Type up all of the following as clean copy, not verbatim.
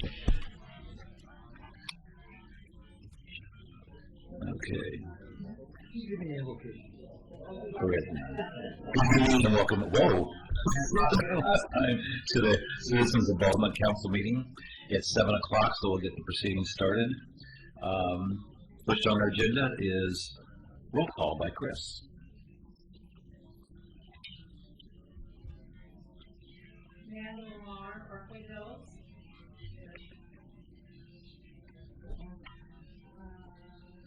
Okay. Correct. Good evening and welcome. Whoa. To the Citizens Involvement Council meeting. It's 7 o'clock, so we'll get the proceedings started. First on our agenda is roll call by Chris. Amanda Lamar, Berkeley Hills.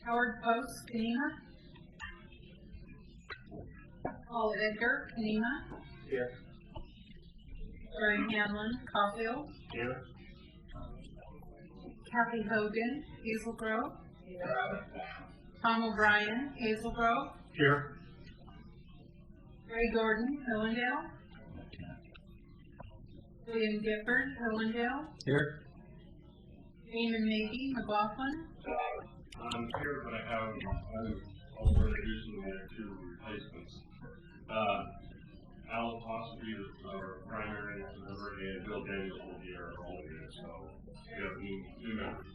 Howard Post, Kenema. Paul Edgar, Kenema. Here. Brian Hanlon, Caulfield. Here. Kathy Hogan, Hazel Grove. Tom O'Brien, Hazel Grove. Here. Ray Gordon, Hillendale. William Gifford, Hillendale. Here. Damon Magee, McLaughlin. I'm here, but I have also introducing the two replacements. Al Possibly is our primary member, and Bill Daniels will be our alternate. So we have new members.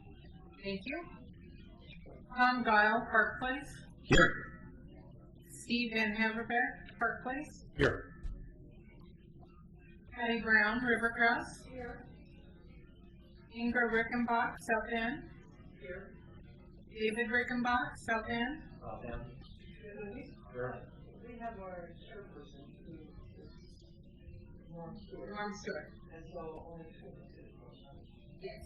Thank you. Tom Guile, Park Place. Here. Steve Van Haverbeck, Park Place. Here. Patty Brown, Rivercrest. Here. Inga Rickenbach, South End. Here. David Rickenbach, South End. Here. We have our chairperson who is Norm Stewart. Norm Stewart. And so only two of us. Yes.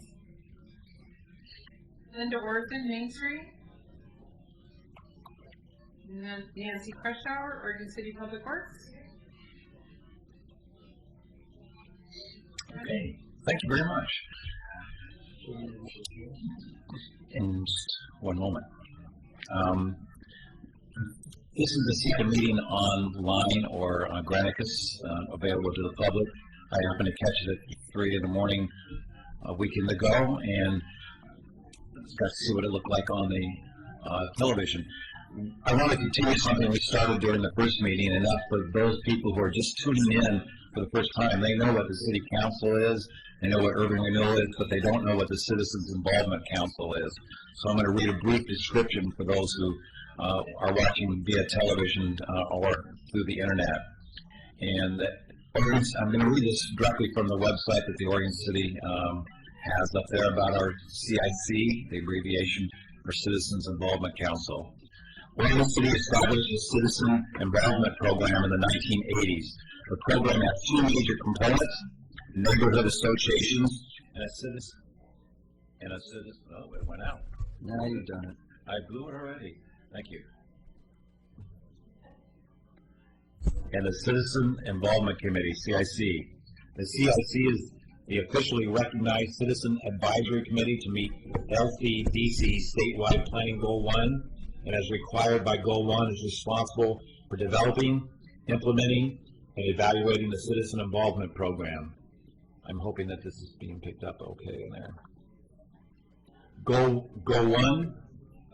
Linda Orton, Main Street. And then Nancy Krushauer, Oregon City Public Works. Okay. Thank you very much. In just one moment. This is the secret meeting online or on Granicus, available to the public. I happened to catch it at 3 in the morning a weekend ago, and got to see what it looked like on the television. I want to continue something we started during the first meeting, and that's for those people who are just tuning in for the first time. They know what the City Council is, they know what Urban Renewal is, but they don't know what the Citizens Involvement Council is. So I'm going to read a brief description for those who are watching via television or through the internet. And I'm going to read this directly from the website that the Oregon City has up there about our CIC, the abbreviation for Citizens Involvement Council. Oregon City established a citizen involvement program in the 1980s. The program has two major components: neighborhood associations and a citizen. Oh, it went out. Now you've done it. I blew it already. Thank you. And the Citizen Involvement Committee, CIC. The CIC is the officially recognized Citizen Advisory Committee to meet LCDC statewide planning Goal 1, and as required by Goal 1 is responsible for developing, implementing, and evaluating the Citizen Involvement Program. I'm hoping that this is being picked up okay in there. Goal 1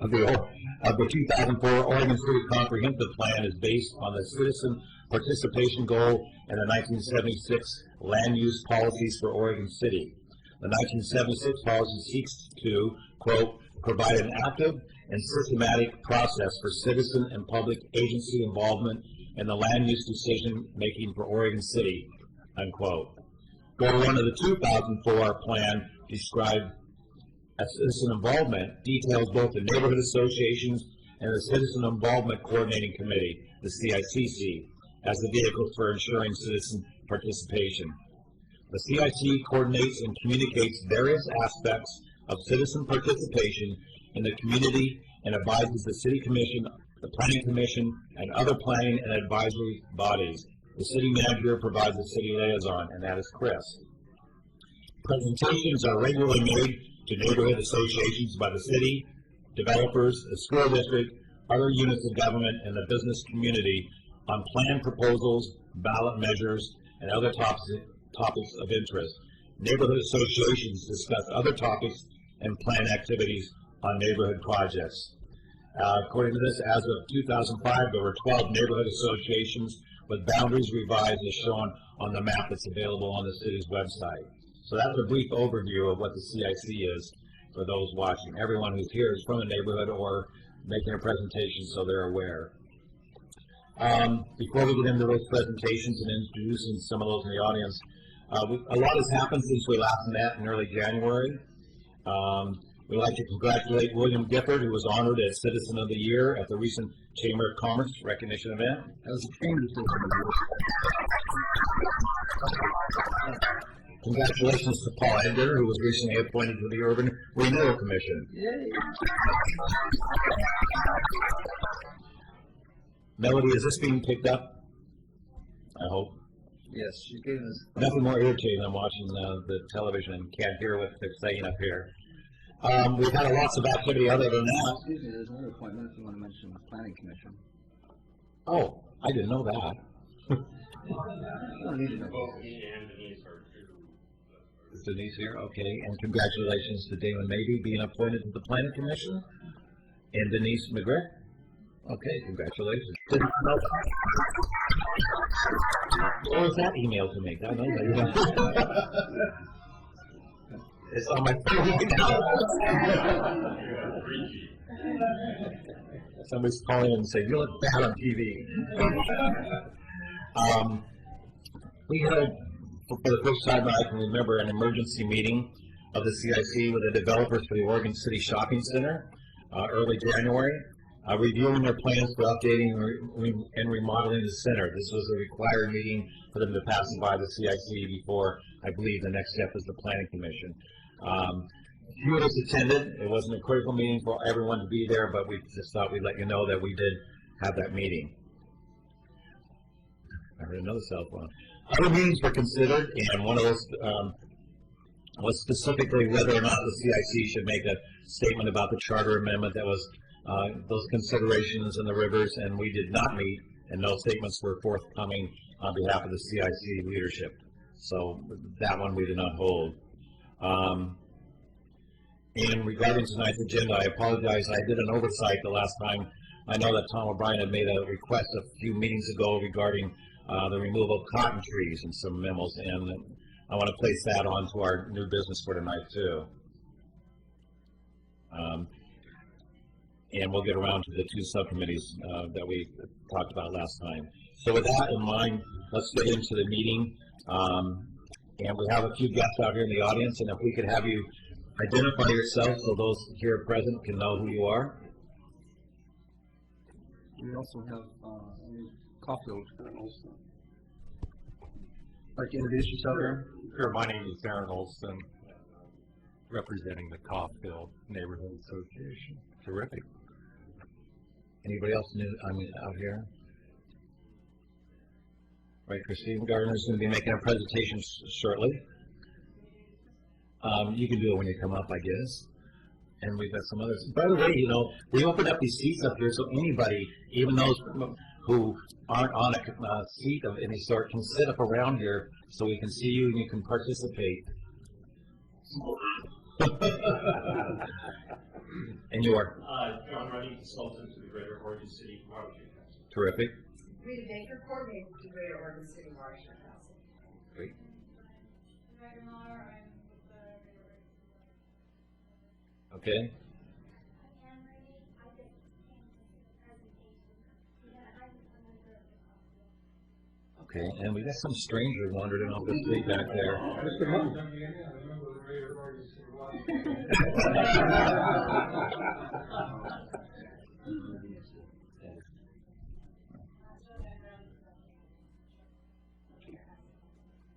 of the 2004 Oregon City Comprehensive Plan is based on the Citizen Participation Goal and the 1976 Land Use Policies for Oregon City. The 1976 policy seeks to, quote, provide an active and systematic process for citizen and public agency involvement in the land use decision making for Oregon City, unquote. Goal 1 of the 2004 plan described as citizen involvement details both the neighborhood associations and the Citizen Involvement Coordinating Committee, the CICC, as the vehicles for ensuring citizen participation. The CIC coordinates and communicates various aspects of citizen participation in the community and advises the City Commission, the Planning Commission, and other planning and advisory bodies. The City Manager provides the City Liaison, and that is Chris. Presentations are regularly made to neighborhood associations by the city, developers, the school district, other units of government, and the business community on plan proposals, ballot measures, and other topics of interest. Neighborhood associations discuss other topics and plan activities on neighborhood projects. According to this, as of 2005, there were 12 neighborhood associations with boundaries revised as shown on the map that's available on the city's website. So that's a brief overview of what the CIC is for those watching. Everyone who's here is from the neighborhood or making a presentation, so they're aware. Before we get into those presentations and introducing some of those in the audience, a lot has happened since we last met in early January. We'd like to congratulate William Gifford, who was honored as Citizen of the Year at the recent Chamber of Commerce recognition event. That was a Chamber Citizen of the Year. Congratulations to Paul Edgar, who was recently appointed to the Urban Renewal Commission. Yay. Melody, is this being picked up? I hope. Yes, she gave us. Nothing more irritating than watching the television and can't hear what they're saying up here. We've had lots of activity other than that. Excuse me, there's another appointment if you want to mention the Planning Commission. Oh, I didn't know that. You don't need to know. Both he and Denise are two. Is Denise here? Okay, and congratulations to Damon Mabey being appointed to the Planning Commission. And Denise McGregor. Okay, congratulations. Didn't know that. What was that email to me? I know that. It's on my phone now. Somebody's calling and saying, "You look bad on TV." We had, for the first time I can remember, an emergency meeting of the CIC with the developers for the Oregon City Shopping Center early January, reviewing their plans for updating and remodeling the center. This was a required meeting for them to pass by the CIC before, I believe, the next step is the Planning Commission. Few of us attended. It wasn't a critical meeting for everyone to be there, but we just thought we'd let you know that we did have that meeting. I heard another cell phone. Other meetings were considered, and one of those was specifically whether or not the CIC should make a statement about the charter amendment. That was those considerations in the rivers, and we did not meet, and no statements were forthcoming on behalf of the CIC leadership. So that one we did not hold. And regarding tonight's agenda, I apologize. I did an oversight the last time. I know that Tom O'Brien had made a request a few meetings ago regarding the removal of cotton trees and some memos, and I want to place that onto our new business for tonight too. And we'll get around to the two subcommittees that we talked about last time. So with that in mind, let's get into the meeting. And we have a few guests out here in the audience, and if we could have you identify yourself so those here present can know who you are. We also have Caulfield. Like to introduce yourself here? Sure, my name is Aaron Olson, representing the Caulfield Neighborhood Association. Terrific. Anybody else new? Out here. Right, Christine Gardner is going to be making a presentation shortly. You can do it when you come up, I guess. And we've got some others. By the way, you know, we opened up these seats up here so anybody, even those who aren't on a seat of any sort, can sit up around here so we can see you and you can participate. And you are? John Running, consultant to the Greater Oregon City Watershed Council. Terrific. Rita Baker, coordinator with the Greater Oregon City Watershed Council. Great. Okay. Okay, and we got some stranger wandering off the street back there.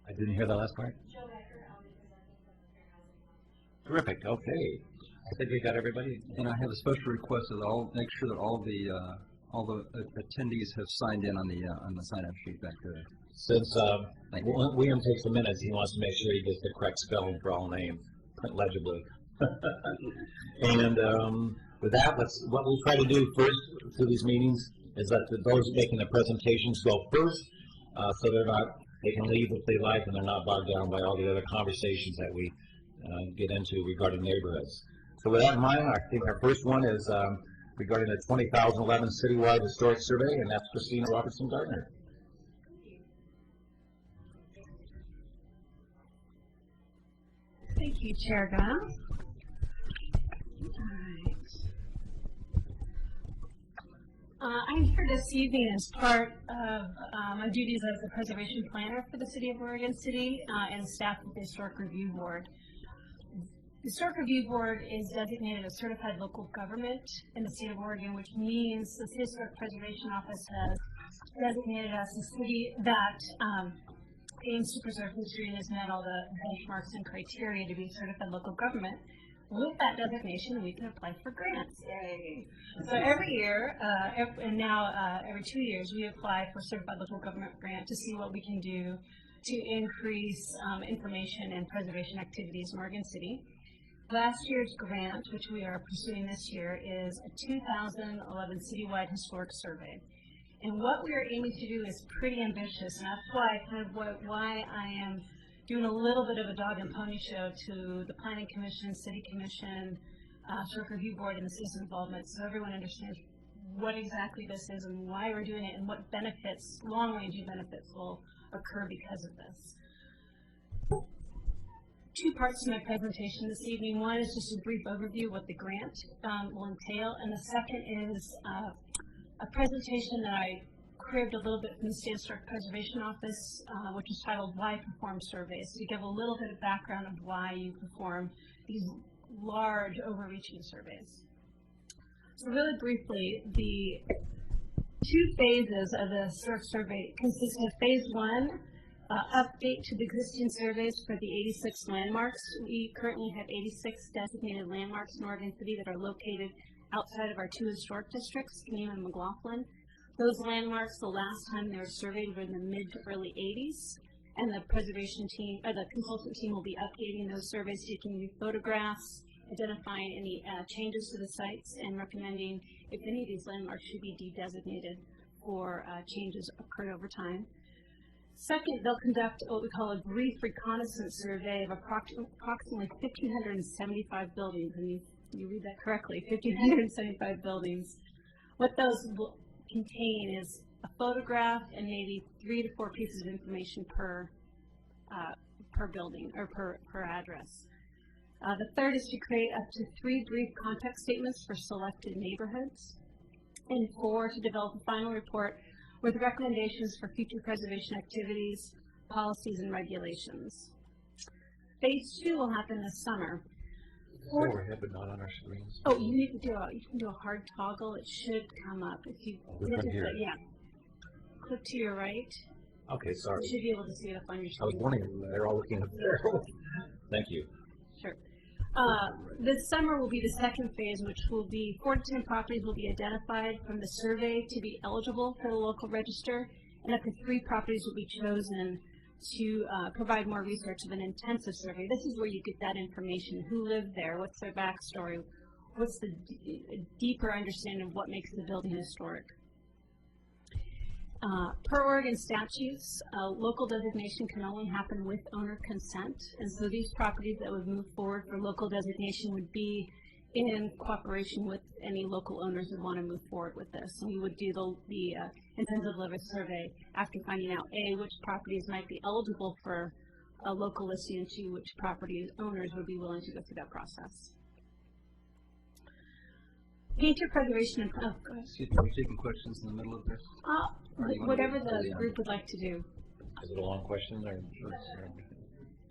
I didn't hear the last part. Terrific. Okay. I think we got everybody. And I have a special request that make sure that all the attendees have signed in on the sign-up sheet back there. Since William takes the minutes, he wants to make sure he gets the correct spelling for all names, legibly. And with that, what we'll try to do first through these meetings is that those making the presentations go first, so they can leave if they like, and they're not bogged down by all the other conversations that we get into regarding neighborhoods. So with that in mind, I think our first one is regarding the 2011 Citywide Historic Survey, and that's Christina Robertson Gardner. Thank you, Chair Gunn. I'm here this evening as part of my duties as the preservation planner for the City of Oregon City and staff of the Historic Review Board. The Historic Review Board is designated a certified local government in the State of Oregon, which means the City Historic Preservation Office has designated us a city that aims to preserve history and has met all the benchmarks and criteria to be a certified local government. With that designation, we can apply for grants. Yay! So every year, every 2 years, we apply for certified local government grant to see what we can do to increase information and preservation activities in Oregon City. Last year's grant, which we are pursuing this year, is a 2011 citywide historic survey. And what we are aiming to do is pretty ambitious, and that's why I am doing a little bit of a dog and pony show to the Planning Commission, City Commission, Historic Review Board, and the citizen involvement, so everyone understands what exactly this is and why we're doing it and what benefits, long-ranging benefits, will occur because of this. 2 parts to my presentation this evening. One is just a brief overview of what the grant will entail, and the second is a presentation that I cribbed a little bit from the State Historic Preservation Office, which is titled Why Perform Surveys, to give a little bit of background of why you perform these large, overreaching surveys. So really briefly, the 2 phases of the historic survey consist of phase 1, update to the existing surveys for the 86 landmarks. We currently have 86 designated landmarks in Oregon City that are located outside of our 2 historic districts, Kenema and McLaughlin. Those landmarks, the last time they were surveyed, were in the mid to early 80s, and the preservation team, or the consultant team, will be updating those surveys, taking new photographs, identifying any changes to the sites, and recommending if any of these landmarks should be de-designated or changes occurred over time. Second, they'll conduct what we call a brief reconnaissance survey of approximately 1,575 buildings, and you read that correctly, 1,575 buildings. What those will contain is a photograph and maybe 3 to 4 pieces of information per building or per address. The third is to create up to 3 brief context statements for selected neighborhoods, and 4, to develop a final report with recommendations for future preservation activities, policies, and regulations. Phase 2 will happen this summer. Overhead, but not on our screens. Oh, you can do a hard toggle. It should come up if you This one here. Yeah. Click to your right. Okay, sorry. You should be able to see it up on your I was screen. wondering, they're all looking up there. Thank you. Sure. This summer will be the second phase, which will be 4 to 10 properties will be identified from the survey to be eligible for the local register, and up to 3 properties will be chosen to provide more research of an intensive survey. This is where you get that information: who lived there, what's their backstory, what's the deeper understanding of what makes the building historic. Per Oregon statutes, local designation can only happen with owner consent, and so these properties that would move forward for local designation would be in cooperation with any local owners who want to move forward with this. And we would do the intensive living survey after finding out A, which properties might be eligible for a local listing, and 2, which property owners would be willing to go through that process. Painter preservation and Excuse me, are you taking questions in the middle of this? Or do you wanna whatever wait till the the end? group would like to do. Is it a long question or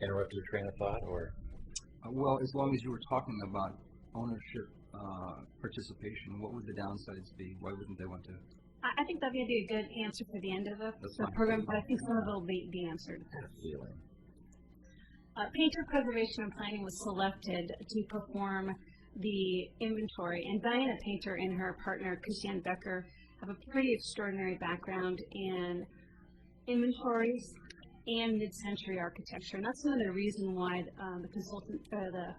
interrupt your train of thought or? Well, as long as you were talking about ownership participation, what would the downsides be? Why wouldn't they want to? I think that would be a good answer for the end of the fine. program, but I think some of it will be answered. Feeling. Painter preservation and planning was selected to perform the inventory, and Diana Painter and her partner Christiane Becker have a pretty extraordinary background in inventories and mid-century architecture, and that's another reason why the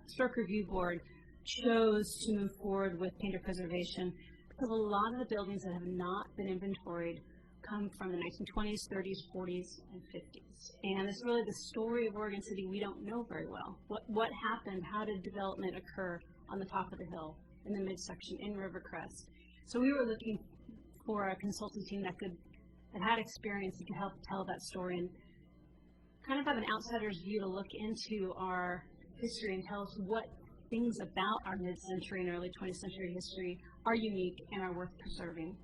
Historic Review Board chose to move forward with painter preservation, because a lot of the buildings that have not been inventoried come from the 1920s, 30s, 40s, and 50s. And it's really the story of Oregon City we don't know very well. What happened? How did development occur on the top of the hill, in the midsection, in Rivercrest? So we were looking for a consultant team that had experience and could help tell that story and kind of have an outsider's view to look into our history and tell us what things about our mid-century and early 20th century history are unique and are worth preserving.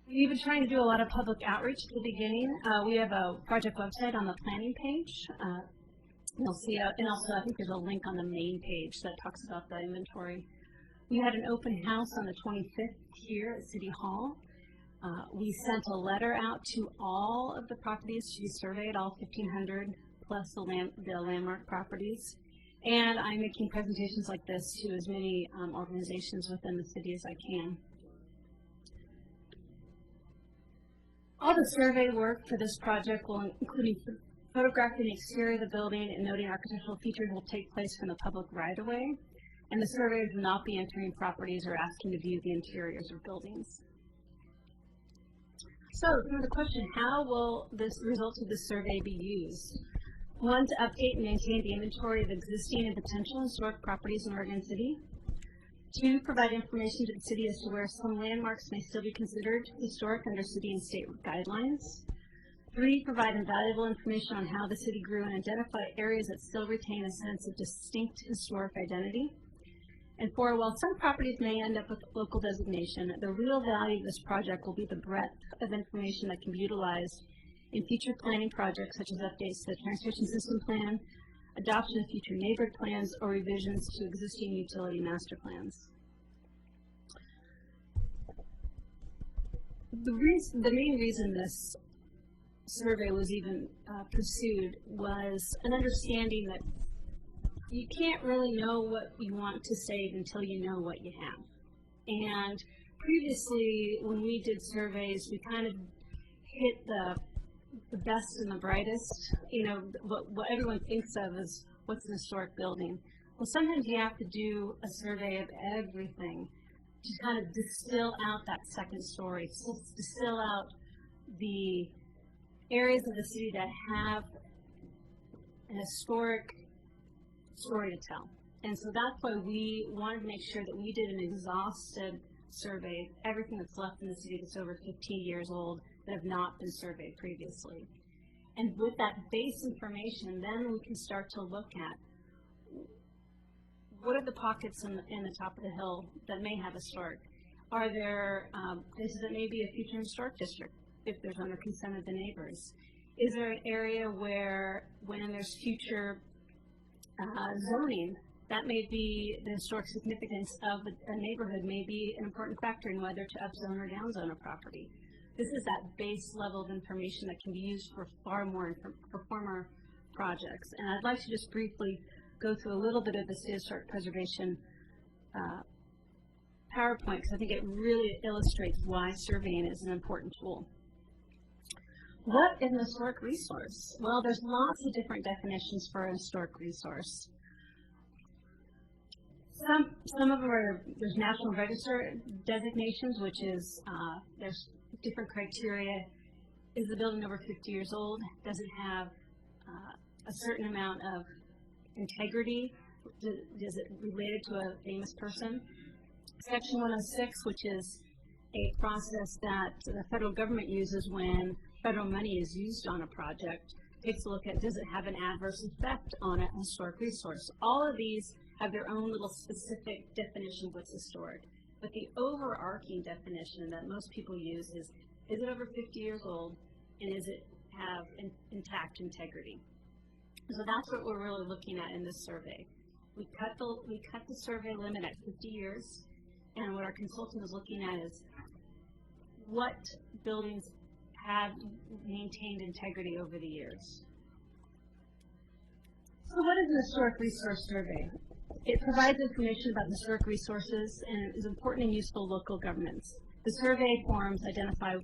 We've been trying to do a lot of public outreach at the beginning. We have a project website on the planning page. You'll see, and also I think there's a link on the main page that talks about the inventory. We had an open house on the 25th here at City Hall. We sent a letter out to all of the properties to be surveyed, all 1,500 plus the landmark properties. And I'm making presentations like this to as many organizations within the city as I can. All the survey work for this project, including photographing the exterior of the building and noting architectural features, will take place from the public right-of-way. And the surveyors will not be entering properties or asking to view the interiors of buildings. So, the question, how will the results of this survey be used? One, to update and maintain the inventory of existing and potential historic properties in Oregon City. Two, provide information to the city as to where some landmarks may still be considered historic under city and state guidelines. Three, provide invaluable information on how the city grew and identify areas that still retain a sense of distinct historic identity. And four, while some properties may end up with local designation, the real value of this project will be the breadth of information that can be utilized in future planning projects, such as updates to the transportation system plan, adoption of future neighborhood plans, or revisions to existing utility master plans. The main reason this survey was even pursued was an understanding that you can't really know what you want to save until you know what you have. And previously, when we did surveys, we kind of hit the best and the brightest. You know, what everyone thinks of is what's an historic building. Well, sometimes you have to do a survey of everything to kind of distill out that second story, distill out the areas of the city that have an historic story to tell. And so that's why we wanted to make sure that we did an exhaustive survey of everything that's left in the city that's over 15 years old that have not been surveyed previously. And with that base information, then we can start to look at what are the pockets in the top of the hill that may have historic. Are there places that may be a future historic district if there's under consent of the neighbors? Is there an area where when there's future zoning, that may be the historic significance of a neighborhood may be an important factor in whether to upzone or downzone a property. This is that base level of information that can be used for far more former projects. And I'd like to just briefly go through a little bit of the State Historic Preservation PowerPoint, because I think it really illustrates why surveying is an important tool. What is an historic resource? Well, there's lots of different definitions for a historic resource. Some of them are, there's National Register designations, which is, there's different criteria. Is the building over 50 years old? Does it have a certain amount of integrity? Is it related to a famous person? Section 106, which is a process that the federal government uses when federal money is used on a project, takes a look at, does it have an adverse effect on a historic resource? All of these have their own little specific definition of what's historic. But the overarching definition that most people use is it over 50 years old, and is it have intact integrity? So that's what we're really looking at in this survey. We cut the survey limit at 50 years, and what our consultant is looking at is what buildings have maintained integrity over the years. So what is an historic resource survey? It provides information about historic resources and is important and useful to local governments. The survey forms identify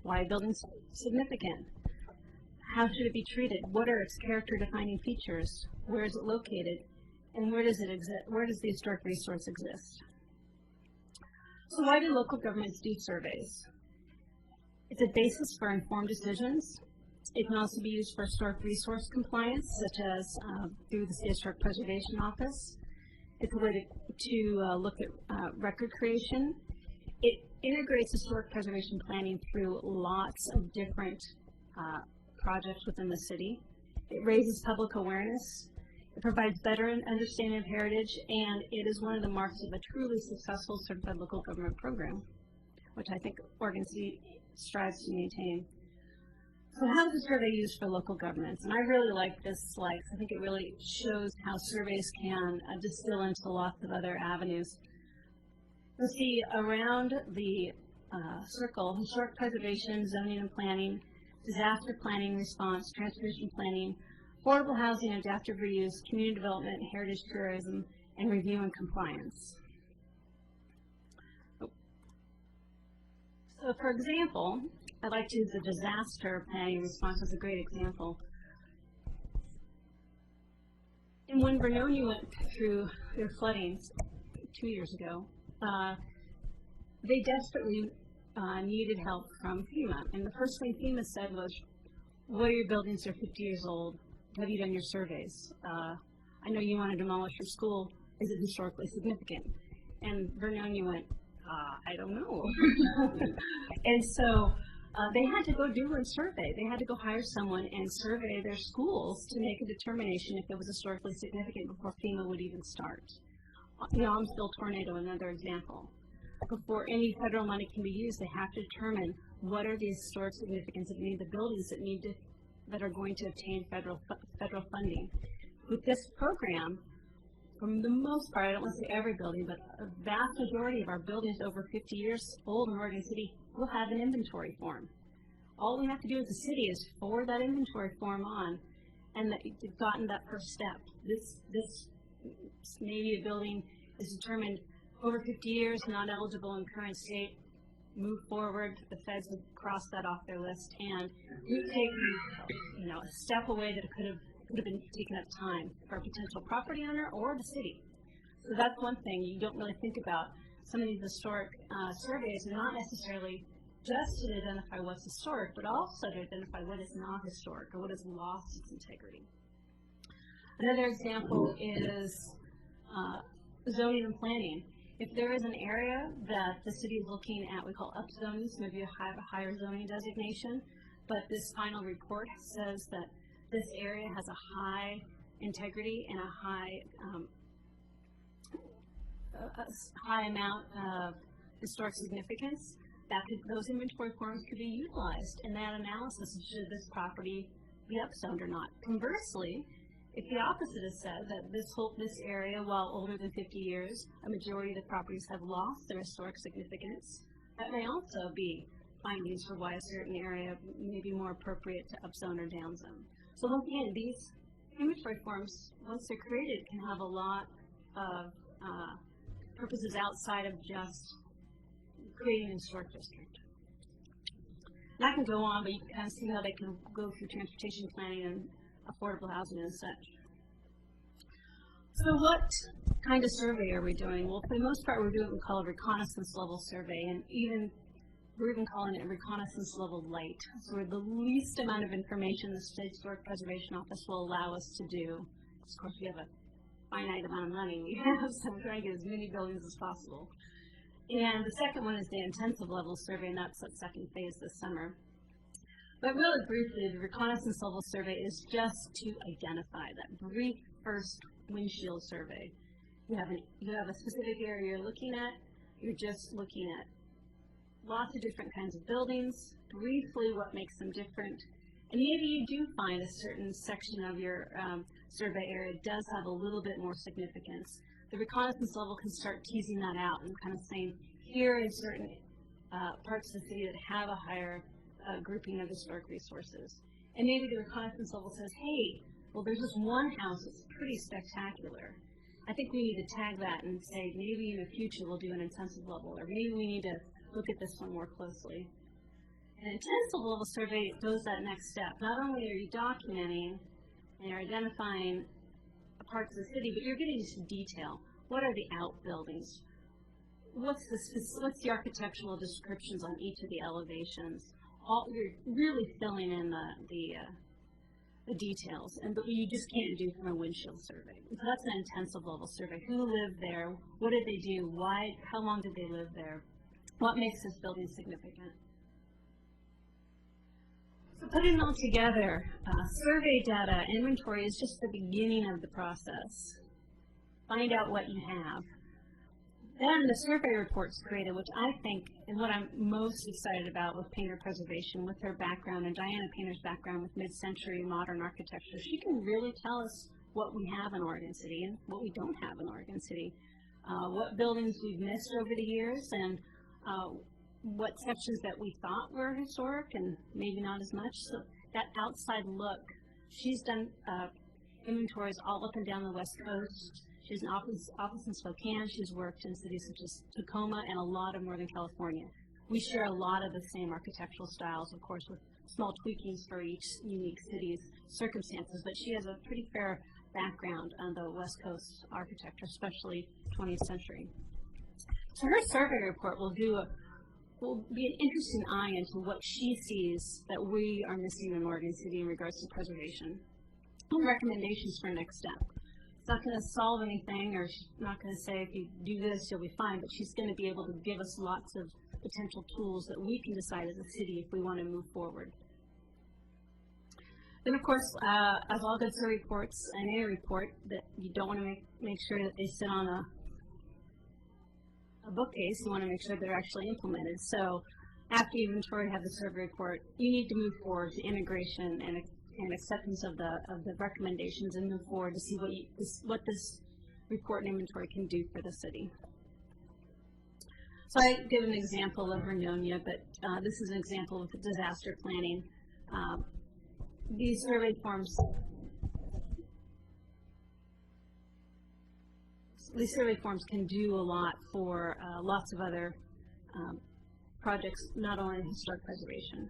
why a building is significant. How should it be treated? What are its character defining features? Where is it located? And where does it exist? Where does the historic resource exist? So why do local governments do surveys? It's a basis for informed decisions. It can also be used for historic resource compliance, such as through the State Historic Preservation Office. It's a way to look at record creation. It integrates historic preservation planning through lots of different projects within the city. It raises public awareness. It provides better understanding of heritage, and it is one of the marks of a truly successful certified local government program, which I think Oregon City strives to maintain. So how is the survey used for local governments? And I really like this slide, 'cause I think it really shows how surveys can distill into lots of other avenues. You'll see around the circle, historic preservation, zoning and planning, disaster planning response, transportation planning, affordable housing, adaptive reuse, community development, heritage tourism, and review and compliance. So for example, I'd like to use the disaster planning response as a great example. And when Vernonia went through their floodings 2 years ago, they desperately needed help from FEMA. And the first thing FEMA said was, what are your buildings that are 50 years old? Have you done your surveys? I know you want to demolish your school. Is it historically significant? And Vernonia went, I don't know. And so they had to go do a survey. They had to go hire someone and survey their schools to make a determination if it was historically significant before FEMA would even start. The Almsville tornado, another example. Before any federal money can be used, they have to determine what are the historic significance of any of the buildings that are going to obtain federal funding. With this program, for the most part, I don't want to say every building, but a vast majority of our buildings over 50 years old in Oregon City will have an inventory form. All we have to do as a city is forward that inventory form on, and that you've gotten that first step. This maybe a building is determined over 50 years, not eligible in current state, move forward, the feds have crossed that off their list, and we've taken, a step away that could have been taken up time for a potential property owner or the city. So that's one thing you don't really think about. Some of these historic surveys are not necessarily just to identify what's historic, but also to identify what is not historic or what has lost its integrity. Another example is zoning and planning. If there is an area that the city is looking at, we call upzoning, so maybe you have a higher zoning designation, but this final report says that this area has a high integrity and a high amount of historic significance, those inventory forms could be utilized in that analysis of should this property be upzoned or not. Conversely, if the opposite is said, that this area, while older than 50 years, a majority of the properties have lost their historic significance, that may also be findings for why a certain area may be more appropriate to upzone or downzone. So once again, these inventory forms, once they're created, can have a lot of purposes outside of just creating an historic district. And I can go on, but you can kind of see how they can go through transportation planning and affordable housing and such. So what kind of survey are we doing? Well, for the most part, we're doing what we call a reconnaissance level survey, and we're even calling it a reconnaissance level light. So we're the least amount of information the State Historic Preservation Office will allow us to do. Of course, we have a finite amount of money we have, so we're trying to get as many buildings as possible. And the second one is the intensive level survey, and that's the second phase this summer. But really briefly, the reconnaissance level survey is just to identify that brief first windshield survey. You have a specific area you're looking at. You're just looking at lots of different kinds of buildings, briefly what makes them different. And maybe you do find a certain section of your survey area does have a little bit more significance. The reconnaissance level can start teasing that out and kind of saying, here is certain parts of the city that have a higher grouping of historic resources. And maybe the reconnaissance level says, hey, well, there's this one house that's pretty spectacular. I think we need to tag that and say, maybe in the future we'll do an intensive level, or maybe we need to look at this one more closely. An intensive level survey goes that next step. Not only are you documenting and you're identifying parts of the city, but you're getting into detail. What are the outbuildings? What's the architectural descriptions on each of the elevations? You're really filling in the details, but you just can't do from a windshield survey. So that's an intensive level survey. Who lived there? What did they do? Why? How long did they live there? What makes this building significant? So putting it all together, survey data, inventory is just the beginning of the process. Find out what you have. Then the survey report's created, which I think is what I'm most excited about with Painter Preservation, with her background and Diana Painter's background with mid-century modern architecture. She can really tell us what we have in Oregon City and what we don't have in Oregon City, what buildings we've missed over the years, and what sections that we thought were historic and maybe not as much. So that outside look, she's done inventories all up and down the West Coast. She has an office in Spokane. She's worked in cities such as Tacoma and a lot of Northern California. We share a lot of the same architectural styles, of course, with small tweakings for each unique city's circumstances, but she has a pretty fair background on the West Coast architecture, especially 20th century. So her survey report will be an interesting eye into what she sees that we are missing in Oregon City in regards to preservation, and recommendations for next step. It's not going to solve anything, or she's not going to say if you do this you'll be fine, but she's going to be able to give us lots of potential tools that we can decide as a city if we want to move forward. Then, of course, as all good survey reports and any report, that you don't want to make sure that they sit on a bookcase. You want to make sure they're actually implemented. So after you inventory have the survey report, you need to move forward to integration and acceptance of the recommendations and move forward to see what this report and inventory can do for the city. So I give an example of Vernonia, but this is an example of disaster planning. These survey forms can do a lot for lots of other projects, not only in historic preservation.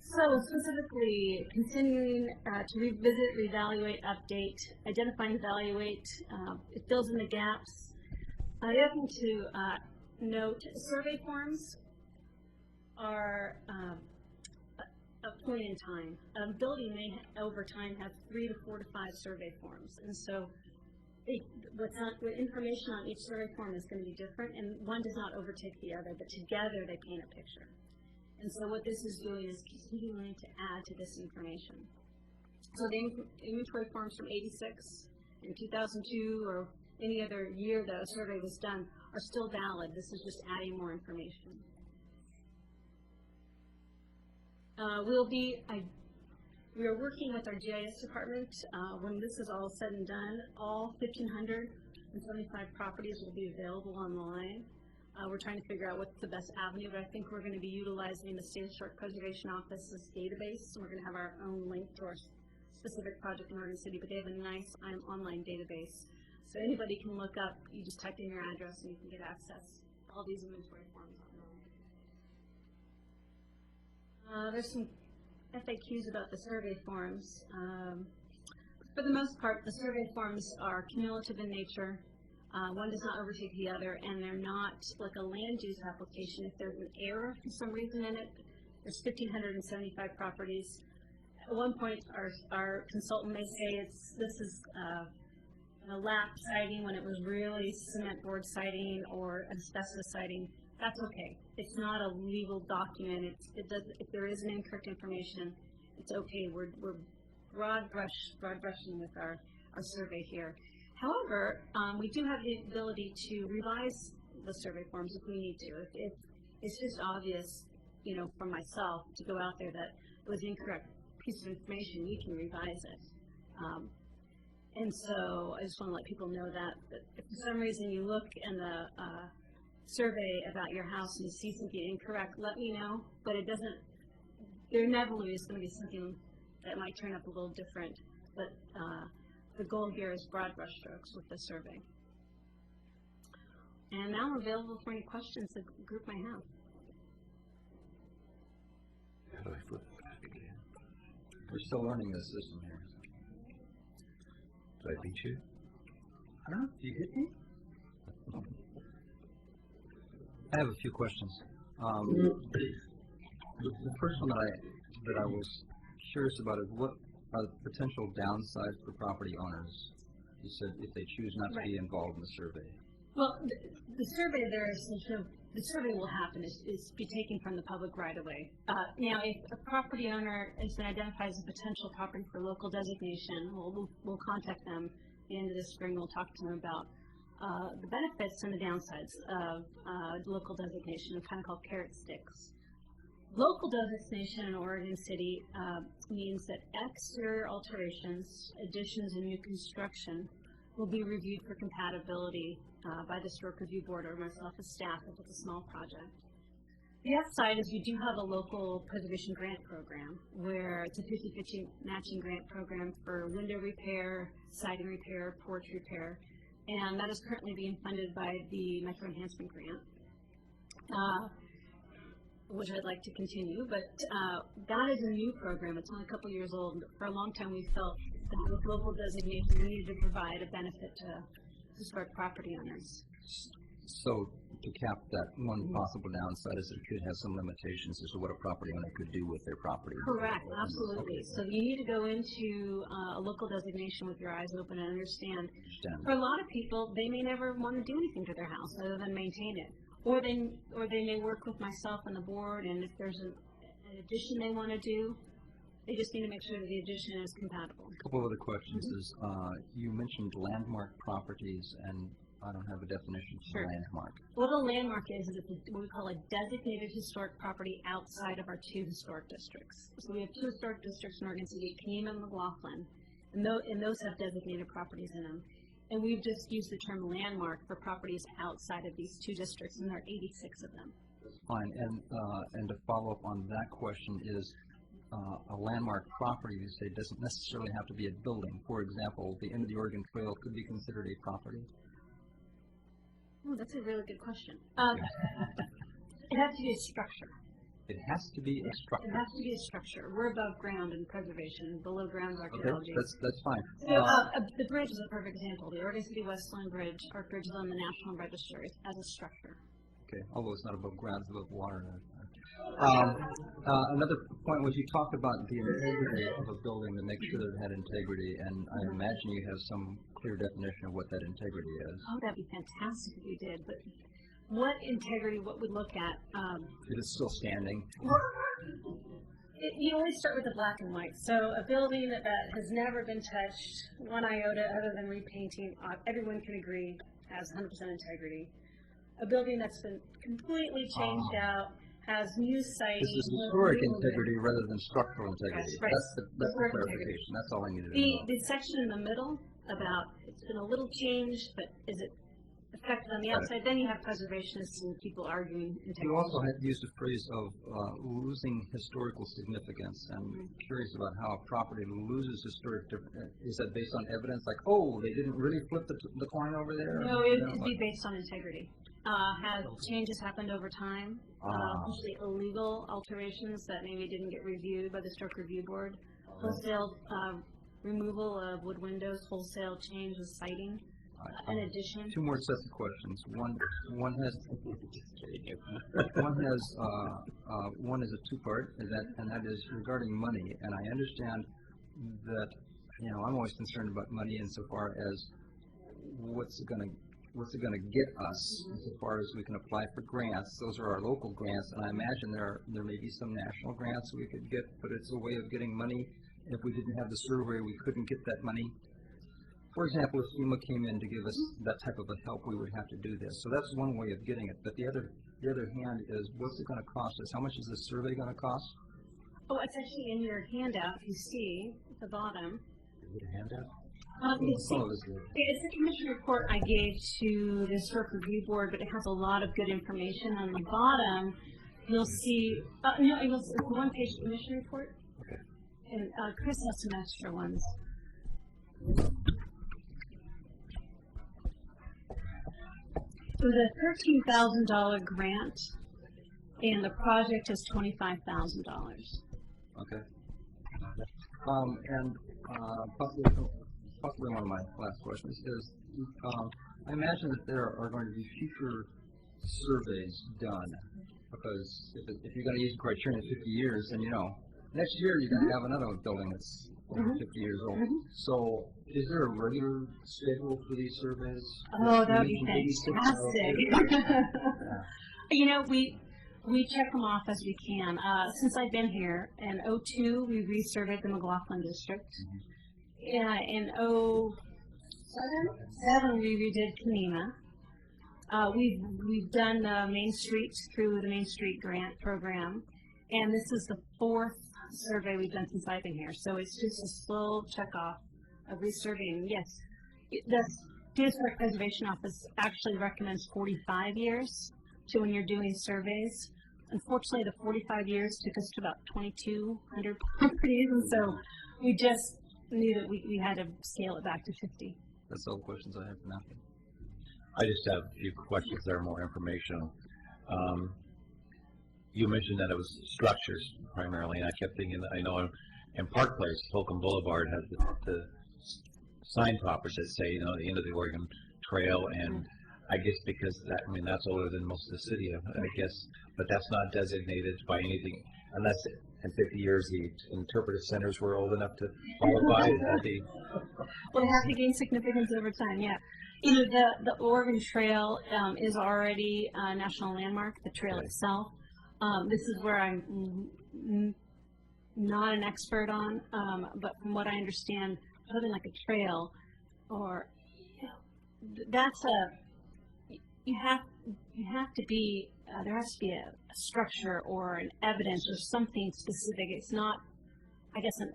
So specifically, continuing to revisit, reevaluate, update, identify and evaluate, it fills in the gaps. The other thing to note, survey forms are a point in time. A building may, over time, have 3 to 4 to 5 survey forms, and so what information on each survey form is going to be different, and one does not overtake the other, but together they paint a picture. And so what this is doing is continuing to add to this information. So the inventory forms from '86 and 2002 or any other year that a survey was done are still valid. This is just adding more information. We are working with our GIS department. When this is all said and done, all 1,575 properties will be available online. We're trying to figure out what's the best avenue, but I think we're going to be utilizing the State Historic Preservation Office's database, and we're going to have our own link to our specific project in Oregon City, but they have a nice online database. So anybody can look up, you just type in your address and you can get access to all these inventory forms online. There's some FAQs about the survey forms. For the most part, the survey forms are cumulative in nature. One does not overtake the other, and they're not like a land use application. If there's an error for some reason in it, there's 1,575 properties. At one point, our consultant may say this is a lap siding when it was really cement board siding or asbestos siding. That's okay. It's not a legal document. If there is an incorrect information, it's okay. We're broad brushing with our survey here. However, we do have the ability to revise the survey forms if we need to. If it's just obvious, for myself to go out there that it was an incorrect piece of information, we can revise it. And so I just want to let people know that if for some reason you look in the survey about your house and you see something incorrect, let me know. But it doesn't, there inevitably is going to be something that might turn up a little different. But the goal here is broad brushstrokes with the survey. And now I'm available for any questions the group might have. How do I flip it back again? We're still learning this system here. Did I beat you? I don't know. Did you hit me? I have a few questions. The first one that I was curious about is what are the potential downsides for property owners? You said if they choose not to be involved in the survey. Well, the survey there is, the survey will happen, is be taken from the public right away. Now, if a property owner has been identified as a potential property for local designation, we'll contact them at the end of the spring. We'll talk to them about the benefits and the downsides of local designation, kind of called carrot sticks. Local designation in Oregon City means that exterior alterations, additions, and new construction will be reviewed for compatibility by the Historic Review Board or myself as staff if it's a small project. The upside is we do have a local preservation grant program where it's a 50-50 matching grant program for window repair, siding repair, porch repair, and that is currently being funded by the Metro Enhancement Grant, which I'd like to continue, but that is a new program. It's only a couple years old. For a long time we felt that with local designation we needed to provide a benefit to historic property owners. So to cap that, one possible downside is it could have some limitations as to what a property owner could do with their property. Correct, absolutely. So you need to go into a local designation with your eyes open and understand. For a lot of people, they may never want to do anything to their house other than maintain it. Or they may work with myself and the board, and if there's an addition they want to do, they just need to make sure that the addition is compatible. A couple of other questions is, you mentioned landmark properties, and I don't have a definition for Sure. landmark. What a landmark is it's what we call a designated historic property outside of our two historic districts. So we have two historic districts in Oregon City, Pima and McLaughlin, and those have designated properties in them. And we've just used the term landmark for properties outside of these two districts, and there are 86 of them. Fine, and to follow up on that question is, a landmark property, you say, doesn't necessarily have to be a building. For example, the end of the Oregon Trail could be considered a property. Oh, that's a really good question. It has to be a structure. It has to be a structure. It has to be a structure. We're above ground in preservation, below ground is Okay, archaeology. that's fine. So, the bridge is a perfect example. The Oregon City Westland Bridge, our bridge is on the National Register as a structure. Okay, although it's not above ground, it's above water. Another point was you talked about the integrity of a building to make sure that it had integrity, and I imagine you have some clear definition of what that integrity is. Oh, that'd be fantastic if you did, but what integrity, what we look at, It is still standing. you always start with the black and white. So a building that has never been touched, one iota other than repainting, everyone can agree has 100% integrity. A building that's been completely changed out, has new siding. This is historic integrity rather than structural integrity. That's right. That's the Historic clarification. That's all I needed to know. The section in the middle about it's been a little changed, but is it effective on the outside? Then you have preservationists and people arguing integrity. You also had used a phrase of losing historical significance. I'm curious about how a property loses historic. Is that based on evidence, like, oh, they didn't really flip the coin over there? No, it would be based on integrity. Have changes happened over time? Usually illegal alterations that maybe didn't get reviewed by the Historic Review Board. Wholesale removal of wood windows, wholesale change of siding, an addition. Two more sets of questions. One is a two-part, and that is regarding money. And I understand that, I'm always concerned about money insofar as what's it going to get us insofar as we can apply for grants. Those are our local grants, and I imagine there may be some national grants we could get, but it's a way of getting money. If we didn't have the survey, we couldn't get that money. For example, if FEMA came in to give us that type of a help, we would have to do this. So that's one way of getting it. But the other hand is, what's it going to cost us? How much is the survey going to cost? Oh, it's actually in your handout. You see at the bottom. Is it a handout? It's the commission report I gave to the Historic Review Board, but it has a lot of good information. On the bottom, you'll see, it's a one-page commission report. Okay. And Chris has some extra ones. It was a $13,000 grant, and the project is $25,000. Okay. And possibly one of my last questions is, I imagine that there are going to be future surveys done, because if you're going to use the criterion in 50 years, then next year you're going to have another building that's over 50 years old. So is there a regular schedule for these surveys? Oh, that would be Maybe 6 hours fantastic. Yeah. You know, we check them off as we can. Since I've been here, in '02, we resurveyed the McLaughlin district. Yeah, in '07, we redid Kenema. We've done the Main Street through the Main Street Grant Program, and this is the 4th survey we've done since I've been here. So it's just a slow check off of resurveying. Yes, the Historic Preservation Office actually recommends 45 years to when you're doing surveys. Unfortunately, the 45 years took us to about 2,200 properties, and so we just knew that we had to scale it back to 50. That's all the questions I have for now. I just have a few questions that are more informational. You mentioned that it was structures primarily, and I kept thinking, I know in Park Place, Holcomb Boulevard has the sign toppers that say, the end of the Oregon Trail, and I guess because that's older than most of the city, I guess, but that's not designated by anything, unless in 50 years the interpretive centers were old enough to qualify. Well, they have to gain significance over time, yeah. The Oregon Trail is already a national landmark, the trail itself. This is where I'm not an expert on, but from what I understand, something like a trail, or that's you have to be there has to be a structure or an evidence or something specific. It's not, I guess, an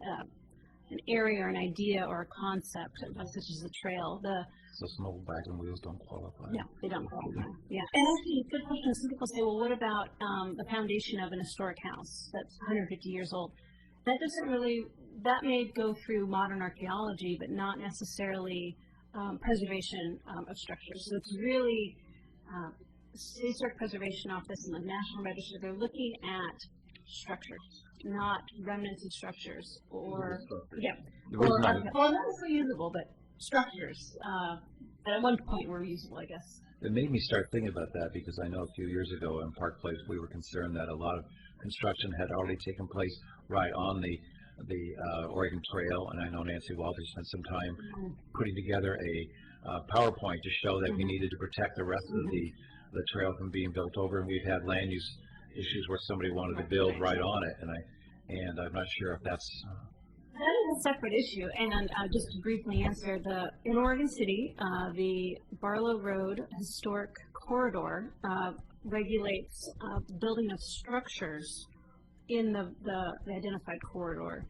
area or an idea or a concept such as a trail. So snowback and wheels don't qualify. No, they don't qualify. Yeah, and actually, good question. Some people say, well, what about the foundation of an historic house that's 150 years old? That doesn't really. That may go through modern archaeology, but not necessarily preservation of structures. So it's really Historic Preservation Office and the National Register. They're looking at structures, not remnants of structures, or well, not necessarily usable, but structures. At one point were usable, I guess. It made me start thinking about that because I know a few years ago in Park Place we were concerned that a lot of construction had already taken place right on the Oregon Trail, and I know Nancy Walters spent some time putting together a PowerPoint to show that we needed to protect the rest of the trail from being built over, and we've had land use issues where somebody wanted to build right on it, and I'm not sure if that's that is a separate issue. And just to briefly answer, in Oregon City, the Barlow Road Historic Corridor regulates building of structures in the identified corridor.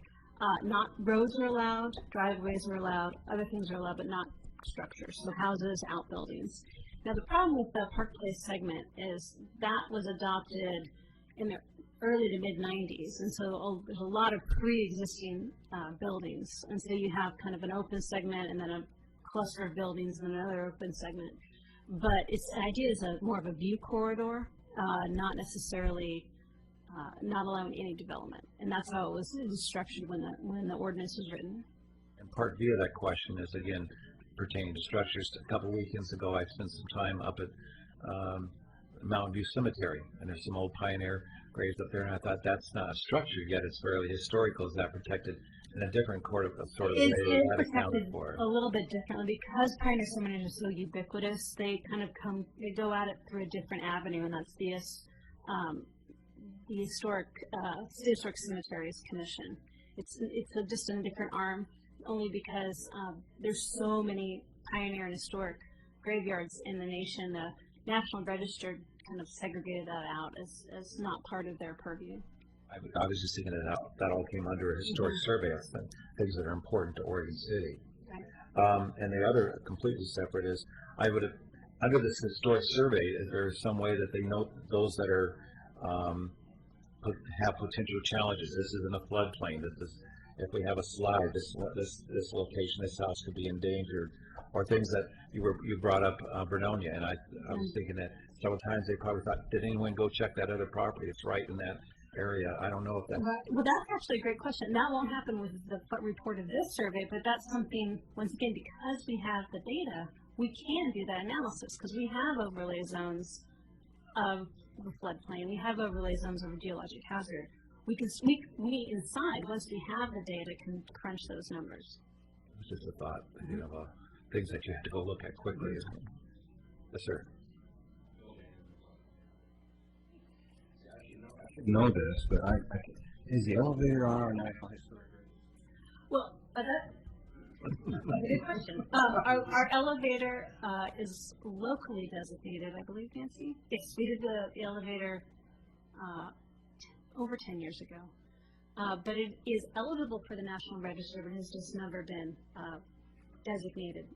Not roads are allowed, driveways are allowed, other things are allowed, but not structures, so houses, outbuildings. Now the problem with the Park Place segment is that was adopted in the early to mid 90s, and so there's a lot of pre-existing buildings, and so you have kind of an open segment and then a cluster of buildings and another open segment. But the idea is more of a view corridor, not necessarily not allowing any development, and that's how it was structured when the ordinance was written. And part B of that question is again pertaining to structures. A couple weekends ago, I spent some time up at Mountain View Cemetery, and there's some old pioneer graves up there, and I thought that's not a structure yet; it's fairly historical. Is that protected in a different sort of way It's that accounted protected for? a little bit differently because pioneer cemeteries are so ubiquitous. They go at it through a different avenue, and that's the Historic Cemeteries Commission. It's just a different arm, only because there's so many pioneer and historic graveyards in the nation. The National Register kind of segregated that out as not part of their purview. I was just thinking that all came under a historic survey of things that are important to Oregon City. Right. And the other completely separate is under this historic survey, is there some way that they note those that are have potential challenges? This is in a floodplain. If we have a slide, this location, this house could be endangered, or things that you brought up Vernonia, and I was thinking that several times they probably thought, did anyone go check that other property? It's right in that area. I don't know if that's... Well, that's actually a great question. That won't happen with the report of this survey, but that's something, once again, because we have the data, we can do that analysis, because we have overlay zones of the floodplain. We have overlay zones of a geologic hazard. we inside, once we have the data, can crunch those numbers. It's just a thought, things that you have to go look at quickly. Yes, sir. I should know this, but is the elevator on our national historic register? Well, that's a good question. Our elevator is locally designated, I believe, Nancy? Yes, we did the elevator over 10 years ago. But it is eligible for the National Register, but has just never been designated.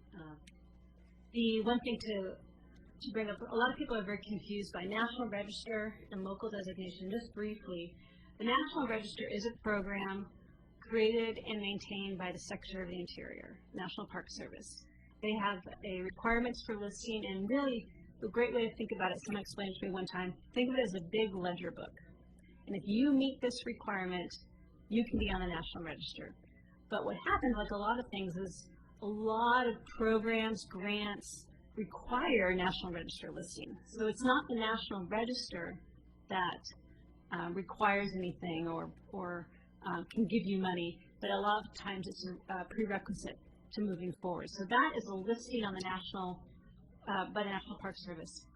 The one thing to bring up, a lot of people are very confused by National Register and local designation. Just briefly, the National Register is a program created and maintained by the Secretary of the Interior, National Park Service. They have a requirements for listing, and really a great way to think about it, someone explained it to me one time, think of it as a big ledger book. And if you meet this requirement, you can be on the National Register. But what happens, like a lot of things, is a lot of programs, grants, require National Register listing. So it's not the National Register that requires anything or can give you money, but a lot of times it's a prerequisite to moving forward. So that is a listing on the by the National Park Service.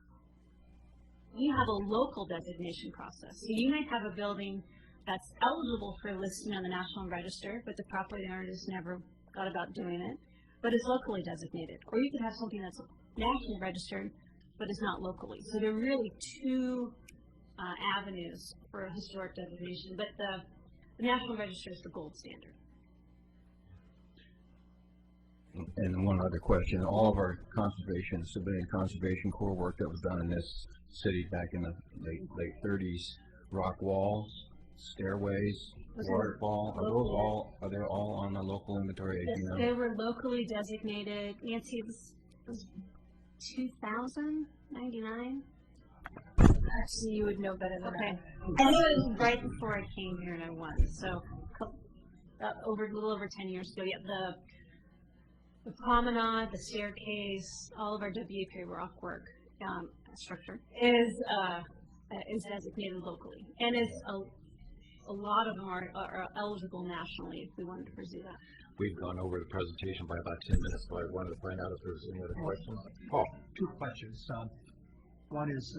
We have a local designation process. So you might have a building that's eligible for listing on the National Register, but the property owner just never thought about doing it, but is locally designated. Or you could have something that's nationally registered, but is not locally. So there are really two avenues for historic designation, but the National Register is the gold standard. And one other question, all of our conservation, civilian conservation corps work that was done in this city back in the late 30s, rock walls, stairways, waterfall, are they all on the local inventory? Yes, they were locally designated. Nancy, this was 2099? Actually, you would know better than Okay. And it was right before I came here and I won. So a little over 10 years ago. Yeah, the promenade, the staircase, all of our WAP rock work structure is designated locally, and it's a lot of them are eligible nationally if we wanted to pursue that. We've gone over the presentation by about 10 minutes, so I wanted to find out if there's any other questions. Paul? Two questions. One is,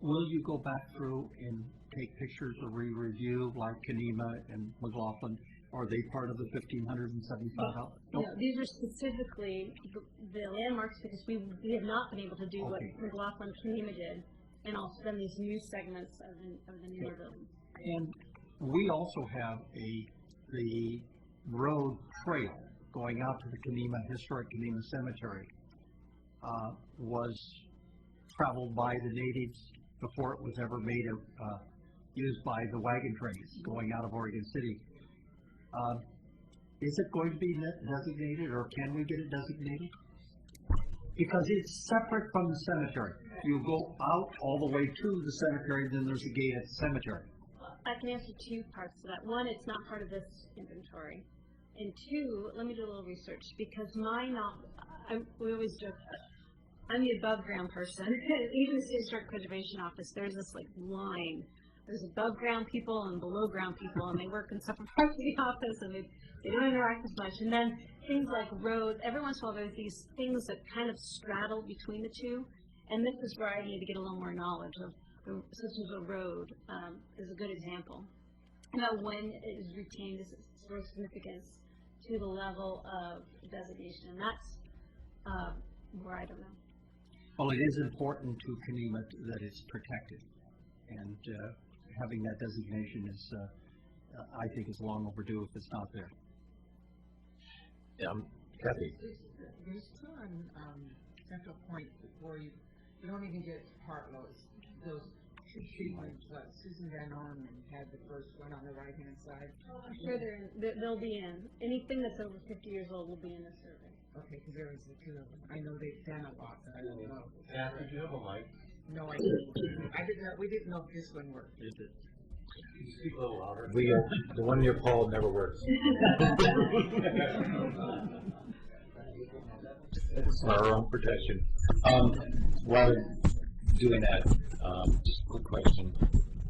will you go back through and take pictures or re-review like Kenema and McLaughlin? Are they part of the $1,575? No, these are specifically the landmarks because we have not been able to do what McLaughlin Kenema did, and also then these new segments of the newer building. And we also have the road trail going out to the historic Kenema Cemetery was traveled by the natives before it was ever made used by the wagon trains going out of Oregon City. Is it going to be designated, or can we get it designated? Because it's separate from the cemetery. You go out all the way to the cemetery, then there's a gate at the cemetery. I can answer two parts to that. One, it's not part of this inventory. And two, let me do a little research, because we always joke, I'm the above ground person. Even the State Historic Preservation Office, there's this like line. There's above ground people and below ground people, and they work in separate parts of the office, and they don't interact as much. And then things like roads, every once in a while there's these things that kind of straddle between the two, and this is where I need to get a little more knowledge of, such as a road is a good example. When it is retained as sort of significance to the level of designation, and that's where I don't know. Well, it is important to Kenema that it's protected, and having that designation is, I think, is long overdue if it's not there. Kathy? There's two on Central Point before you don't even get to Hartlow's. Those two treatments, Susan Van Orman had the first one on the right-hand side. I'm sure they'll be in. Anything that's over 50 years old will be in the survey. Okay, because there was the two of them. I know they've done a lot, but I don't know. Kathy, do you have a mic? No, I didn't. We didn't know if this one worked. Can you speak a little louder? The one near Paul never works. It's for our own protection. While doing that, just a quick question.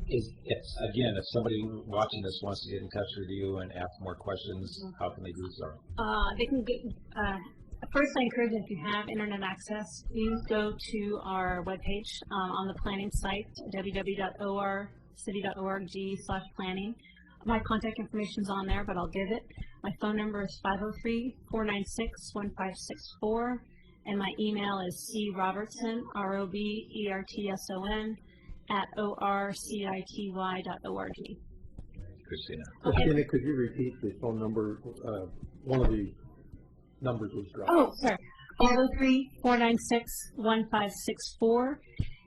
Again, if somebody watching this wants to get in touch with you and ask more questions, how can they do so? They can get, first I encourage if you have internet access, please go to our webpage on the planning site, www.city.org/planning. My contact information is on there, but I'll give it. My phone number is 503-496-1564, and my email is crobertson, ROBERTSON, @orcity.org. Christina? Okay. Christina, could you repeat the phone number? One of the numbers was dropped. Oh, sorry. 503-496-1564.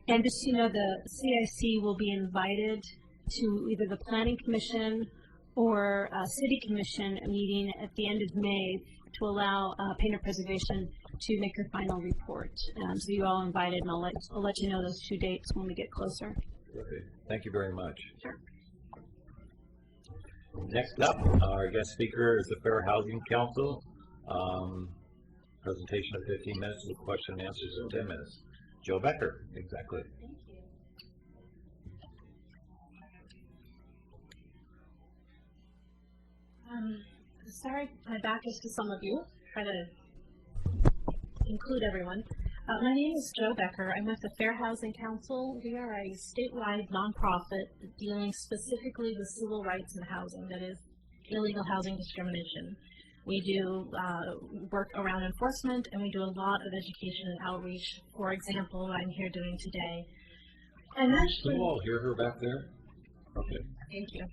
And just so you know, the CIC will be invited to either the Planning Commission or City Commission meeting at the end of May to allow Painter Preservation to make their final report. So you all invited, and I'll let you know those 2 dates when we get closer. Okay. Thank you very much. Sure. Next up, our guest speaker is the Fair Housing Council. Presentation of 15 minutes with question and answers of 10 minutes. Joe Becker, exactly. Sorry, my back is to some of you. Try to include everyone. My name is Joe Becker. I'm with the Fair Housing Council. We are a statewide nonprofit dealing specifically with civil rights and housing, that is, illegal housing discrimination. We do work around enforcement, and we do a lot of education and outreach. For example, what I'm here doing today. I'm actually. Can you all hear her back there? Okay. Thank you.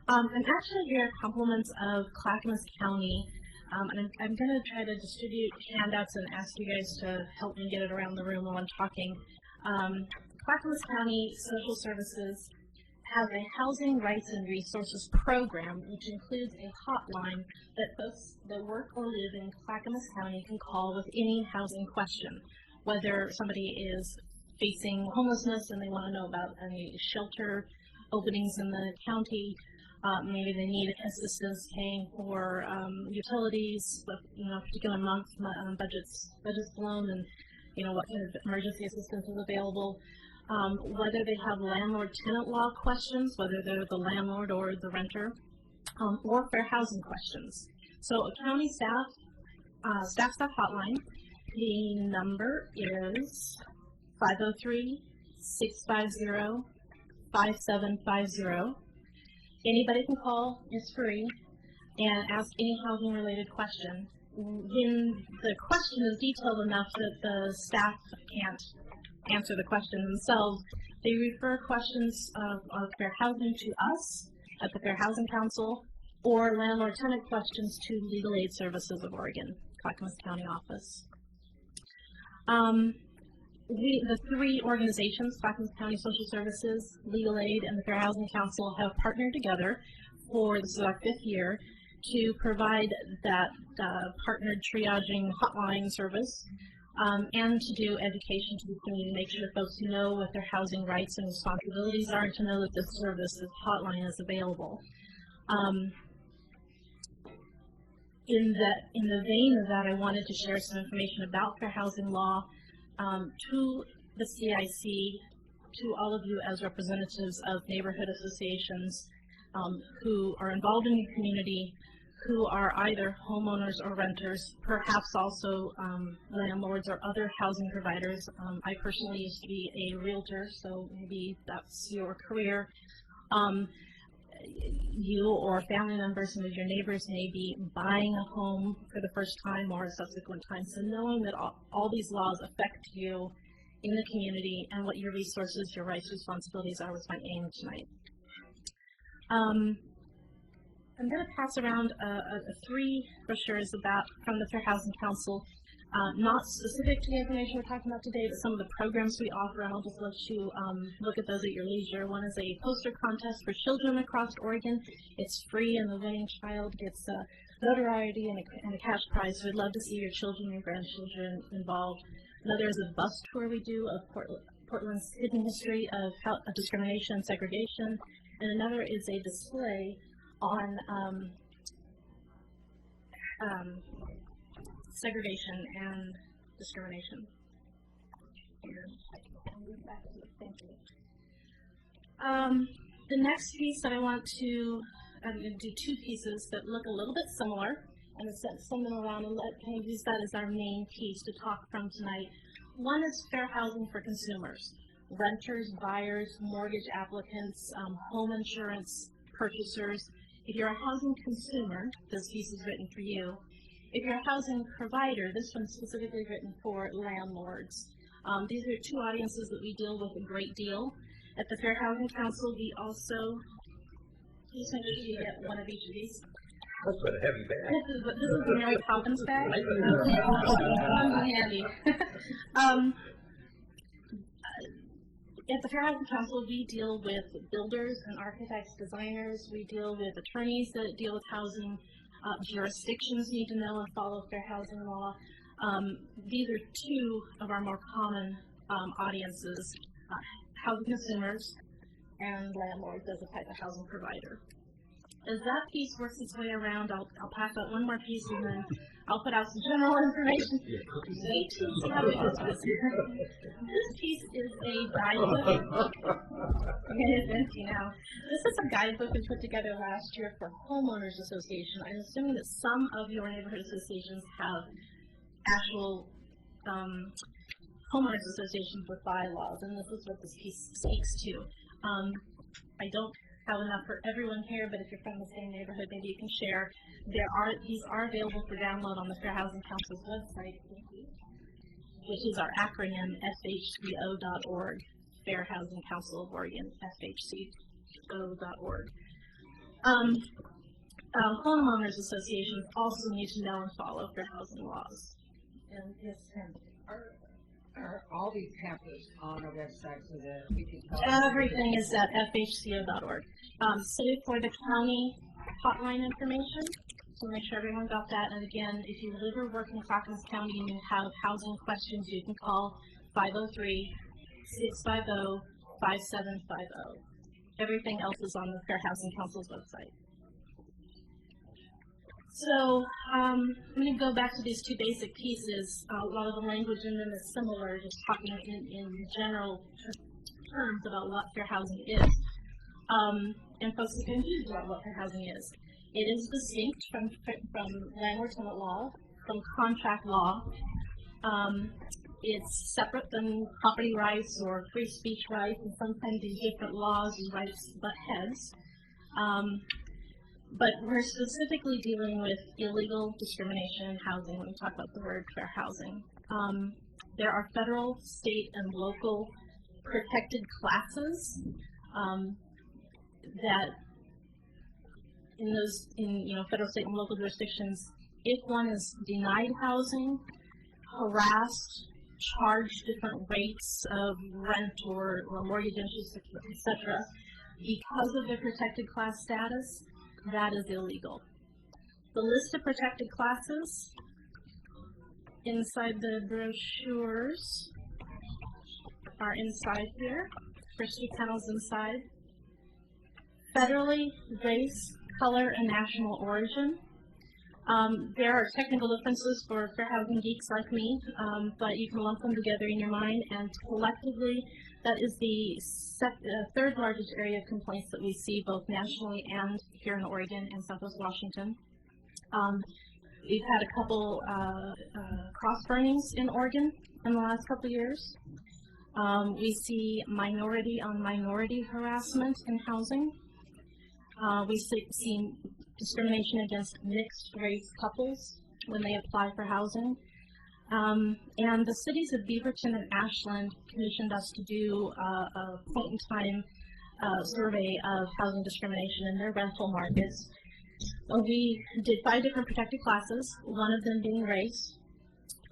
I'm actually here at compliments of Clackamas County, and I'm going to try to distribute handouts and ask you guys to help me get it around the room while I'm talking. Clackamas County Social Services has a Housing Rights and Resources Program, which includes a hotline that folks that work or live in Clackamas County can call with any housing question, whether somebody is facing homelessness and they want to know about any shelter openings in the county. Maybe they need assistance paying for utilities, but a particular month budget's blown, and what kind of emergency assistance is available. Whether they have landlord-tenant law questions, whether they're the landlord or the renter, or fair housing questions. So a county staff hotline. The number is 503-650-5750. Anybody can call, it's free, and ask any housing related question. When the question is detailed enough that the staff can't answer the question themselves, they refer questions of fair housing to us at the Fair Housing Council, or landlord-tenant questions to Legal Aid Services of Oregon, Clackamas County office. The three organizations, Clackamas County Social Services, Legal Aid, and the Fair Housing Council, have partnered together for this is our 5th year to provide that partnered triaging hotline service and to do education to the community, make sure folks know what their housing rights and responsibilities are, and to know that this service, this hotline, is available. In the vein of that, I wanted to share some information about fair housing law to the CIC, to all of you as representatives of neighborhood associations who are involved in your community, who are either homeowners or renters, perhaps also landlords or other housing providers. I personally used to be a realtor, so maybe that's your career. You or family members, some of your neighbors may be buying a home for the first time or a subsequent time. So knowing that all these laws affect you in the community and what your resources, your rights, responsibilities are was my aim tonight. I'm going to pass around 3 brochures from the Fair Housing Council, not specific to the information we're talking about today, but some of the programs we offer, and I'll just let you look at those at your leisure. One is a poster contest for children across Oregon. It's free, and the winning child gets notoriety and a cash prize. So we'd love to see your children and your grandchildren involved. Another is a bus tour we do of Portland's hidden history of discrimination and segregation. And another is a display on segregation and discrimination. Thank you. The next piece that I want to, I'm going to do two pieces that look a little bit similar, and send them around and kind of use that as our main piece to talk from tonight. One is fair housing for consumers, renters, buyers, mortgage applicants, home insurance purchasers. If you're a housing consumer, this piece is written for you. If you're a housing provider, this one's specifically written for landlords. These are two audiences that we deal with a great deal. At the Fair Housing Council, we also, just make sure you get one of each of these. That's what a heavy bag. This is the Mary Poppins bag. Handy. At the Fair Housing Council, we deal with builders and architects, designers. We deal with attorneys that deal with housing. Jurisdictions need to know and follow fair housing law. These are two of our more common audiences, housing consumers and landlords as a type of housing provider. As that piece works its way around, I'll pass out one more piece and then I'll put out some general information. Wait till you see how it goes. This piece is a guidebook. It is empty now. This is a guidebook we put together last year for Homeowners Association. I'm assuming that some of your neighborhood associations have actual homeowners associations with bylaws, and this is what this piece speaks to. I don't have enough for everyone here, but if you're from the same neighborhood, maybe you can share. These are available for download on the Fair Housing Council's website, which is our acronym FHCO.org, Fair Housing Council of Oregon, FHCO.org. Homeowners associations also need to know and follow fair housing laws. And yes, Tim, are all these pamphlets on our website so that we can tell? Everything is at FHCO.org. Save for the county hotline information, so make sure everyone got that. And again, if you live or work in Clackamas County and you have housing questions, you can call 503-650-5750. Everything else is on the Fair Housing Council's website. So I'm going to go back to these two basic pieces. A lot of the language in them is similar, just talking in general terms about what fair housing is. And folks are confused about what fair housing is. It is distinct from landlord-tenant law, from contract law. It's separate than property rights or free speech rights, and sometimes these different laws and rights butt heads. But we're specifically dealing with illegal discrimination in housing when we talk about the word fair housing. There are federal, state, and local protected classes that in federal, state, and local jurisdictions, if one is denied housing, harassed, charged different rates of rent or mortgage interest, etc., because of their protected class status, that is illegal. The list of protected classes inside the brochures are inside here. First two panels inside. Federally, race, color, and national origin. There are technical differences for fair housing geeks like me, but you can lump them together in your mind, and collectively, that is the third largest area of complaints that we see both nationally and here in Oregon and Southwest Washington. We've had a couple cross burnings in Oregon in the last couple of years. We see minority on minority harassment in housing. We see discrimination against mixed race couples when they apply for housing. And the cities of Beaverton and Ashland commissioned us to do a point-in-time survey of housing discrimination in their rental markets. We did 5 different protected classes, one of them being race.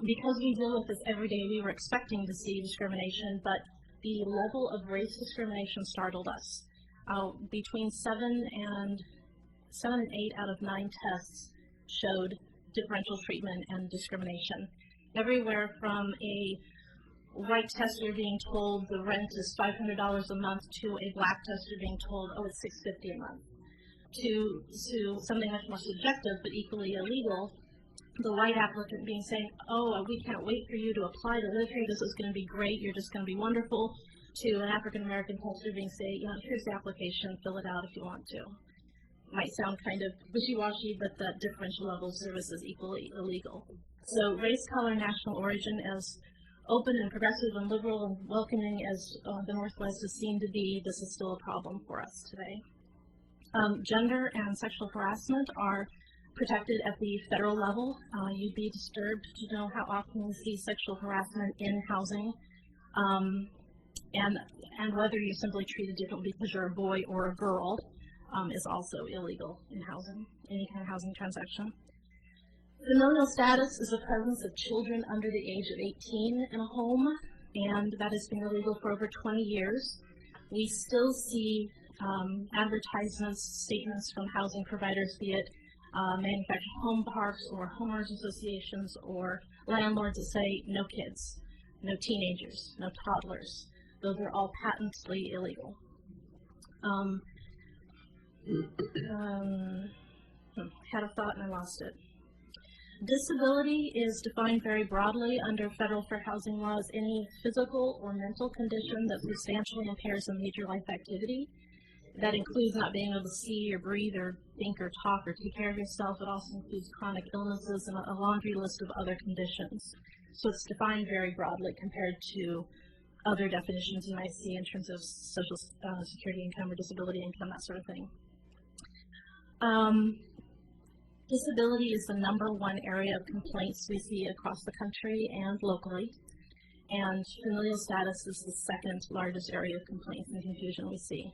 Because we deal with this every day, we were expecting to see discrimination, but the level of race discrimination startled us. Between 7 and 8 out of 9 tests showed differential treatment and discrimination. Everywhere from a white tester being told the rent is $500 a month to a black tester being told, oh, it's $650 a month, to something much more subjective but equally illegal, the white applicant being saying, oh, we can't wait for you to apply to live here, this is going to be great, you're just going to be wonderful, to an African American tester being say, you know, here's the application, fill it out if you want to. Might sound kind of wishy-washy, but that differential level of service is equally illegal. So race, color, national origin, as open and progressive and liberal and welcoming as the Northwest is seen to be, this is still a problem for us today. Gender and sexual harassment are protected at the federal level. You'd be disturbed to know how often we see sexual harassment in housing, and whether you're simply treated differently because you're a boy or a girl is also illegal in housing, any kind of housing transaction. Familial status is the presence of children under the age of 18 in a home, and that has been illegal for over 20 years. We still see advertisements, statements from housing providers, be it manufactured home parks or homeowners associations or landlords that say no kids, no teenagers, no toddlers. Those are all patently illegal. Had a thought and I lost it. Disability is defined very broadly under federal fair housing laws, any physical or mental condition that substantially impairs a major life activity. That includes not being able to see or breathe or think or talk or take care of yourself. It also includes chronic illnesses and a laundry list of other conditions. So it's defined very broadly compared to other definitions you might see in terms of social security income or disability income, that sort of thing. Disability is the #1 area of complaints we see across the country and locally, and familial status is the second largest area of complaints and confusion we see.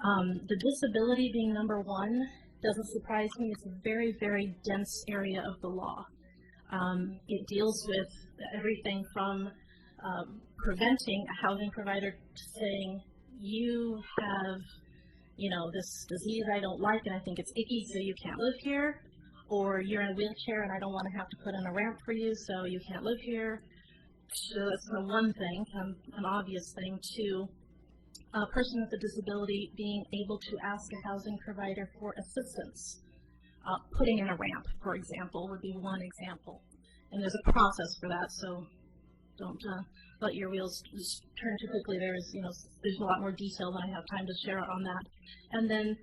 The disability being #1 doesn't surprise me. It's a very, very dense area of the law. It deals with everything from preventing a housing provider saying, you have, you know, this disease I don't like and I think it's icky, so you can't live here, or you're in a wheelchair and I don't want to have to put in a ramp for you, so you can't live here. So that's the one thing, an obvious thing. Two, a person with a disability being able to ask a housing provider for assistance. Putting in a ramp, for example, would be one example. And there's a process for that, so don't let your wheels just turn too quickly. There's a lot more detail than I have time to share on that. And then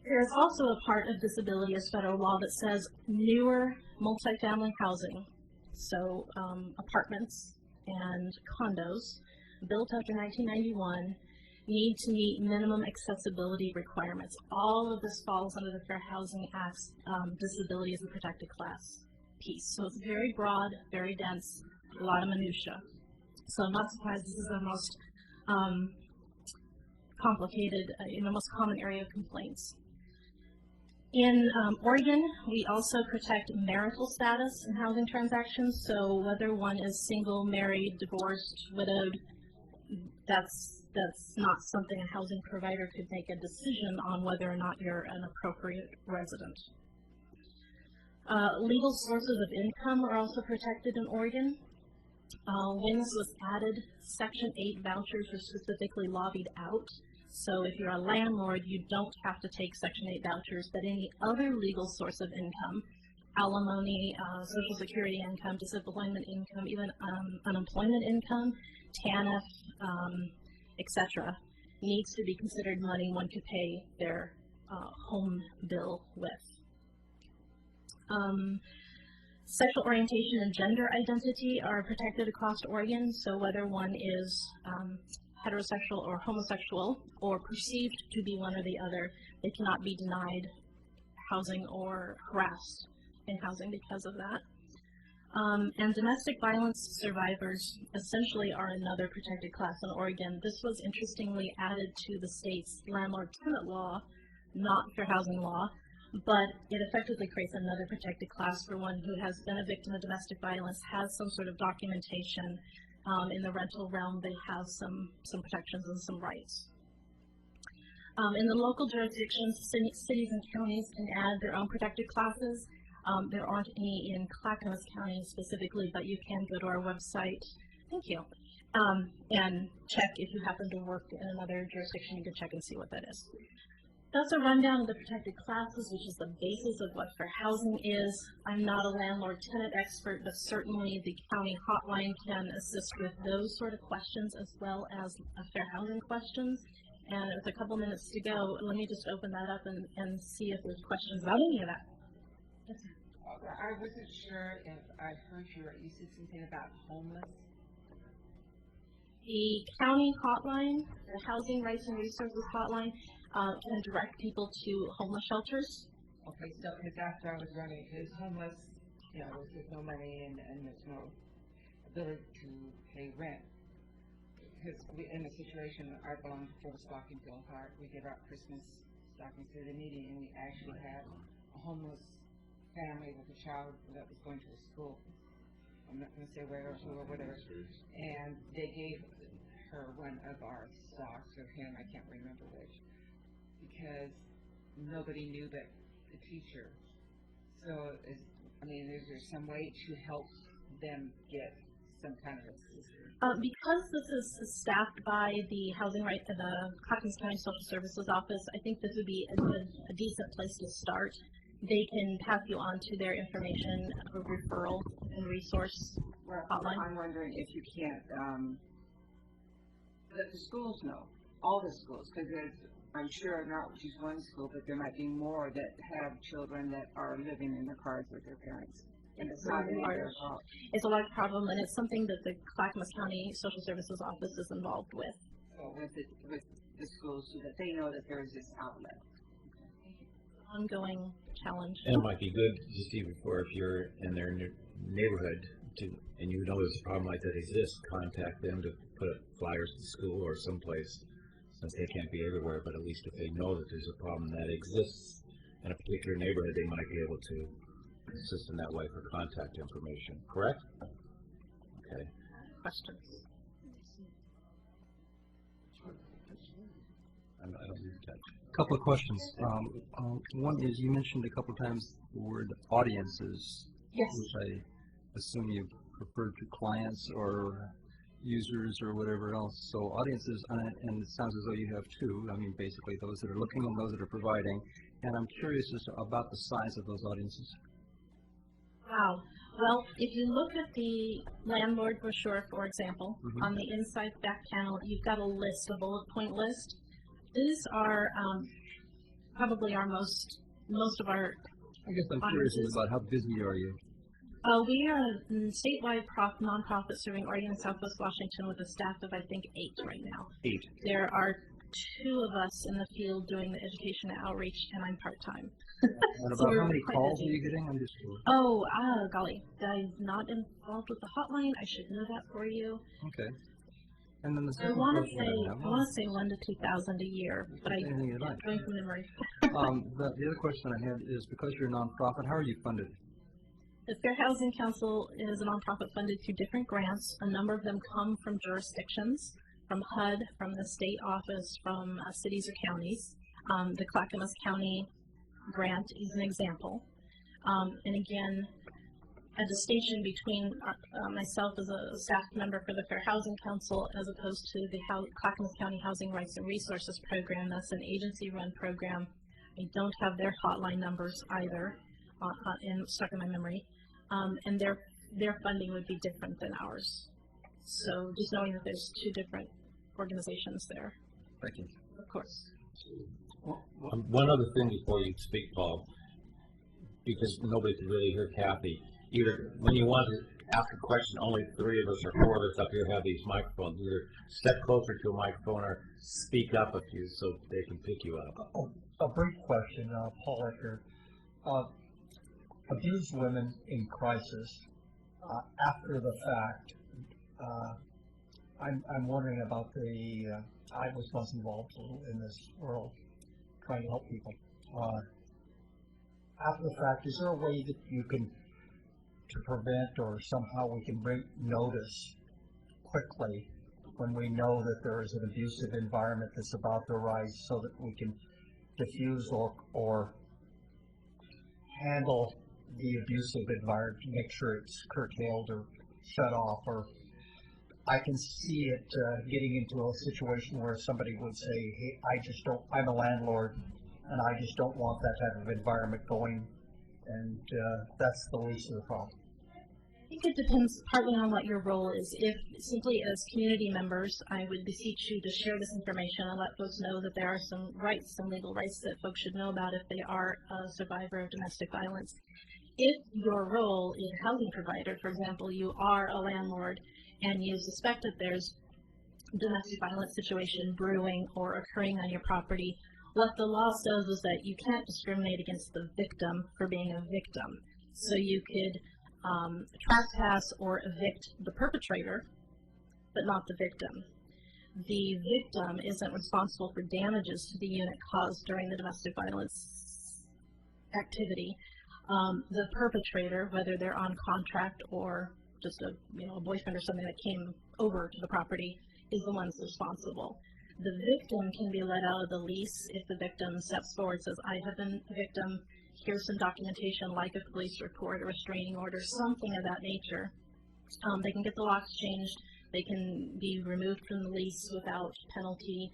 there's also a part of disability as federal law that says newer multifamily housing, so apartments and condos built after 1991 need to meet minimum accessibility requirements. All of this falls under the Fair Housing Act's disability as a protected class piece. So it's very broad, very dense, a lot of minutia. So I'm not surprised this is the most complicated, the most common area of complaints. In Oregon, we also protect marital status in housing transactions. So whether one is single, married, divorced, widowed, that's not something a housing provider could make a decision on whether or not you're an appropriate resident. Legal sources of income are also protected in Oregon. WINS was added. Section 8 vouchers are specifically lobbied out. So if you're a landlord, you don't have to take Section 8 vouchers, but any other legal source of income, alimony, Social Security income, disemployment income, even unemployment income, TANF, etc., needs to be considered money one could pay their home bill with. Sexual orientation and gender identity are protected across Oregon, so whether one is heterosexual or homosexual or perceived to be one or the other, they cannot be denied housing or harassed in housing because of that. And domestic violence survivors essentially are another protected class in Oregon. This was interestingly added to the state's landlord-tenant law, not fair housing law, but it effectively creates another protected class for one who has been a victim of domestic violence, has some sort of documentation. In the rental realm, they have some protections and some rights. In the local jurisdictions, cities and counties can add their own protected classes. There aren't any in Clackamas County specifically, but you can go to our website, thank you, and check if you happen to work in another jurisdiction. You can check and see what that is. That's a rundown of the protected classes, which is the basis of what fair housing is. I'm not a landlord-tenant expert, but certainly the county hotline can assist with those sort of questions as well as fair housing questions. And with a couple minutes to go, let me just open that up and see if there's questions about any of that. Yes, sir. I wasn't sure if I heard you said something about homeless. The county hotline, the Housing Rights and Resources Hotline, can direct people to homeless shelters. Okay, so because after I was running, because homeless, you know, there's no money and there's no ability to pay rent. Because we, in a situation, I belong to the Stocking Bill Heart. We give out Christmas stockings to the needy, and we actually had a homeless family with a child that was going to a school. I'm not going to say where or whatever. And they gave her one of our socks, or him, I can't remember which, because nobody knew but the teacher. So, is there some way to help them get some kind of assistance? Because this is staffed by the Housing Right, the Clackamas County Social Services Office, I think this would be a decent place to start. They can pass you on to their information, a referral and resource hotline. I'm wondering if you can't let the schools know, all the schools, because I'm sure not just one school, but there might be more that have children that are living in their cars with their parents. And it's not their fault. It's a large problem, and it's something that the Clackamas County Social Services Office is involved with. So with the schools, so that they know that there is this outlet. Ongoing challenge. And it might be good, just even for if you're in their neighborhood, and you know there's a problem like that exists, contact them to put up flyers to school or someplace, since they can't be everywhere, but at least if they know that there's a problem that exists in a particular neighborhood, they might be able to assist in that way for contact information, correct? Okay. Questions? I don't need to touch. Couple of questions. One is, you mentioned a couple of times the word audiences. Yes. Which I assume you referred to clients or users or whatever else. So audiences, and it sounds as though you have two. I mean, basically those that are looking and those that are providing. And I'm curious about the size of those audiences. Wow. Well, if you look at the landlord brochure, for example, on the inside back panel, you've got a list, a bullet point list. These are probably most of our. I guess I'm curious about how busy are you? We are a statewide nonprofit serving Oregon and Southwest Washington with a staff of, I think, 8 right now. 8. There are 2 of us in the field doing the education and outreach, and I'm part-time. And about how many calls are you getting? I'm just curious. Oh, golly, I'm not involved with the hotline. I should know that for you. Okay. And then the I second want question I have. to say 1 to 2,000 a year, but I'm going from memory. The other question I had is, because you're a nonprofit, how are you funded? The Fair Housing Council is a nonprofit funded through different grants. A number of them come from jurisdictions, from HUD, from the state office, from cities or counties. The Clackamas County grant is an example. And again, a distinction between myself as a staff member for the Fair Housing Council as opposed to the Clackamas County Housing Rights and Resources Program. That's an agency-run program. I don't have their hotline numbers either, stuck in my memory. And their funding would be different than ours. So just knowing that there's 2 different organizations there. Thank you. Of course. One other thing before you speak, Paul, because nobody can really hear Kathy. Either when you want to ask a question, only 3 of us or 4 of us up here have these microphones. Either step closer to a microphone or speak up a few so they can pick you up. A brief question, Paul Ecker. Abused women in crisis, after the fact, I'm wondering about I was once involved in this world, trying to help people. After the fact, is there a way that you can, to prevent or somehow we can bring notice quickly when we know that there is an abusive environment that's about to arise so that we can diffuse or handle the abusive environment to make sure it's curtailed or shut off? Or I can see it getting into a situation where somebody would say, hey, I'm a landlord, and I just don't want that type of environment going, and that's the least of the problem. I think it depends partly on what your role is. If simply as community members, I would beseech you to share this information and let folks know that there are some rights, some legal rights that folks should know about if they are a survivor of domestic violence. If your role is a housing provider, for example, you are a landlord and you suspect that there's a domestic violence situation brewing or occurring on your property, what the law says is that you can't discriminate against the victim for being a victim. So you could trespass or evict the perpetrator, but not the victim. The victim isn't responsible for damages to the unit caused during the domestic violence activity. The perpetrator, whether they're on contract or just a boyfriend or something that came over to the property, is the one that's responsible. The victim can be let out of the lease if the victim steps forward, says, I have been a victim, here's some documentation like a police report, a restraining order, something of that nature. They can get the locks changed, they can be removed from the lease without penalty,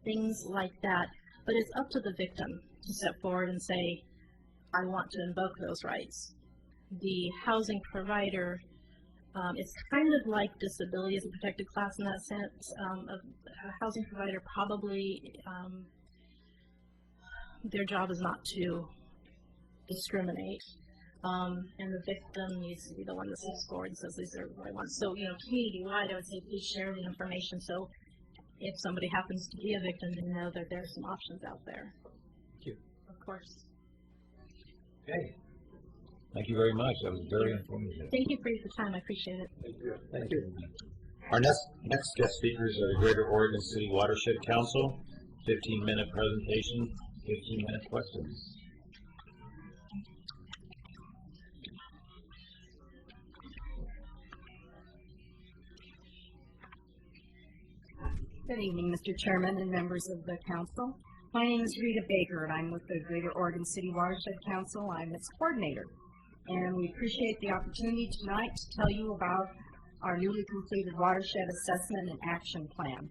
things like that. But it's up to the victim to step forward and say, I want to invoke those rights. The housing provider, it's kind of like disability as a protected class in that sense. A housing provider probably, their job is not to discriminate, and the victim needs to be the one that steps forward and says these are what I want. So, community-wide, I would say please share the information so if somebody happens to be a victim, they know that there's some options out there. Thank you. Of course. Okay. Thank you very much. That was very informative. Thank you for your time. I appreciate it. Thank you. Our next guest speakers are the Greater Oregon City Watershed Council. 15-minute presentation, 15-minute questions. Good evening, Mr. Chairman and members of the council. My name is Rita Baker, and I'm with the Greater Oregon City Watershed Council. I'm its coordinator, and we appreciate the opportunity tonight to tell you about our newly completed Watershed Assessment and Action Plan.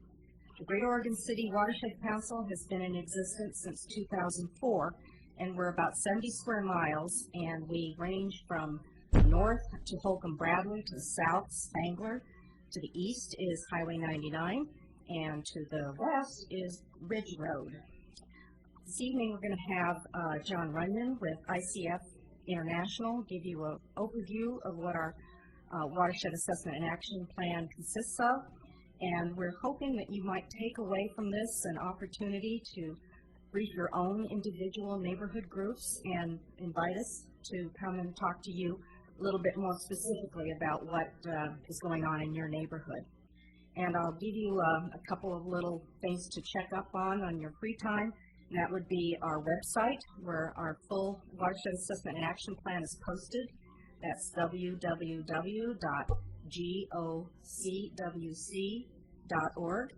The Greater Oregon City Watershed Council has been in existence since 2004, and we're about 70 square miles, and we range from north to Holcomb Bradley, to the south, Spangler, to the east is Highway 99, and to the west is Ridge Road. This evening we're going to have John Runyon with ICF International give you an overview of what our Watershed Assessment and Action Plan consists of, and we're hoping that you might take away from this an opportunity to brief your own individual neighborhood groups and invite us to come and talk to you a little bit more specifically about what is going on in your neighborhood. And I'll give you a couple of little things to check up on your free time. And that would be our website, where our full Watershed Assessment and Action Plan is posted. That's www.gocwc.org.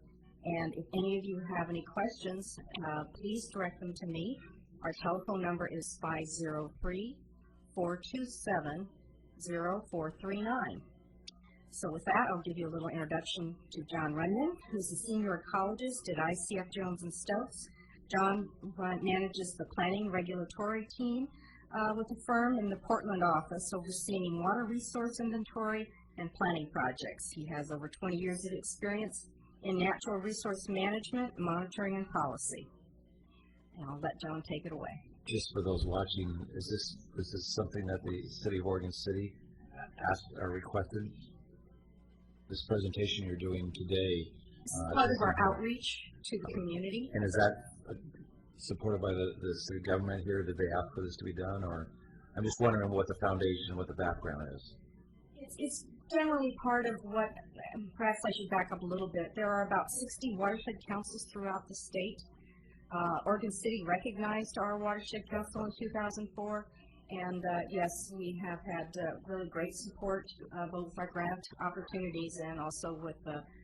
And if any of you have any questions, please direct them to me. Our telephone number is 503-427-0439. So with that, I'll give you a little introduction to John Runyon, who's a senior ecologist at ICF Jones & Stokes. John manages the planning regulatory team with the firm in the Portland office, overseeing water resource inventory and planning projects. He has over 20 years of experience in natural resource management, monitoring, and policy. And I'll let John take it away. Just for those watching, is this something that the City of Oregon City asked or requested? This presentation you're doing today. Part of our outreach to the community. And is that supported by the city government here? Did they ask for this to be done, or I'm just wondering what the foundation, what the background is? It's generally part of what, perhaps I should back up a little bit. There are about 60 watershed councils throughout the state. Oregon City recognized our watershed council in 2004, and yes, we have had really great support, both with our grant opportunities and also with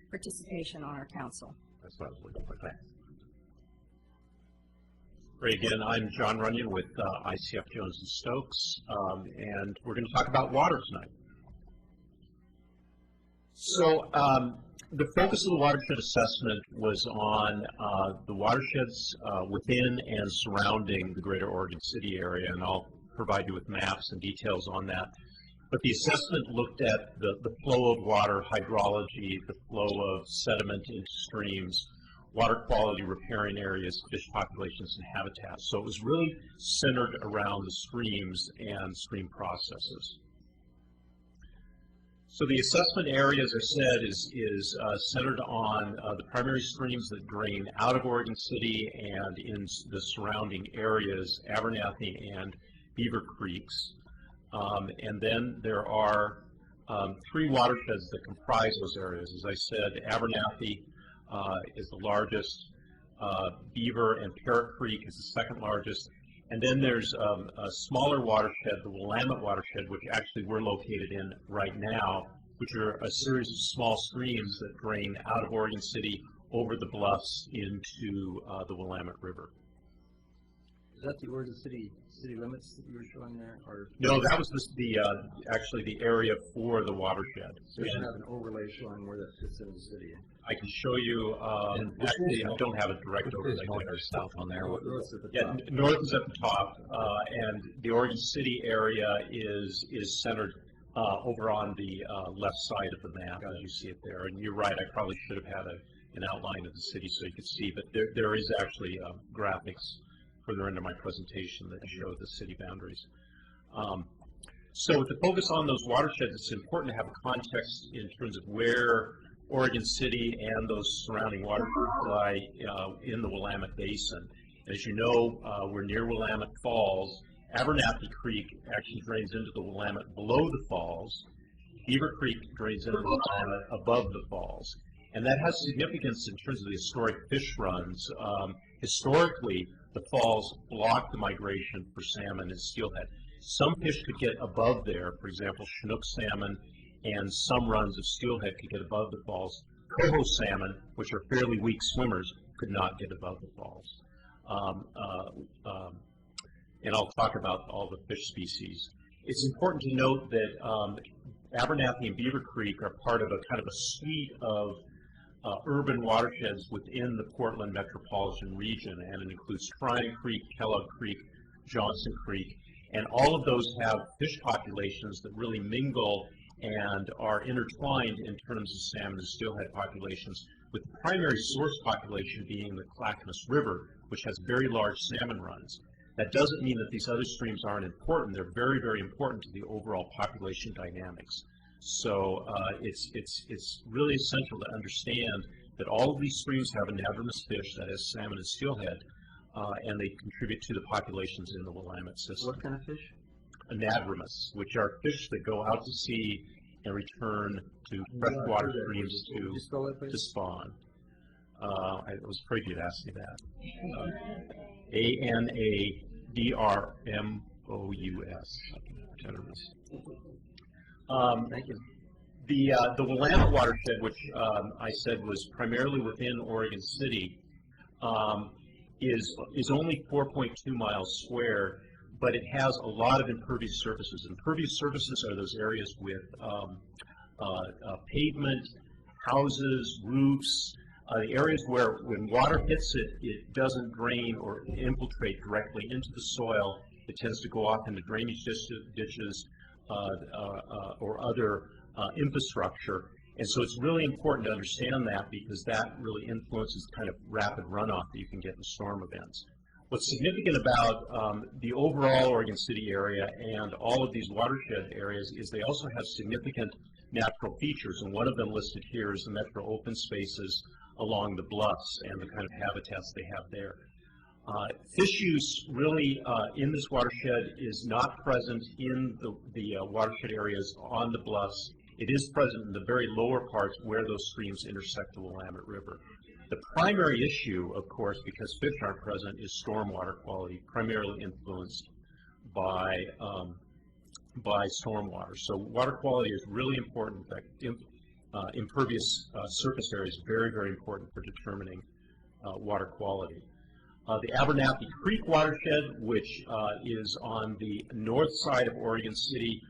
participation on our council. That's what I was looking for. Thanks. Great. Again, I'm John Runyon with ICF Jones & Stokes, and we're going to talk about water tonight. So The focus of the watershed assessment was on the watersheds within and surrounding the greater Oregon City area, and I'll provide you with maps and details on that. But the assessment looked at the flow of water, hydrology, the flow of sediment into streams, water quality, riparian areas, fish populations, and habitats. So it was really centered around the streams and stream processes. So the assessment area, as I said, is centered on the primary streams that drain out of Oregon City and in the surrounding areas, Abernathy and Beaver Creeks. And then there are 3 watersheds that comprise those areas. As I said, Abernathy is the largest, Beaver and Parrot Creek is the second largest, and then there's a smaller watershed, the Willamette watershed, which actually we're located in right now, which are a series of small streams that drain out of Oregon City over the bluffs into the Willamette River. Is that the Oregon City limits that you were showing there, or? No, that was actually the area for the watershed. So you have an overlay showing where that fits in the city. I can show you. Actually, I don't have a direct overlay. North or south on there? North's at the Yeah, top. north is at the top, and the Oregon City area is centered over on the left side of the map, as you see it there. And you're right, I probably should have had an outline of the city so you could see, but there is actually graphics further into my presentation that show the city boundaries. So with the focus on those watersheds, it's important to have a context in terms of where Oregon City and those surrounding watersheds lie in the Willamette Basin. As you know, we're near Willamette Falls. Abernathy Creek actually drains into the Willamette below the falls. Beaver Creek drains into the Willamette above the falls. And that has significance in terms of the historic fish runs. Historically, the falls blocked the migration for salmon and steelhead. Some fish could get above there, for example, Chinook salmon, and some runs of steelhead could get above the falls. Coho salmon, which are fairly weak swimmers, could not get above the falls. And I'll talk about all the fish species. It's important to note that Abernathy and Beaver Creek are part of a kind of a suite of urban watersheds within the Portland metropolitan region, and it includes Tryon Creek, Kellogg Creek, Johnson Creek, and all of those have fish populations that really mingle and are intertwined in terms of salmon and steelhead populations, with the primary source population being the Clackamas River, which has very large salmon runs. That doesn't mean that these other streams aren't important. They're very, very important to the overall population dynamics. So it's really essential to understand that all of these streams have anadromous fish, that is salmon and steelhead, and they contribute to the populations in the Willamette system. What kind of fish? Anadromous, which are fish that go out to sea and return to freshwater streams to spawn. I was afraid you'd ask me that. A-N-A-D-R-M-O-U-S. Thank you. The Willamette watershed, which I said was primarily within Oregon City, is only 4.2 miles square, but it has a lot of impervious surfaces. Impervious surfaces are those areas with pavement, houses, roofs, the areas where when water hits it, it doesn't drain or infiltrate directly into the soil. It tends to go off into drainage ditches or other infrastructure. And so it's really important to understand that, because that really influences the kind of rapid runoff that you can get in storm events. What's significant about the overall Oregon City area and all of these watershed areas is they also have significant natural features, and one of them listed here is the metro open spaces along the bluffs and the kind of habitats they have there. Fish use really in this watershed is not present in the watershed areas on the bluffs. It is present in the very lower parts where those streams intersect the Willamette River. The primary issue, of course, because fish aren't present, is stormwater quality, primarily influenced by stormwater. So water quality is really important. In fact, impervious surface area is very, very important for determining water quality. The Abernathy Creek watershed, which is on the north side of Oregon City,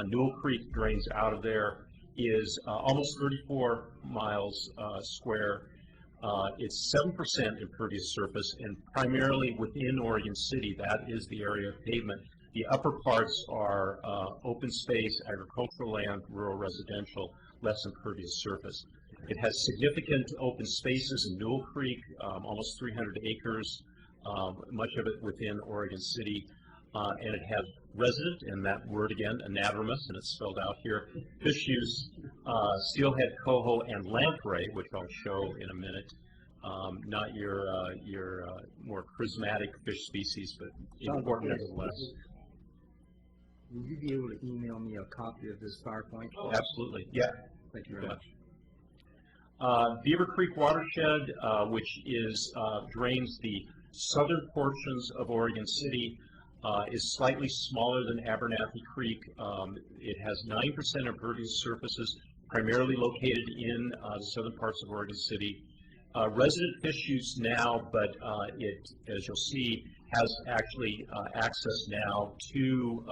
Newell Creek drains out of there, is almost 34 miles square. It's 7% impervious surface, and primarily within Oregon City, that is the area of pavement. The upper parts are open space, agricultural land, rural residential, less impervious surface. It has significant open spaces in Newell Creek, almost 300 acres, much of it within Oregon City, and it has resident, and that word again, anadromous, and it's spelled out here, fish use, steelhead, coho, and lamprey, which I'll show in a minute. Not your more charismatic fish species, but important nevertheless. Will you be able to email me a copy of this PowerPoint? Absolutely, yeah. Thank you very much. Beaver Creek watershed, which drains the southern portions of Oregon City, is slightly smaller than Abernathy Creek. It has 9% impervious surfaces, primarily located in the southern parts of Oregon City. Resident fish use now, but it, as you'll see, has actually access now to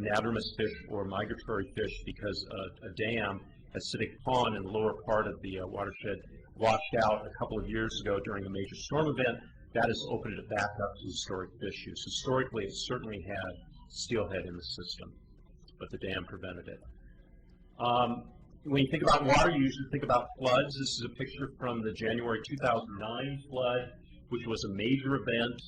anadromous fish or migratory fish because a dam at Civic Pond in the lower part of the watershed washed out a couple of years ago during a major storm event. That has opened it back up to historic fish use. Historically, it certainly had steelhead in the system, but the dam prevented it. When you think about water, you usually think about floods. This is a picture from the January 2009 flood, which was a major event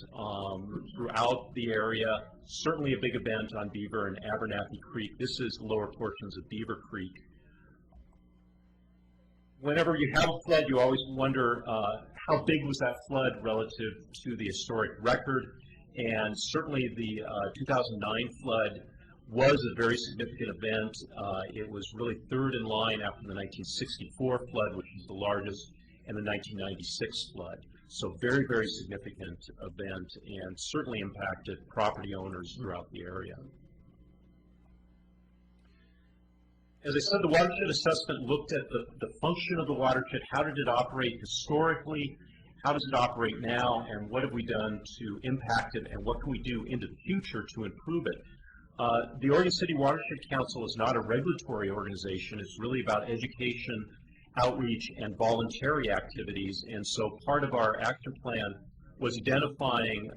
throughout the area, certainly a big event on Beaver and Abernathy Creek. This is the lower portions of Beaver Creek. Whenever you have a flood, you always wonder how big was that flood relative to the historic record, and certainly the 2009 flood was a very significant event. It was really third in line after the 1964 flood, which was the largest, and the 1996 flood. So very, very significant event, and certainly impacted property owners throughout the area. As I said, the watershed assessment looked at the function of the watershed. How did it operate historically? How does it operate now? And what have we done to impact it? And what can we do into the future to improve it? The Oregon City Watershed Council is not a regulatory organization. It's really about education, outreach, and voluntary activities. And so part of our action plan was identifying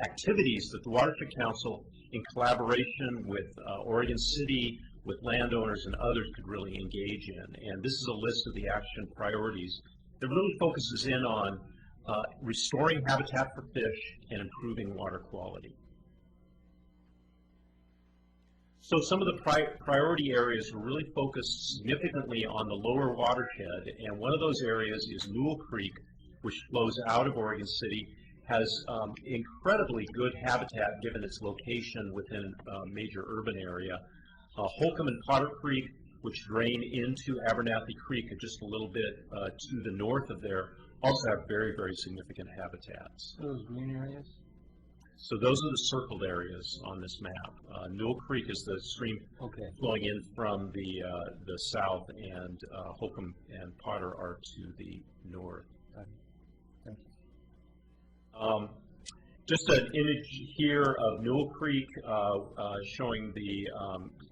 activities that the Watershed Council, in collaboration with Oregon City, with landowners and others, could really engage in. And this is a list of the action priorities that really focuses in on restoring habitat for fish and improving water quality. So some of the priority areas are really focused significantly on the lower watershed, and one of those areas is Newell Creek, which flows out of Oregon City, has incredibly good habitat given its location within a major urban area. Holcomb and Potter Creek, which drain into Abernathy Creek just a little bit to the north of there, also have very, very significant habitats. Those green areas? So those are the circled areas on this map. Newell Creek is the stream flowing in from the south, and Holcomb and Potter are to the north. Thank you. Just an image here of Newell Creek showing the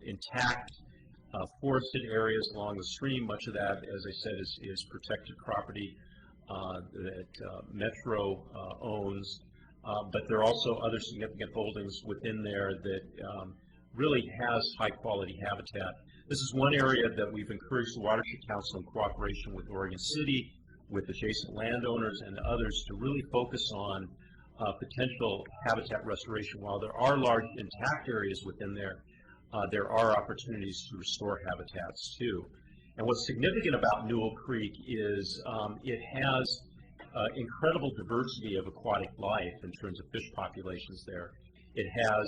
intact forested areas along the stream. Much of that, as I said, is protected property that Metro owns. But there are also other significant holdings within there that really has high quality habitat. This is one area that we've encouraged the Watershed Council in cooperation with Oregon City, with adjacent landowners and others to really focus on potential habitat restoration. While there are large intact areas within there, there are opportunities to restore habitats too. And what's significant about Newell Creek is it has incredible diversity of aquatic life in terms of fish populations there. It has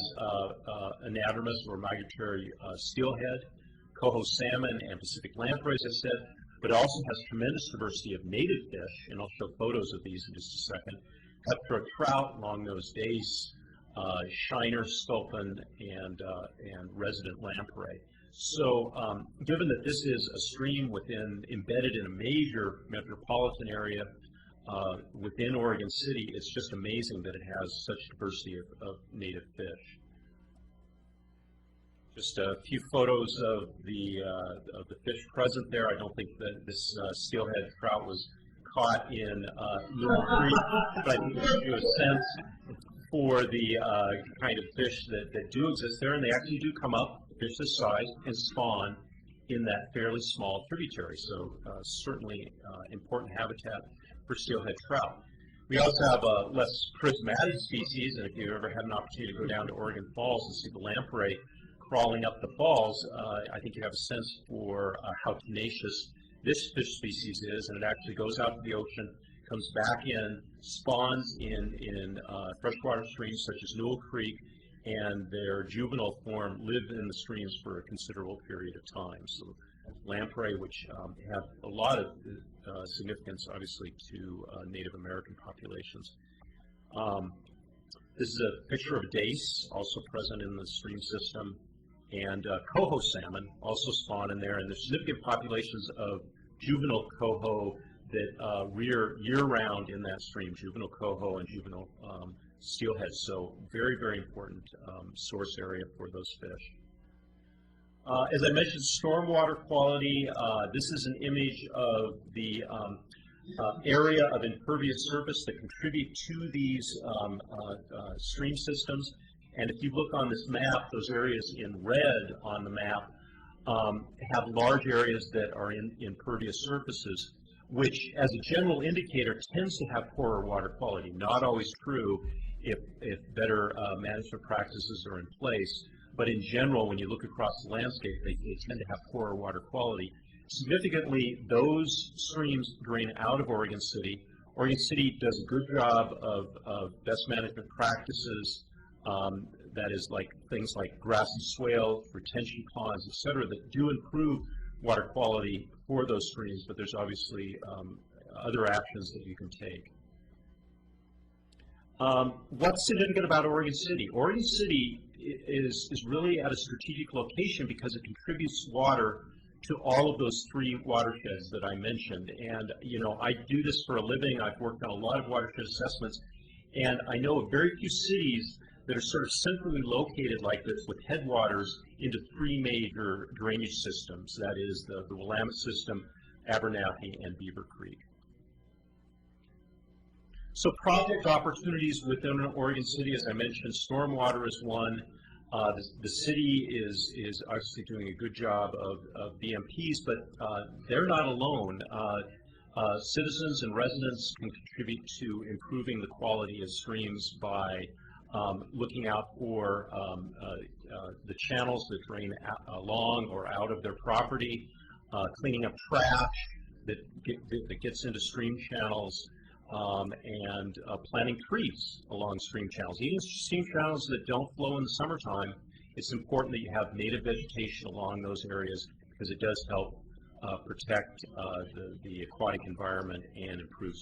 anadromous or migratory steelhead, coho salmon, and Pacific lamprey, as I said, but it also has tremendous diversity of native fish, and I'll show photos of these in just a second. Cutthroat trout, long-nosed dace, shiner, sculpin, and resident lamprey. So given that this is a stream embedded in a major metropolitan area within Oregon City, it's just amazing that it has such diversity of native fish. Just a few photos of the fish present there. I don't think that this steelhead trout was caught in Little Creek, but I think it gives you a sense for the kind of fish that do exist there, and they actually do come up, fish this size, and spawn in that fairly small tributary. So certainly important habitat for steelhead trout. We also have a less prismatic species, and if you ever had an opportunity to go down to Oregon Falls and see the lamprey crawling up the falls, I think you have a sense for how tenacious this fish species is, and it actually goes out to the ocean, comes back in, spawns in freshwater streams such as Newell Creek, and their juvenile form live in the streams for a considerable period of time. So lamprey, which have a lot of significance, obviously, to Native American populations. This is a picture of dace, also present in the stream system, and coho salmon also spawn in there, and there's significant populations of juvenile coho that rear year-round in that stream, juvenile coho and juvenile steelhead. So very, very important source area for those fish. As I mentioned, stormwater quality. This is an image of the area of impervious surface that contribute to these stream systems. And if you look on this map, those areas in red on the map have large areas that are in impervious surfaces, which as a general indicator tends to have poorer water quality. Not always true if better management practices are in place, but in general, when you look across the landscape, they tend to have poorer water quality. Significantly, those streams drain out of Oregon City. Oregon City does a good job of best management practices, that is like things like grassy swale, retention ponds, et cetera, that do improve water quality for those streams, but there's obviously other actions that you can take. What's significant about Oregon City? Oregon City is really at a strategic location because it contributes water to all of those three watersheds that I mentioned. And, you know, I do this for a living. I've worked on a lot of watershed assessments, and I know of very few cities that are sort of centrally located like this with headwaters into three major drainage systems. That is the Willamette system, Abernathy, and Beaver Creek. So project opportunities within Oregon City, as I mentioned, stormwater is one. The city is obviously doing a good job of BMPs, but they're not alone. Citizens and residents can contribute to improving the quality of streams by looking out for the channels that drain along or out of their property, cleaning up trash that gets into stream channels, and planting trees along stream channels. Even stream channels that don't flow in the summertime, it's important that you have native vegetation along those areas because it does help protect the aquatic environment and improve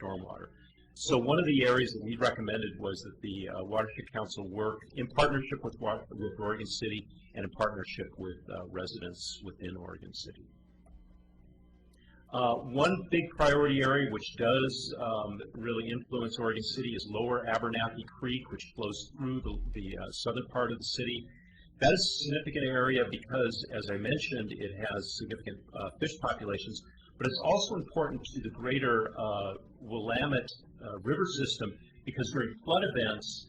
stormwater. So one of the areas that we recommended was that the Watershed Council work in partnership with Oregon City and in partnership with residents within Oregon City. One big priority area which does really influence Oregon City is Lower Abernathy Creek, which flows through the southern part of the city. That is a significant area because, as I mentioned, it has significant fish populations, but it's also important to the greater Willamette river system because during flood events,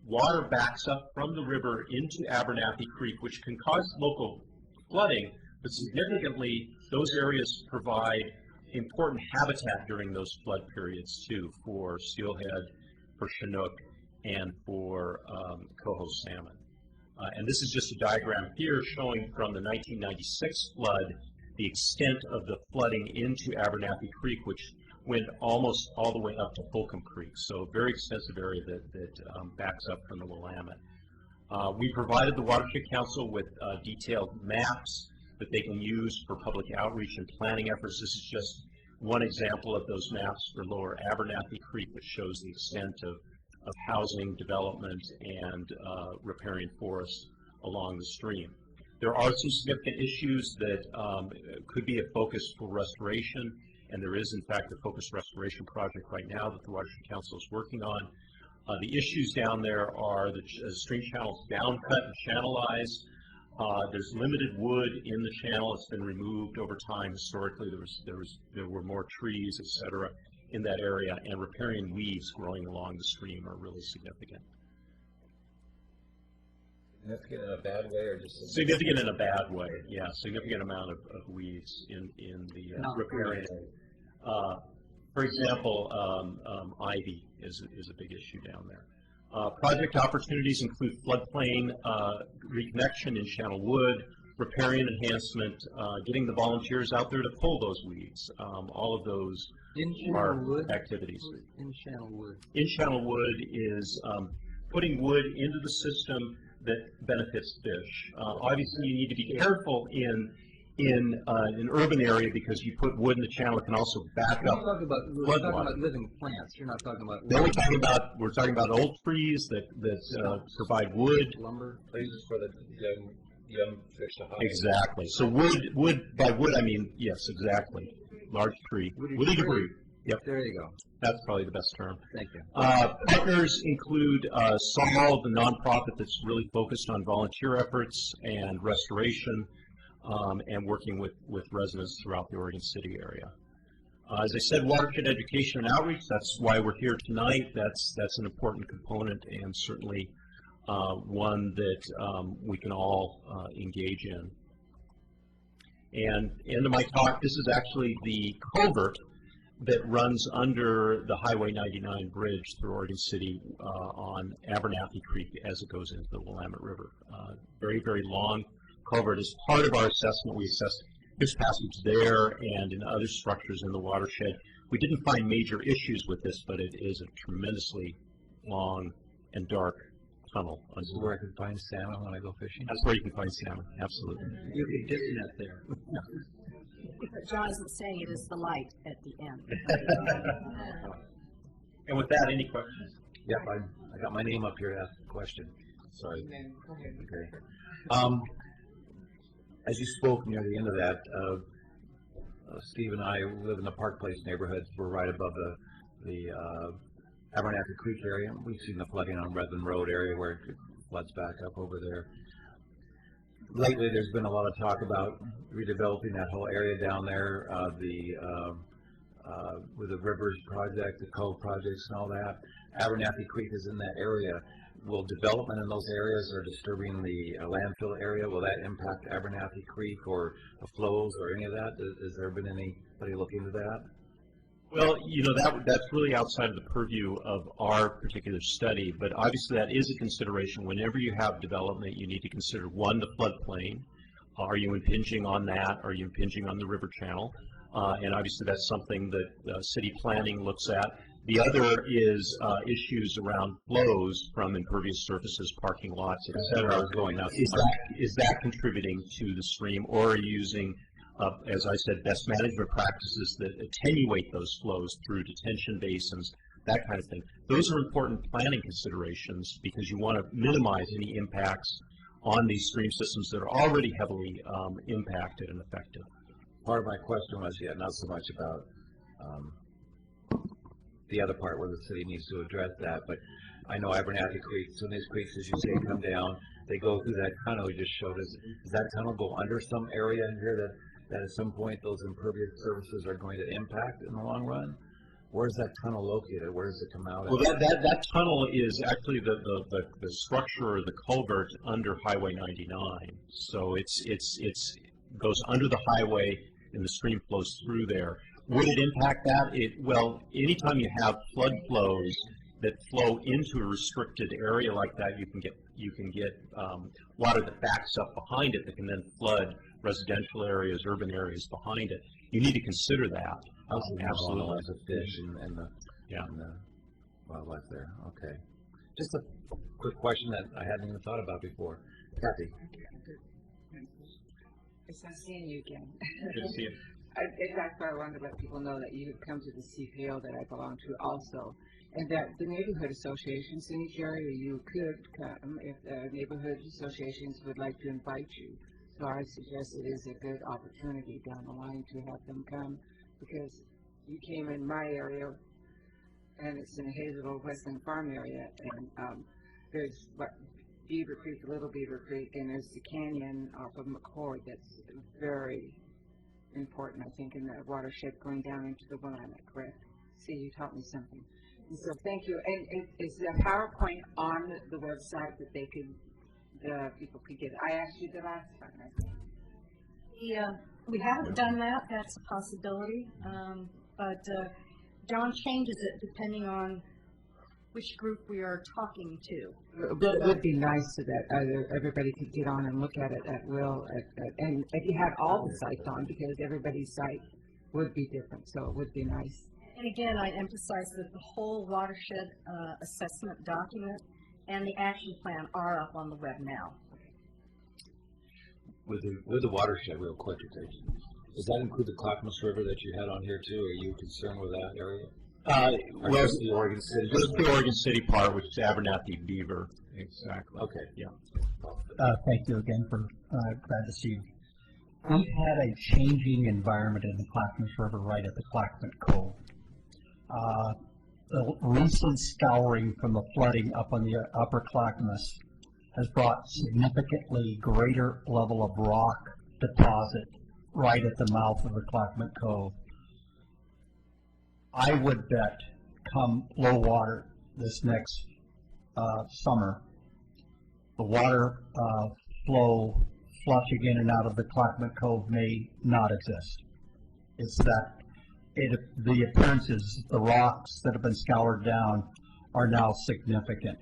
water backs up from the river into Abernathy Creek, which can cause local flooding, but significantly, those areas provide important habitat during those flood periods too for steelhead, for Chinook, and for coho salmon. And this is just a diagram here showing from the 1996 flood the extent of the flooding into Abernathy Creek, which went almost all the way up to Holcomb Creek. So a very extensive area that backs up from the Willamette. We provided the Watershed Council with detailed maps that they can use for public outreach and planning efforts. This is just one example of those maps for Lower Abernathy Creek, which shows the extent of housing development and riparian forests along the stream. There are some significant issues that could be a focus for restoration, and there is in fact a focused restoration project right now that the Watershed Council is working on. The issues down there are the stream channels downcut and channelized. There's limited wood in the channel. It's been removed over time. Historically, there were more trees, et cetera, in that area, and riparian weeds growing along the stream are really significant. Significant in a bad way, or just Significant in a bad way, yeah. Significant amount of weeds in the riparian. For example, ivy is a big issue down there. Project opportunities include floodplain reconnection in Channel Wood, riparian enhancement, getting the volunteers out there to pull those weeds. All of those are activities. In Channel Wood. In Channel Wood is putting wood into the system that benefits fish. Obviously, you need to be careful in an urban area because you put wood in the channel, it can also back up We're talking about living plants. You're not talking about. Then we're talking about old trees that provide wood. Lumber. places for the young fish to hide. Exactly. So wood by wood I mean yes, exactly. Large tree. Woody debris. Yep. There you go. That's probably the best term. Thank you. Partners include Sol, the nonprofit that's really focused on volunteer efforts and restoration, and working with residents throughout the Oregon City area. As I said, watershed education and outreach, that's why we're here tonight. That's an important component and certainly one that we can all engage in. And end of my talk, this is actually the culvert that runs under the Highway 99 bridge through Oregon City on Abernathy Creek as it goes into the Willamette River. Very, very long culvert. As part of our assessment, we assessed fish passage there and in other structures in the watershed. We didn't find major issues with this, but it is a tremendously long and dark tunnel. This is where I can find salmon when I go fishing? That's where you can find salmon, absolutely. You can get net there. But John isn't saying it is the light at the end. And with that, any questions? Yep, I got my name up here to ask a question. Sorry. Okay. As you spoke near the end of that, Steve and I live in the Park Place neighborhoods. We're right above the Abernathy Creek area. We've seen the flooding on Redland Road area where it floods back up over there. Lately, there's been a lot of talk about redeveloping that whole area down there, with the Rivers Project, the Cove projects and all that. Abernathy Creek is in that area. Will development in those areas or disturbing the landfill area, will that impact Abernathy Creek or the flows or any of that? Has there been anybody look into that? Well, you know, that's really outside of the purview of our particular study, but obviously that is a consideration. Whenever you have development, you need to consider, one, the floodplain. Are you impinging on that? Are you impinging on the river channel? And obviously that's something that city planning looks at. The other is issues around flows from impervious surfaces, parking lots, et cetera. Is that contributing to the stream, or are you using, as I said, best management practices that attenuate those flows through detention basins, that kind of thing? Those are important planning considerations because you want to minimize any impacts on these stream systems that are already heavily impacted and affected. Part of my question was, not so much about the other part where the city needs to address that, but I know Abernathy Creek, some of these creeks, as you say, come down, they go through that tunnel you just showed us. Does that tunnel go under some area in here that at some point those impervious surfaces are going to impact in the long run? Where's that tunnel located? Where does it come out? Well, that tunnel is actually the structure or the culvert under Highway 99. So it goes under the highway and the stream flows through there. Would it impact that? Well, anytime you have flood flows that flow into a restricted area like that, you can get water that backs up behind it that can then flood residential areas, urban areas behind it. You need to consider that. Absolutely. The fish and the wildlife there. Okay. Just a quick question that I hadn't even thought about before. Kathy. It's nice seeing you again. Good to see you. That's why I wanted to let people know that you have come to the CPO that I belong to also, and that the neighborhood associations in each area, you could come if neighborhood associations would like to invite you. So I suggest it is a good opportunity down the line to have them come, because you came in my area, and it's in the Hazelville Westland Farm area, and there's Beaver Creek, Little Beaver Creek, and there's the canyon off of McCoy that's very important, I think, in the watershed going down into the Willamette, correct? See, you taught me something. And so thank you. And is the PowerPoint on the website that they could, the people could get? I asked you the last time, I think. We haven't done that. That's a possibility. But John changes it depending on which group we are talking to. It would be nice so that everybody could get on and look at it at will, and if you had all the sites on, because everybody's site would be different, so it would be nice. And again, I emphasize that the whole watershed assessment document and the action plan are up on the web now. With the watershed, real quick, does that include the Clackamas River that you had on here too? Are you concerned with that area? Well, just the Oregon City? Just the Oregon City part, which is Abernathy Beaver. Exactly. Okay. Yeah. Thank you again for, glad to see you. We've had a changing environment in the Clackamas River right at the Clackamas Cove. The recent scouring from the flooding up on the upper Clackamas has brought significantly greater level of rock deposit right at the mouth of the Clackamas Cove. I would bet come low water this next summer, the water flow flushing in and out of the Clackamas Cove may not exist. It's that the appearances, the rocks that have been scoured down are now significant.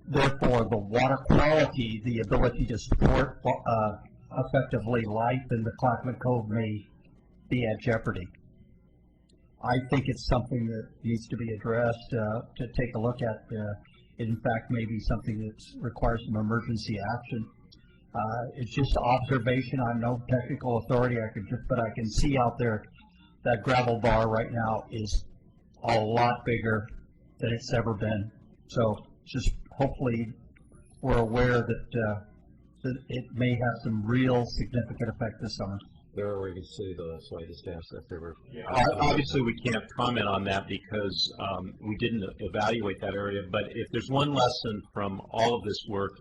Therefore, the water quality, the ability to support effectively life in the Clackamas Cove may be at jeopardy. I think it's something that needs to be addressed, to take a look at. In fact, maybe something that requires some emergency action. It's just observation. I'm no technical authority. But I can see out there that gravel bar right now is a lot bigger than it's ever been. So just hopefully we're aware that it may have some real significant effect this summer. They're Oregon City, though, so I just asked if they were. Yeah, obviously, we can't comment on that because we didn't evaluate that area. But if there's one lesson from all of this work,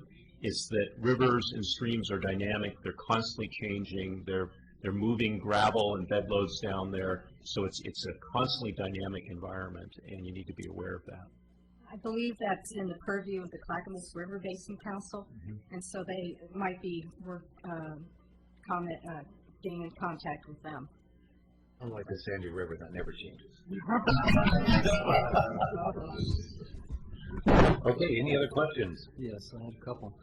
it's that rivers and streams are dynamic. They're constantly changing. They're moving gravel and bed loads down there. So it's a constantly dynamic environment, and you need to be aware of that. I believe that's in the purview of the Clackamas River Basin Council, and so they might be getting in contact with them. Unlike the Sandy River, that never changes. Okay, any other questions? Yes, I have a couple.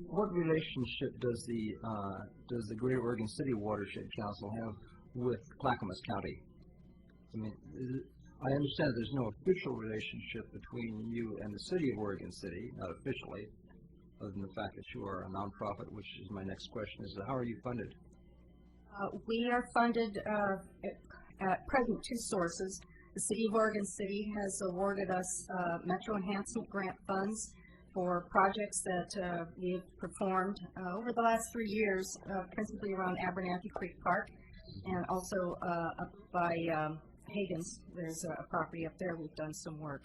What relationship does the Greater Oregon City Watershed Council have with Clackamas County? I mean, I understand there's no official relationship between you and the City of Oregon City, not officially, other than the fact that you are a nonprofit, which is my next question, is how are you funded? We are funded at present two sources. The City of Oregon City has awarded us Metro Enhancement Grant funds for projects that we've performed over the last 3 years, principally around Abernathy Creek Park, and also up by Hagen's. There's a property up there we've done some work.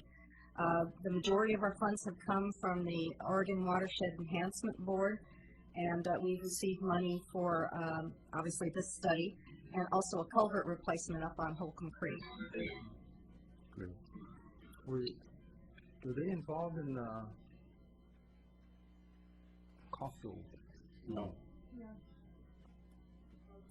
The majority of our funds have come from the Oregon Watershed Enhancement Board, and we've received money for obviously this study and also a culvert replacement up on Holcomb Creek. Great. Were they involved in Coastal? No.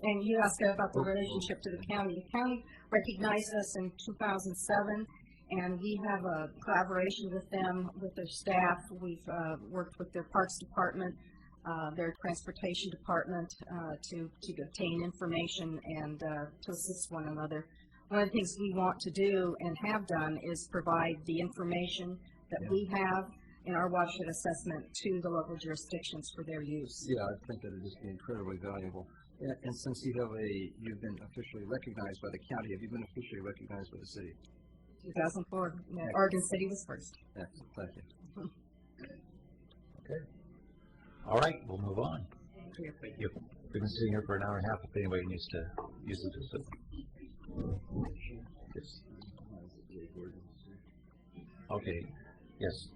And you asked about the relationship to the county. The county recognized us in 2007, and we have a collaboration with them, with their staff. We've worked with their Parks Department, their Transportation Department to obtain information and to assist one another. One of the things we want to do and have done is provide the information that we have in our watershed assessment to the local jurisdictions for their use. Yeah, I think that it is incredibly valuable. And since you've been officially recognized by the county, have you been officially recognized by the city? 2004, Oregon City was first. Excellent, thank you. Okay. All right, we'll move on. Thank you. Thank you. We've been sitting here for an hour and a half. If anybody needs to use the facility. Yes. Okay. Yes,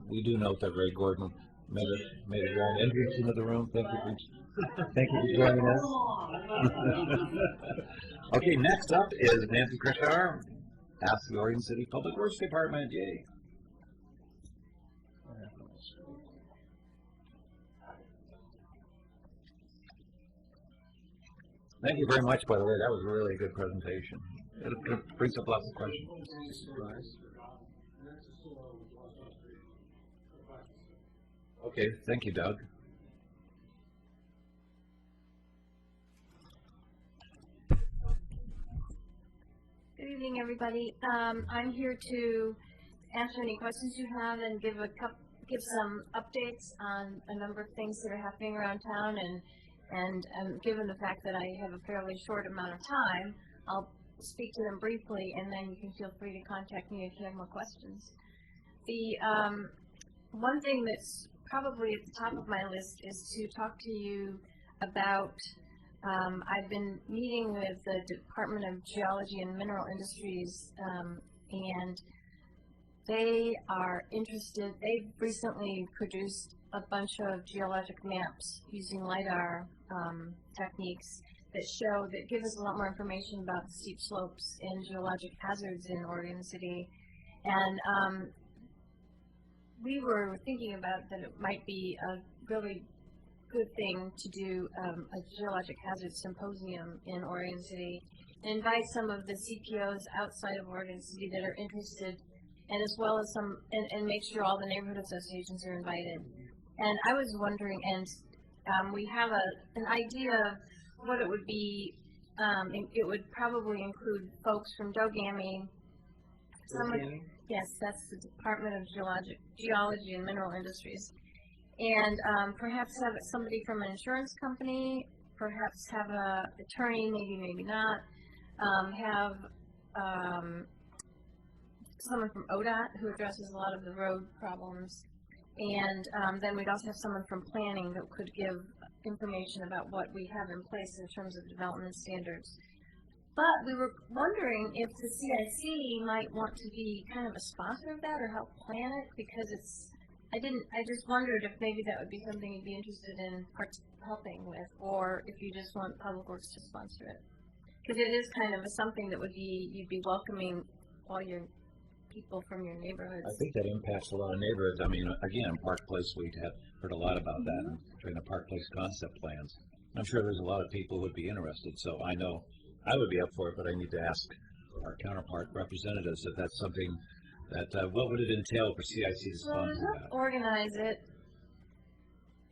we do note that Ray Gordon made a grand entrance into the room. Thank you for joining us. Okay, next up is Nancy Krishar, Ask the Oregon City Public Works Department. Yay. Thank you very much, by the way. That was a really good presentation. It brings up lots of questions. Okay, thank you, Doug. Good evening, everybody. I'm here to answer any questions you have and give some updates on a number of things that are happening around town. And given the fact that I have a fairly short amount of time, I'll speak to them briefly, and then you can feel free to contact me if you have more questions. The one thing that's probably at the top of my list is to talk to you about. I've been meeting with the Department of Geology and Mineral Industries, and they are interested. They've recently produced a bunch of geologic maps using LiDAR techniques that give us a lot more information about the steep slopes and geologic hazards in Oregon City. And we were thinking about that it might be a really good thing to do a geologic hazard symposium in Oregon City and invite some of the CPOs outside of Oregon City that are interested, and as well as and make sure all the neighborhood associations are invited. And I was wondering, and we have an idea of what it would be. It would probably include folks from Dogami. Yes, that's the Department of Geology and Mineral Industries. And perhaps have somebody from an insurance company, perhaps have an attorney, maybe not. Have someone from ODOT who addresses a lot of the road problems. And then we'd also have someone from planning that could give information about what we have in place in terms of development standards. But we were wondering if the CIC might want to be kind of a sponsor of that or help plan it, because I just wondered if maybe that would be something you'd be interested in helping with, or if you just want Public Works to sponsor it. Because it is kind of something that you'd be welcoming all your people from your neighborhoods. I think that impacts a lot of neighborhoods. I mean, again, Park Place, we have heard a lot about that during the Park Place concept plans. I'm sure there's a lot of people who would be interested, so I know I would be up for it, but I need to ask our counterpart representatives if that's something that, what would it entail for CIC to sponsor that? Organize it.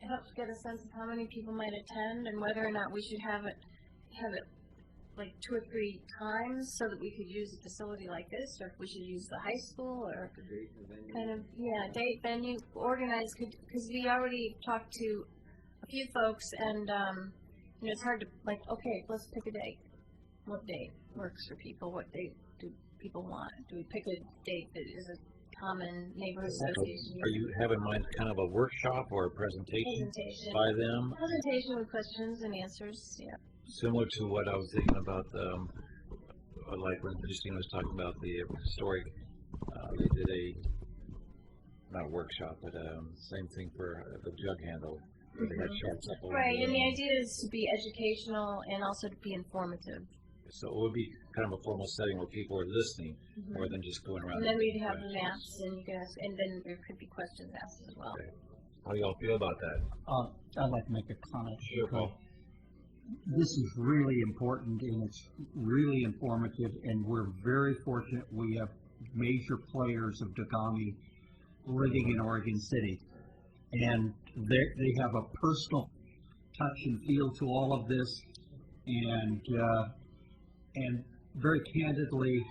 It helps get a sense of how many people might attend and whether or not we should have it like 2 or 3 times so that we could use a facility like this, or if we should use the high school, or kind of, date, venue, organize, because we already talked to a few folks, and it's hard to, okay, let's pick a date. What date works for people? What date do people want? Do we pick a date that is a common neighborhood association? Are you have in mind kind of a workshop or a presentation by them? Presentation with questions and answers, yeah. Similar to what I was thinking about, like when Christine was talking about the historic, they did not a workshop, but same thing for the jug handle, where they had charts up over Right, and the idea is to be educational and also to be informative. So it would be kind of a formal setting where people are listening, more than just going around. And then we'd have the maps, and you guys, and then there could be questions asked as well. Okay. How do y'all feel about that? I'd like to make a comment. Sure, Paul. This is really important, and it's really informative, and we're very fortunate we have major players of Dogami living in Oregon City, and they have a personal touch and feel to all of this, and very candidly,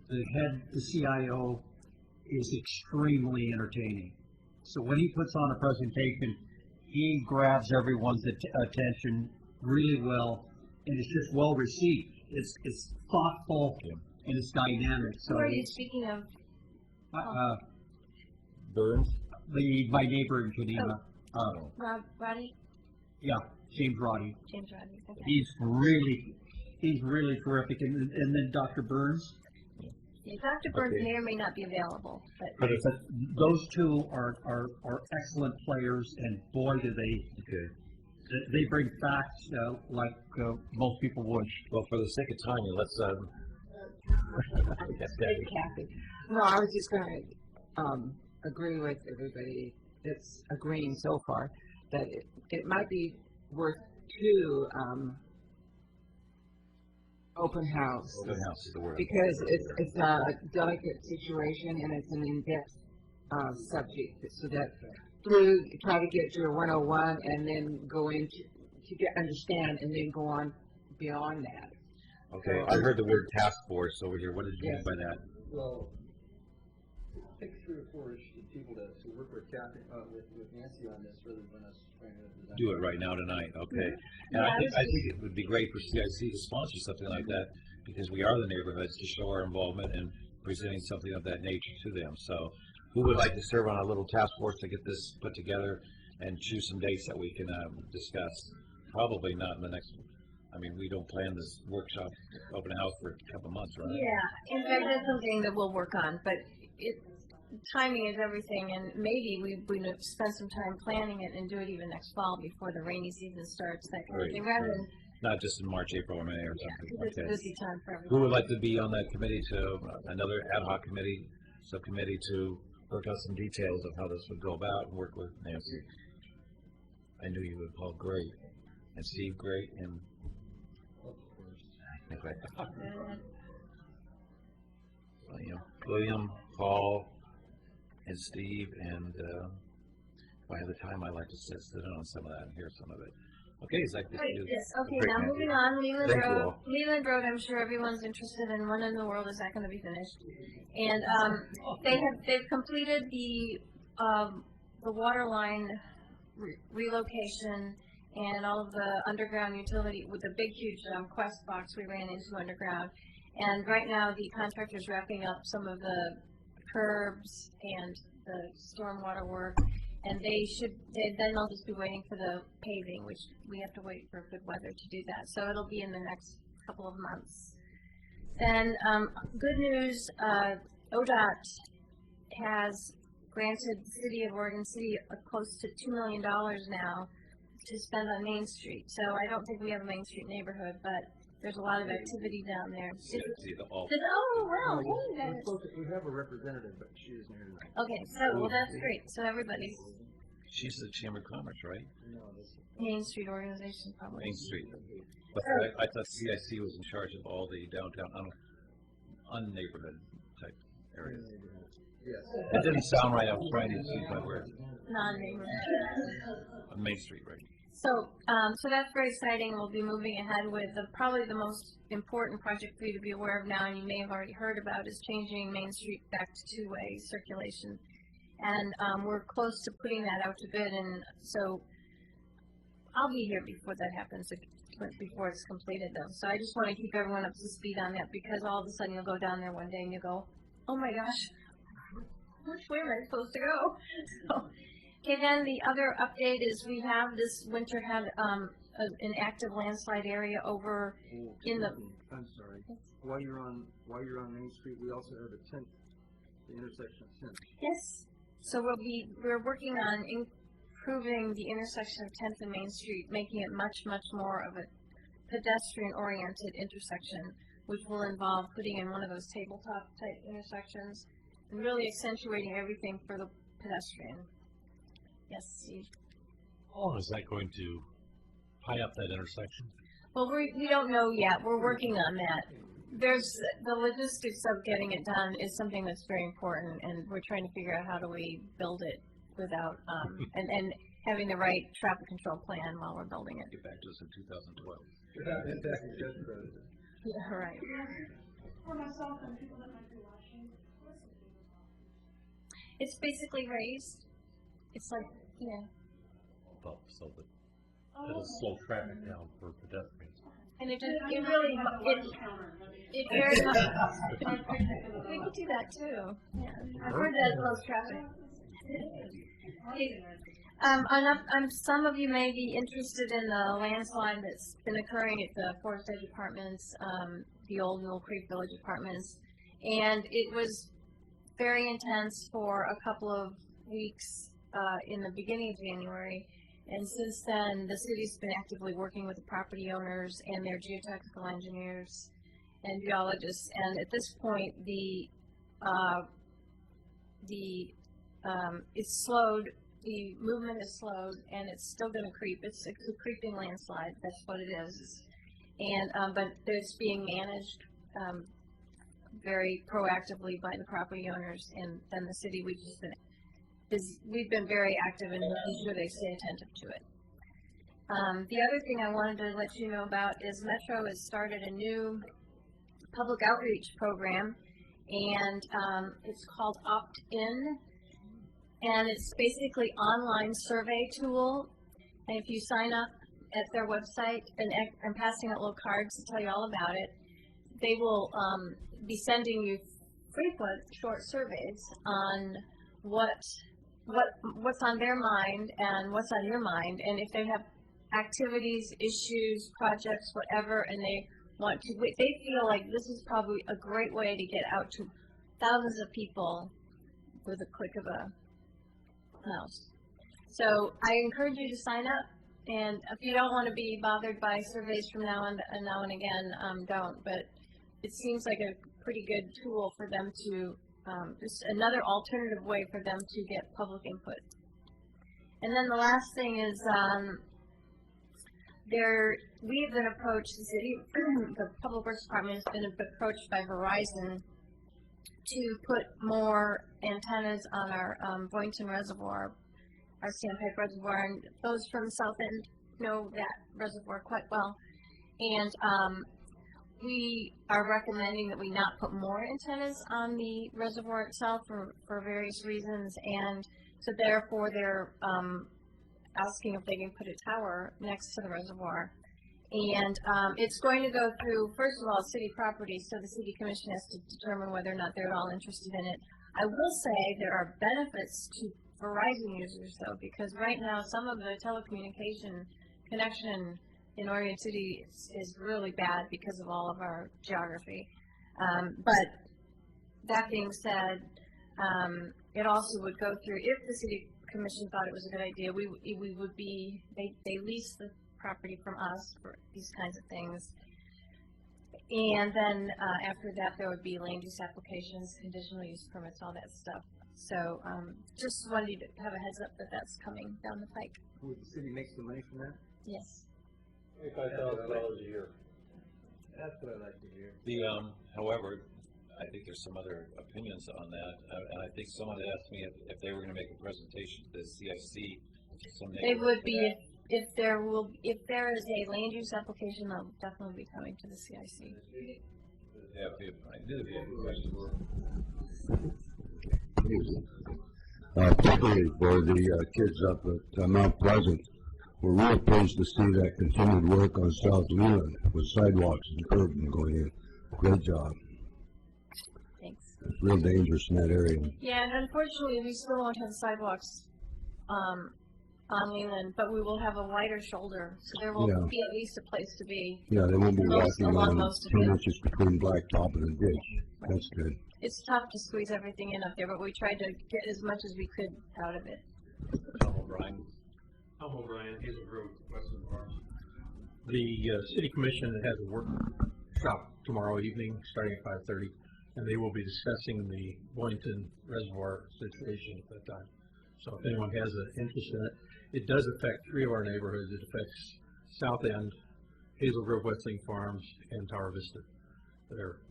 the CIO is extremely entertaining. So when he puts on a presentation, he grabs everyone's attention really well, and it's just well received. It's thoughtful and it's dynamic. So who are you speaking of? Burns? My neighbor in Geneva. Roddy? Yeah, James Roddy. James Roddy, okay. He's really terrific. And then Dr. Burns, Yeah, Dr. Burns Okay. may or may not be available, but. But those two are excellent players, and boy, do they bring facts, like, most people would. Well, for the sake of time, let's, yes, Debbie. Kathy. No, I was just gonna, agree with everybody that's agreeing so far, that it might be worth two, open house. Open house is the word. Because it's a delicate situation and it's an in-depth, subject, so that through, try to get your 101 and then go into, to get, understand, and then go on beyond that. Okay, I heard the word task force over here. What did you mean Yes. by that? Well, pick 3 or 4 people to work with Kathy, with Nancy on this, rather than us trying to design. Do it right now tonight, okay? And I think it would be great for CIC to sponsor something like that, because we are the neighborhoods, to show our involvement in presenting something of that nature to them. So, who would like to serve on a little task force to get this put together and choose some dates that we can discuss? Probably not in the next. I mean, we don't plan this workshop, open house for a couple months, right? Yeah, in fact, that's something that we'll work on, but timing is everything, and maybe we spend some time planning it and do it even next fall before the rainy season starts, that kind of thing, rather than. Not just in March, April, or May or Yeah, something. because it's a Okay. busy time for everyone. Who would like to be on that committee to, another ad hoc committee, subcommittee to work out some details of how this would go about and work with Nancy? I knew you would, Paul, great. And Steve, great, and. Okay. William, Paul, and Steve, and, if I have the time, I'd like to sit in on some of that and hear some of it. Okay, is that Right, good? yes, okay, Great, now Nancy. moving on, Leland Thank you Road. all. Leland Road, I'm sure everyone's interested in, when in the world is that gonna be finished? And, they've completed the water line relocation and all of the underground utility, with the big huge, Quest box we ran into underground. And right now, the contractor's wrapping up some of the curbs and the stormwater work. And then they'll just be waiting for the paving, which we have to wait for good weather to do that. So it'll be in the next couple of months. Then, good news, ODOT has granted the city of Oregon City close to $2 million now to spend on Main Street. So I don't think we have a Main Street neighborhood, but there's a lot of activity down there. Oh, wow, hey, guys. We have a representative, but she isn't here tonight. Okay, so, well, that's great. So everybody, She's the Chamber of Commerce, right? Main Street organization probably. Main Street. But I thought CIC was in charge of all the downtown, un-neighborhood type areas. Yes. That didn't sound right. I was trying to see my words. Non-neighborhood. On Main Street, right? So, so that's very exciting. We'll be moving ahead with probably the most important project for you to be aware of now, and you may have already heard about, is changing Main Street back to two-way circulation. And we're close to putting that out to bid, and so I'll be here before that happens, before it's completed though. So I just want to keep everyone up to speed on that, because all of a sudden you'll go down there one day and you go, oh my gosh, where am I supposed to go? So, okay, then the other update is we have this winter had an active landslide area over in the. I'm sorry. While you're on Main Street, we also have a 10th, the intersection of 10th. Yes. So we're working on improving the intersection of 10th and Main Street, making it much more of a pedestrian-oriented intersection, which will involve putting in one of those tabletop type intersections and really accentuating everything for the pedestrian. Yes, Steve. How long is that going to tie up that intersection? Well, we don't know yet. We're working on that. There's the logistics of getting it done is something that's very important, and we're trying to figure out how do we build it without and having the right traffic control plan while we're building it. Get back to us in 2012. Yeah, right. For myself and people that might be watching, It's basically raised. It's like, yeah. So that it'll slow traffic down for pedestrians. And it very much. We could do that too. Yeah, I've heard that slows traffic. Some of you may be interested in the landslide that's been occurring at the Forest Edge Apartments, the old Mill Creek Village Apartments, And it was very intense for a couple of weeks in the beginning of January. And since then, the city's been actively working with the property owners and their geotechnical engineers and geologists. And at this point, it's slowed. The movement is slowed, and it's still going to creep. It's a creeping landslide. That's what it is. And but it's being managed very proactively by the property owners and then the city. We've been very active in making sure they stay attentive to it. The other thing I wanted to let you know about is Metro has started a new public outreach program, and it's called Opt-in, and it's basically online survey tool. And if you sign up at their website, and I'm passing out little cards to tell you all about it, they will be sending you frequent short surveys on what's on their mind and what's on your mind, and if they have activities, issues, projects, whatever, and they feel like this is probably a great way to get out to thousands of people with a click of a mouse. So I encourage you to sign up, and if you don't want to be bothered by surveys from now and again, don't. But it seems like a pretty good tool for them to just another alternative way for them to get public input. And then the last thing is we have been approached, the city, the Public Works Department has been approached by Verizon to put more antennas on our Boynton Reservoir, our Sandpipe Reservoir, and those from the South End know that reservoir quite well. And we are recommending that we not put more antennas on the reservoir itself for various reasons, and so therefore they're asking if they can put a tower next to the reservoir. And it's going to go through, first of all, city property, so the city commission has to determine whether or not they're at all interested in it. I will say there are benefits to Verizon users, though, because right now some of the telecommunication connection in Oregon City is really bad because of all of our geography. But that being said, it also would go through, if the city commission thought it was a good idea, we would be, they lease the property from us for these kinds of things. And then after that, there would be land use applications, conditional use permits, all that stuff. So just wanted you to have a heads up that that's coming down the pike. Would the city make some money from that? Yes. $25,000 a year. That's what I like to hear. However, I think there's some other opinions on that, and I think someone had asked me if they were going to make a presentation to the CIC someday. They would be if there is a land use application, they'll definitely be coming to the CIC. Yeah, I do have a question. Particularly for the kids up at Mount Pleasant. We're real pleased to see that continued work on South Leland with sidewalks and curbs and going in. Great job. Thanks. It's real dangerous in that area. Yeah, and unfortunately, we still won't have sidewalks on Leland, but we will have a wider shoulder, so there will be at least a place to be. Yeah, they won't be walking on most of 10 it. inches between blacktop and the ditch. That's good. It's tough to squeeze everything in up there, but we tried to get as much as we could out of it. Tom O'Brien. Tom O'Brien, Hazel Grove, Western Farms. The city commission has a workshop tomorrow evening, starting at 5:30, and they will be discussing the Boynton Reservoir situation at that time. So if anyone has an interest in it, it does affect 3 of our neighborhoods. It affects South End, Hazel Grove, Westling Farms, and Tower Vista.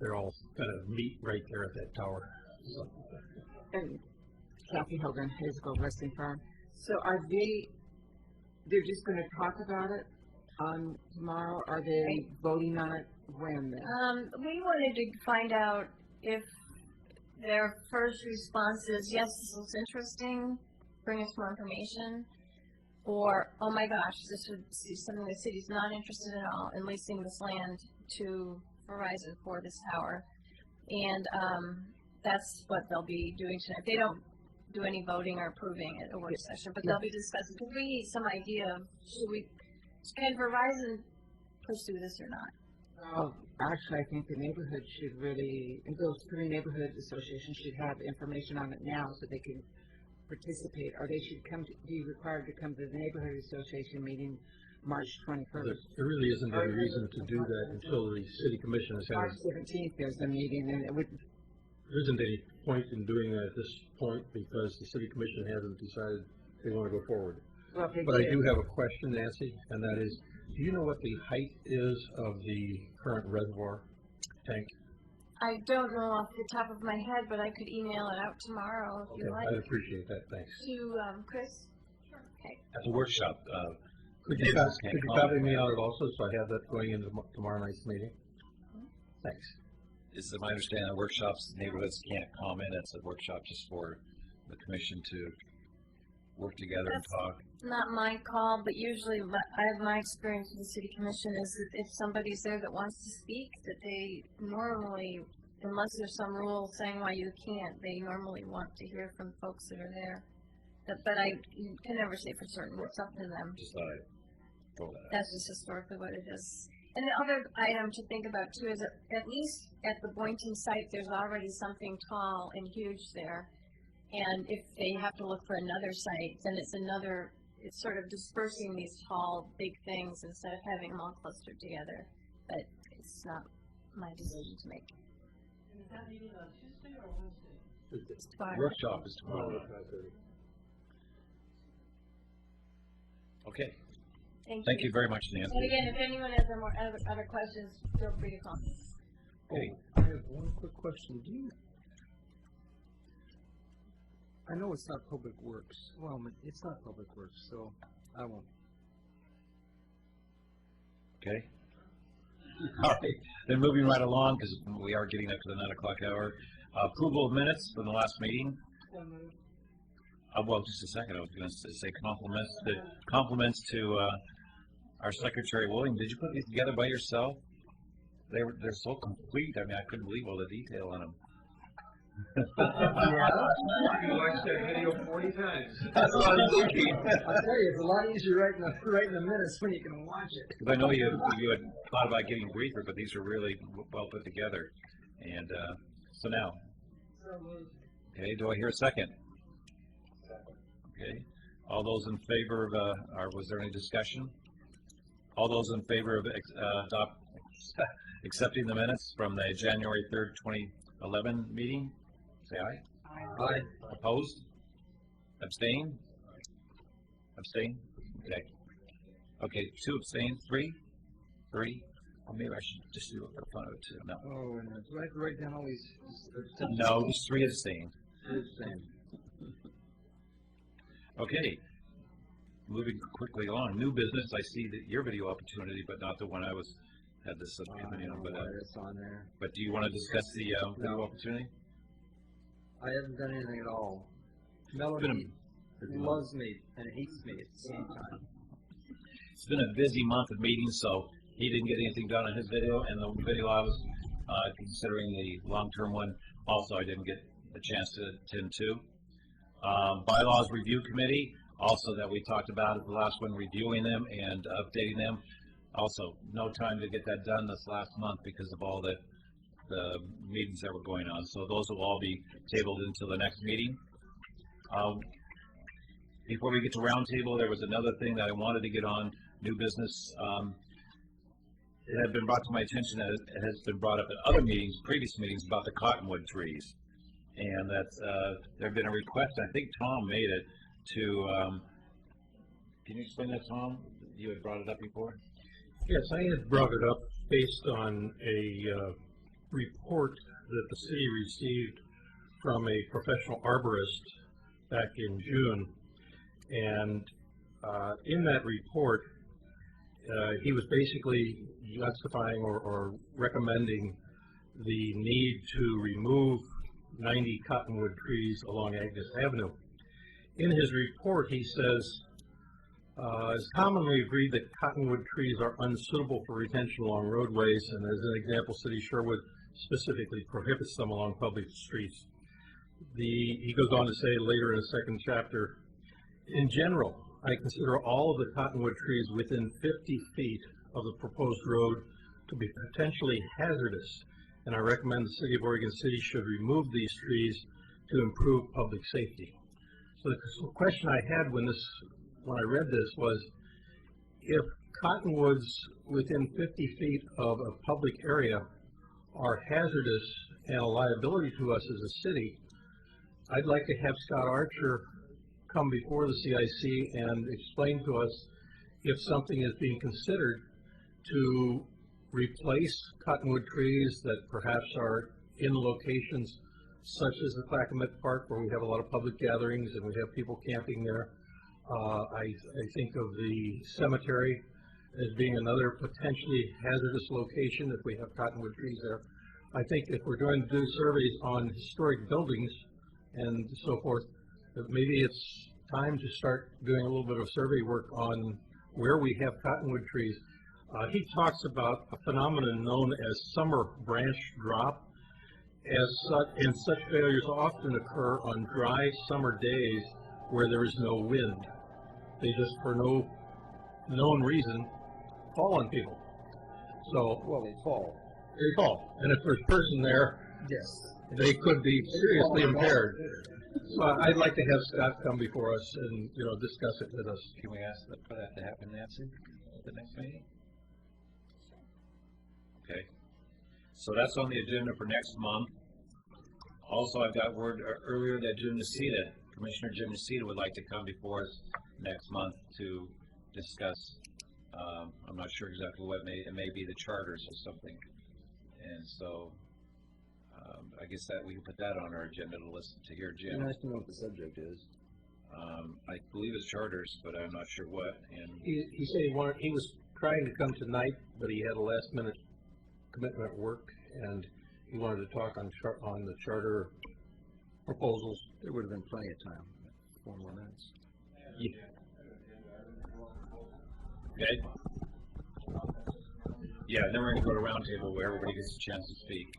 They're all kind of meet right there at that tower. So. And Kathy Hogan, Hazel Grove Wrestling Farm. So they're just going to talk about it tomorrow? Are they voting on it when then? We wanted to find out if their first response is, yes, this looks interesting, bring us more information, or, oh my gosh, this would be something the city's not interested in at all in leasing this land to Verizon for this tower. And that's what they'll be doing tonight. They don't do any voting or approving at a work session, but they'll be discussing, because we need some idea of, can Verizon pursue this or not? Well, actually, I think the neighborhood should really, and those three neighborhood associations should have information on it now so they can participate, or they should be required to come to the neighborhood association meeting March 21st. There really isn't any reason to do that until the city commission has had. March 17th, there's a meeting, and it would. There isn't any point in doing that at this point because the city commission hasn't decided they want to go forward. Well, but I do have a question, Nancy, and that is, do you know what the height is of the current reservoir tank? I don't know off the top of my head, but I could email it out tomorrow if you like. I'd appreciate that, thanks. To Chris? Okay. At the workshop, could you copy me on it also, so I have that going into tomorrow night's meeting? Thanks. Is it my understanding that workshops, neighborhoods can't comment, it's a workshop just for the commission to work together and talk? Not my call, but usually my experience with the city commission is that if somebody's there that wants to speak, that they normally, unless there's some rule saying why you can't, they normally want to hear from folks that are there. But you can never say for certain, it's up to them. Just thought I'd throw that out. That's just historically what it is. And the other item to think about too is that at least at the Boynton site, there's already something tall and huge there. And if they have to look for another site, then it's sort of dispersing these tall, big things instead of having them all clustered together. But it's not my decision to make. Is that meeting on Tuesday or Wednesday? It's tomorrow. Workshop is tomorrow. Okay. Thank you very much, Nancy. And again, if anyone has other questions, feel free to call me. Okay. I have one quick question. I know it's not Public Works. Well, it's not Public Works, so I won't. Okay. All right. Then moving right along, because we are getting up to the 9 o'clock hour. Approval of minutes from the last meeting. Well, just a second. I was going to say compliments to our Secretary William. Did you put these together by yourself? They're so complete. I mean, I couldn't believe all the detail on them. You watched that video 40 times. That's what I'm thinking. I'll tell you, it's a lot easier writing the minutes when you can watch it. Because I know you had thought about getting briefer, but these are really well put together. And so now, okay, do I hear a second? Okay. All those in favor of, or was there any discussion? All those in favor of accepting the minutes from the January 3rd, 2011 meeting, say aye. Aye. Opposed? Abstain? Abstain? Okay. Okay, 2 abstain, 3? 3? Or maybe I should just do it for fun of it too. No. Oh, and do I have to write down all these? No, just 3 abstain. 3 abstain. Okay. Moving quickly along. New business. I see that your video opportunity, but not the one I had this subcommittee on. But it's on there. But do you want to discuss the video opportunity? I haven't done anything at all. Melody loves me and hates me at the same time. It's been a busy month of meetings, so he didn't get anything done on his video, and the video I was considering the long-term one, also I didn't get a chance to attend to. Bylaws Review Committee, also that we talked about at the last one, reviewing them and updating them. Also, no time to get that done this last month because of all the meetings that were going on. So those will all be tabled until the next meeting. Before we get to roundtable, there was another thing that I wanted to get on, new business. It had been brought to my attention that it has been brought up at other meetings, previous meetings, about the cottonwood trees. And that there had been a request, I think Tom made it, to, can you explain that, Tom? You had brought it up before? Yes, I had brought it up based on a report that the city received from a professional arborist back in June. And in that report, he was basically justifying or recommending the need to remove 90 cottonwood trees along Agnes Avenue. In his report, he says, it's commonly agreed that cottonwood trees are unsuitable for retention along roadways, and as an example, City Sherwood specifically prohibits them along public streets. He goes on to say later in the second chapter, in general, I consider all of the cottonwood trees within 50 feet of the proposed road to be potentially hazardous, and I recommend the City of Oregon City should remove these trees to improve public safety. So the question I had when I read this was, if cottonwoods within 50 feet of a public area are hazardous and a liability to us as a city, I'd like to have Scott Archer come before the CIC and explain to us if something is being considered to replace cottonwood trees that perhaps are in locations such as the Clackamas Park, where we have a lot of public gatherings and we have people camping there. I think of the cemetery as being another potentially hazardous location if we have cottonwood trees there. I think if we're going to do surveys on historic buildings and so forth, that maybe it's time to start doing a little bit of survey work on where we have cottonwood trees. He talks about a phenomenon known as summer branch drop, and such failures often occur on dry summer days where there is no wind. They just, for no known reason, fall on people. So, well, they fall. They fall, and if there's a person there, yes, they could be seriously impaired. So I'd like to have Scott come before us and, discuss it with us. Can we ask for that to happen, Nancy, at the next meeting? Okay. So that's on the agenda for next month. Also, I've got word earlier that Commissioner Jim Nocita would like to come before us next month to discuss, I'm not sure exactly what, it may be the charters or something. And so, I guess that we can put that on our agenda to listen to hear Jim. Nice to know what the subject is. I believe it's charters, but I'm not sure what. And he said he was trying to come tonight, but he had a last minute commitment at work, and he wanted to talk on the charter proposals. There would have been plenty of time, 4 more minutes. Yeah. Okay. Yeah, then we're going to go to roundtable where everybody gets a chance to speak.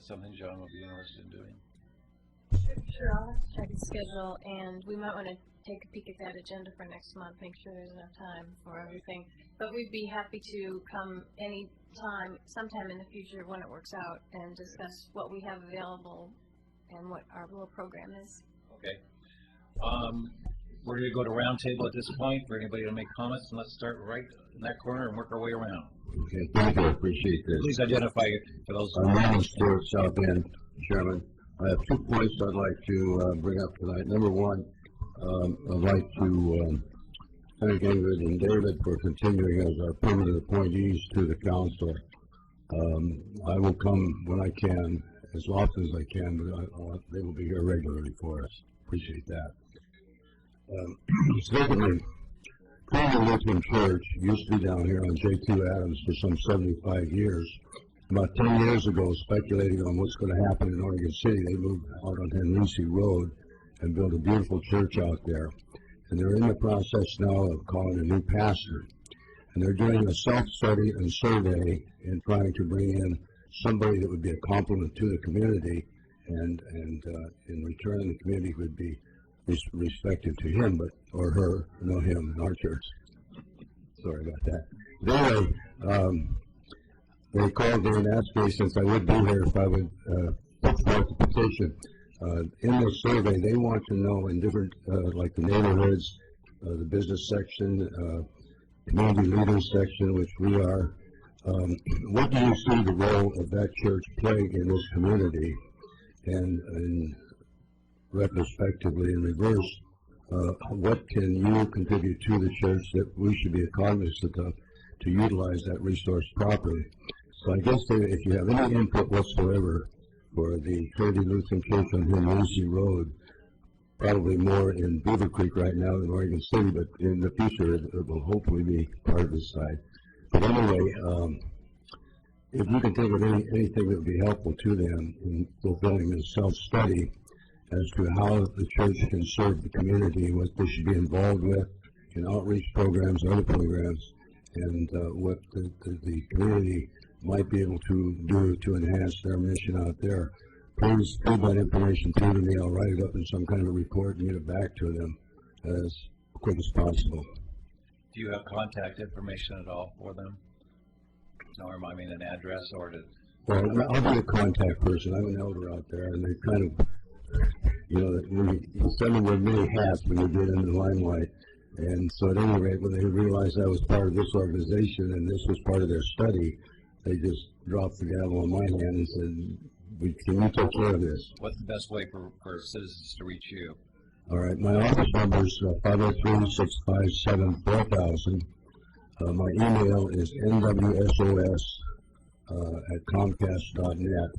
Something John would be interested in doing. Sure, I'll have to check the schedule, and we might want to take a peek at that agenda for next month, make sure there's enough time for everything. But we'd be happy to come sometime in the future when it works out, and discuss what we have available and what our little program is. Okay. We're going to go to roundtable at this point for anybody to make comments, and let's start right in that corner and work our way around. Okay, thank you, I appreciate this. Please identify it for those. My name is Stuart South End, Chairman. I have 2 points I'd like to bring up tonight. Number one, I'd like to thank Ingrid and David for continuing as our permanent appointees to the council. I will come when I can, as often as I can, but they will be here regularly for us. Appreciate that. Secondly, Trinity Lutheran Church used to be down here on J2 Adams for some 75 years. About 10 years ago, speculating on what's going to happen in Oregon City, they moved out on Henrici Road and built a beautiful church out there. And they're in the process now of calling a new pastor. And they're doing a self-study and survey and trying to bring in somebody that would be a complement to the community, and in return the community would be respective to him, or her, no him, in our church. Sorry about that. Anyway, they called me and asked me, since I would be here, if I would put forth the petition. In this survey, they want to know in different, like the neighborhoods, the business section, community leaders section, which we are. What do you see the role of that church playing in this community? And retrospectively, in reverse, what can you contribute to the church that we should be cognizant of to utilize that resource properly? So I guess if you have any input whatsoever for the Trinity Lutheran Church on Hennessy Road, probably more in Beaver Creek right now than Oregon City, but in the future it will hopefully be part of this side. But anyway, if you can think of anything that would be helpful to them in fulfilling this self-study as to how the church can serve the community, what they should be involved with in outreach programs, other programs, and what the community might be able to do to enhance their mission out there. Please feed that information to me. I'll write it up in some kind of a report and get it back to them as quick as possible. Do you have contact information at all for them? Or I mean an address or to... Well, I'll be a contact person. I'm an elder out there, and they kind of, you know, you send them with many hats when you get into the limelight. And so at any rate, when they realized I was part of this organization and this was part of their study, they just dropped the gavel in my hand and said, can you take care of this? What's the best way for citizens to reach you? All right, my office number is 503-657-4000. My email is nwsos@comcast.net,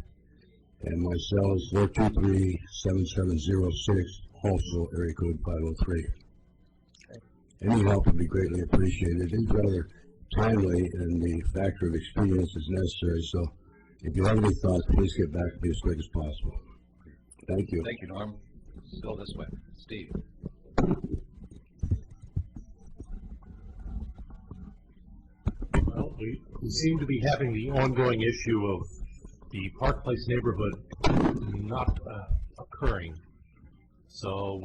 and my cell is 423-7706, also area code 503. Any help would be greatly appreciated. It's rather timely, and the factor of experience is necessary. So, if you have any thoughts, please get back to me as quick as possible. Thank you. Thank you, Norm. Let's go this way. Steve. Well, we seem to be having the ongoing issue of the Park Place neighborhood not occurring. So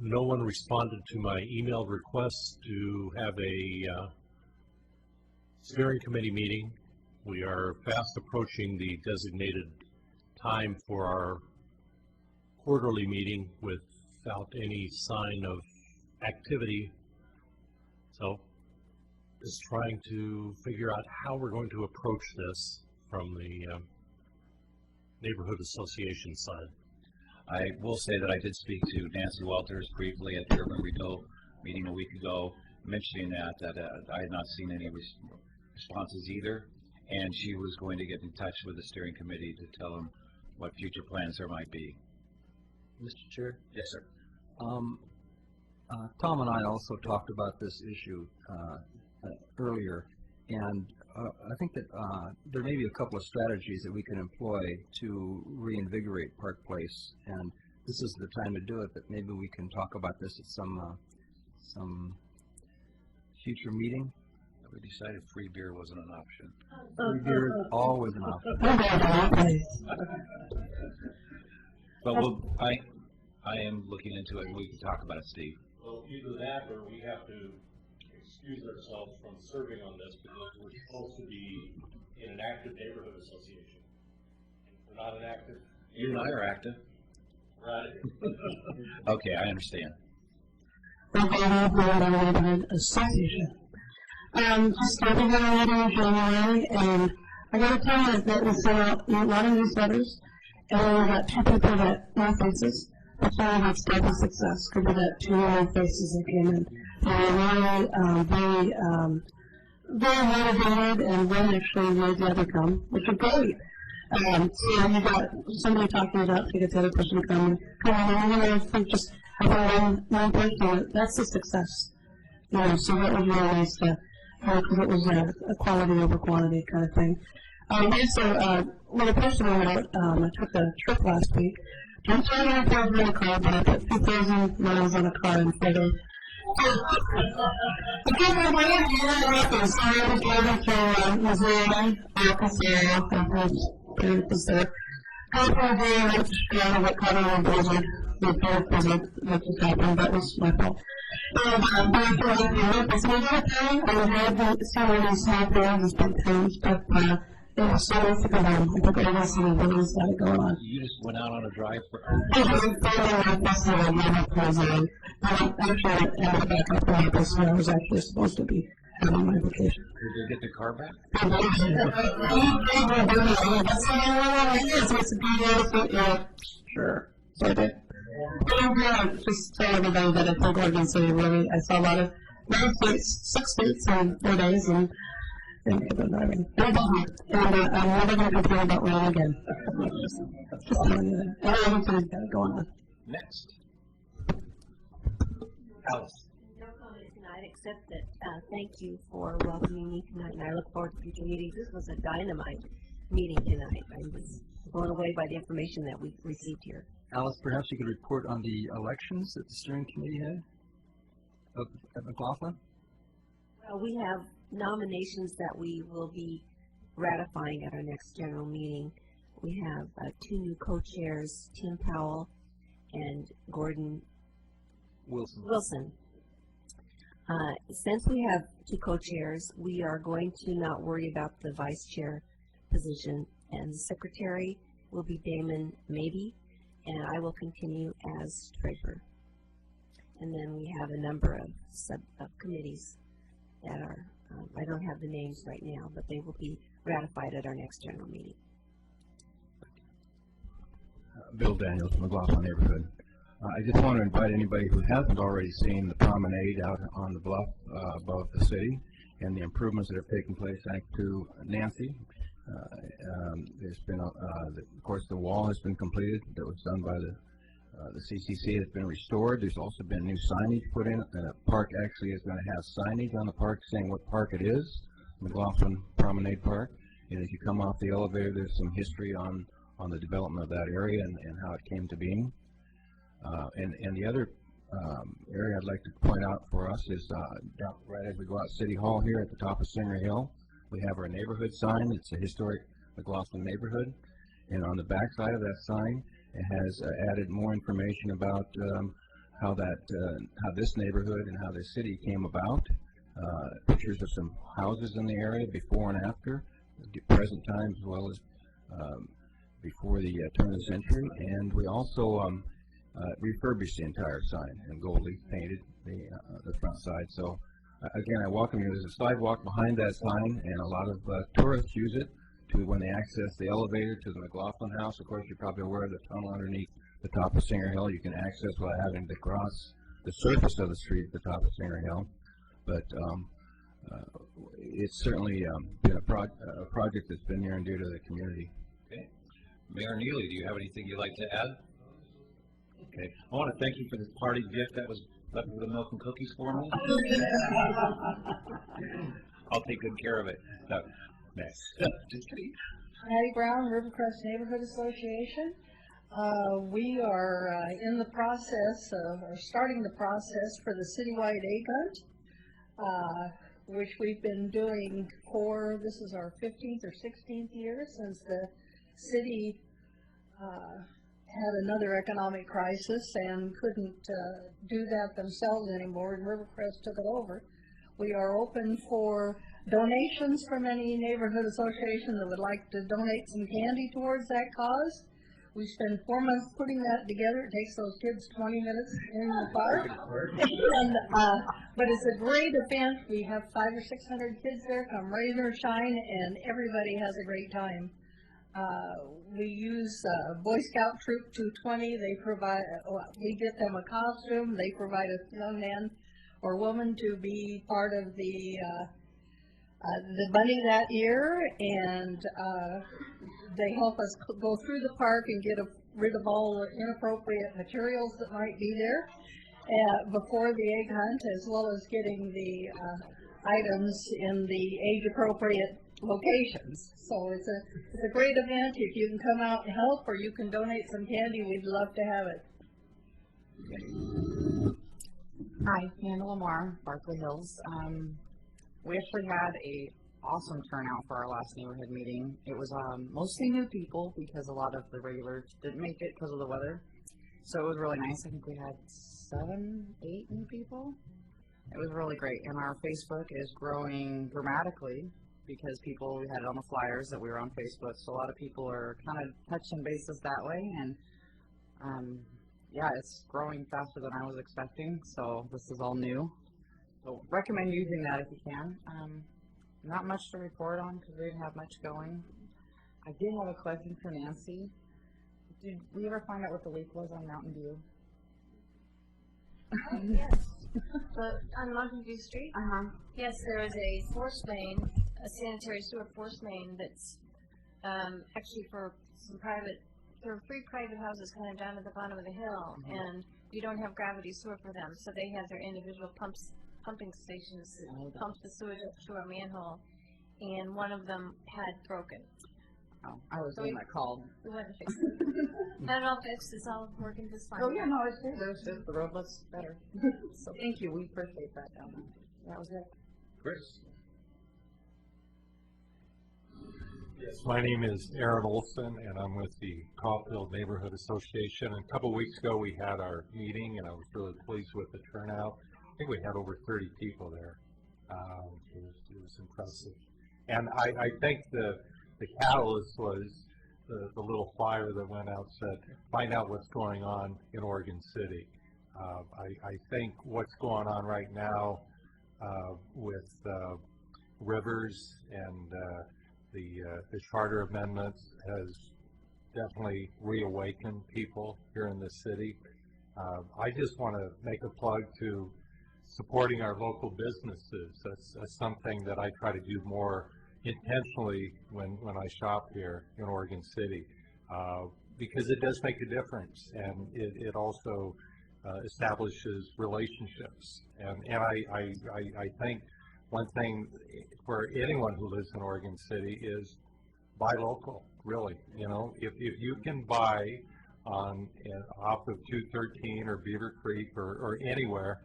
no one responded to my emailed request to have a steering committee meeting. We are fast approaching the designated time for our quarterly meeting without any sign of activity. So just trying to figure out how we're going to approach this from the neighborhood association side. I will say that I did speak to Nancy Walters briefly at the Urban Renewal meeting a week ago, mentioning that I had not seen any responses either, and she was going to get in touch with the steering committee to tell them what future plans there might be. Mr. Chair? Yes, sir. Tom and I also talked about this issue earlier, and I think that there may be a couple of strategies that we can employ to reinvigorate Park Place, and this is the time to do it, but maybe we can talk about this at some future meeting. We decided free beer wasn't an option. Free beer is always an option. But I am looking into it, and we can talk about it, Steve. Well, either that or we have to excuse ourselves from serving on this because we're supposed to be in an active neighborhood association. We're not an active. You and I are active. Right. Okay, I understand. Neighborhood association. Just started our meeting in January, and I gotta tell you that we sent out a lot of newsletters, and we got 2 people that no faces. That's why we had stable success, because we got 2 new faces that came in. And very motivated, and one actually made the other come, which is great. So you got somebody talking it up to get the other person to come in. And I think just having one person, that's a success. You know, so that was really nice to, because it was a quality over quantity kind of thing. Also, with a personal note, I took a trip last week. I'm sorry I don't have a car, but I put 2,000 miles on a car in Florida. I can't remember where I was. So I was driving through Missouri, Arkansas, and his parents was there. I was driving up the street, I got caught on a blizzard. The bad blizzard that just happened, that was my fault. And back to like Europe, it's my time. I had some of these small towns, these big towns, but It was so nice to go down. I think Oregon City Willie's got it going on. You just went out on a drive for, I was following my festival and my president. I actually ended back up on this where I was actually supposed to be having my vacation. did they get the car back? Sure. So I did. Just tell everybody that I think Oregon City really, I saw a lot of nice states, 6 states in 4 days, and good driving. And I'm never going to complain about rain again. Just telling you that. Everything's got it going on. Next. Alice. No comment tonight, except that, thank you for welcoming me tonight, and I look forward to future meetings. This was a dynamite meeting tonight. I was blown away by the information that we received here. Alice, perhaps you could report on the elections that the steering committee had at McLaughlin? We have nominations that we will be ratifying at our next general meeting. We have 2 new co-chairs, Tim Powell and Gordon Wilson. Since we have 2 co-chairs, we are going to not worry about the vice chair position, and the secretary will be Damon Mabey, and I will continue as treasurer. And then we have a number of subcommittees that are, I don't have the names right now, but they will be ratified at our next general meeting. Bill Daniels, McLaughlin neighborhood. I just want to invite anybody who hasn't already seen the promenade out on the bluff above the city and the improvements that have taken place thanks to Nancy. There's been, of course, the wall has been completed that was done by the CCC. Has been restored. There's also been new signage put in. The park actually is going to have signage on the park saying what park it is, McLaughlin Promenade Park. And as you come off the elevator, there's some history on the development of that area and how it came to being. And the other area I'd like to point out for us is right as we go out City Hall here at the top of Singer Hill, we have our neighborhood sign. It's a historic McLaughlin neighborhood. And on the back side of that sign, it has added more information about how this neighborhood and how this city came about. Pictures of some houses in the area before and after, the present time as well as before the turn of the century. And we also refurbished the entire sign and gold leaf painted the front side. So again, I welcome you. There's a sidewalk behind that sign, and a lot of tourists use it to when they access the elevator to the McLaughlin House. Of course, you're probably aware of the tunnel underneath the top of Singer Hill. You can access without having to cross the surface of the street at the top of Singer Hill. But it's certainly been a project that's been near and dear to the community. Okay. Mayor Neely, do you have anything you'd like to add? Okay. I want to thank you for this party gift that was left with the milk and cookies for me. I'll take good care of it. So, next. Patty Brown, Rivercrest Neighborhood Association. We are in the process of, or starting the process for the citywide egg hunt, which we've been doing for, this is our 15th or 16th year since the city had another economic crisis and couldn't do that themselves anymore, and Rivercrest took it over. We are open for donations from any neighborhood association that would like to donate some candy towards that cause. We spend 4 months putting that together. It takes those kids 20 minutes in the park. And, but it's a great event. We have 500 or 600 kids there, come rain or shine, and everybody has a great time. We use Boy Scout Troop 220. They provide, we get them a costume. They provide a young man or woman to be part of the bunny that year, and they help us go through the park and get rid of all the inappropriate materials that might be there before the egg hunt, as well as getting the items in the age-appropriate locations. So it's a great event. If you can come out and help, or you can donate some candy, we'd love to have it. Hi, Hannah Lamar, Berkeley Hills. We actually had a awesome turnout for our last neighborhood meeting. It was mostly new people because a lot of the regulars didn't make it because of the weather. So it was really nice. I think we had 7, 8 new people. It was really great, and our Facebook is growing dramatically. because we had it on the flyers that we were on Facebook, so a lot of people are kind of touching bases that way, and yeah, it's growing faster than I was expecting, so this is all new. So recommend using that if you can. Not much to report on because we didn't have much going. I did have a question for Nancy. Did we ever find out what the leak was on Mountain View? Yes. But on Mountain View Street? Yes, there is a force main, a sanitary sewer force main that's actually for some there are 3 private houses kind of down at the bottom of the hill, and you don't have gravity sewer for them, so they have their individual pumping stations that pump the sewage up to a manhole, and one of them had broken. Oh, I was the one that called. We went to fix it. Not all fixed, it's all working just fine. Oh, yeah, no, it's good. The road looks better. So thank you, we appreciate that down there. That was it. Chris? Yes, my name is Aaron Olson, and I'm with the Caulfield Neighborhood Association. And a couple of weeks ago, we had our meeting, and I was really pleased with the turnout. I think we had over 30 people there. It was impressive. And I think the catalyst was the little flyer that went out, said, find out what's going on in Oregon City. I think what's going on right now with Rivers and the charter amendments has definitely reawakened people here in the city. I just want to make a plug to supporting our local businesses. That's something that I try to do more intentionally when I shop here in Oregon City, because it does make a difference, and it also establishes relationships. And I think one thing for anyone who lives in Oregon City is buy local, really. You know, if you can buy off of 213 or Beaver Creek or anywhere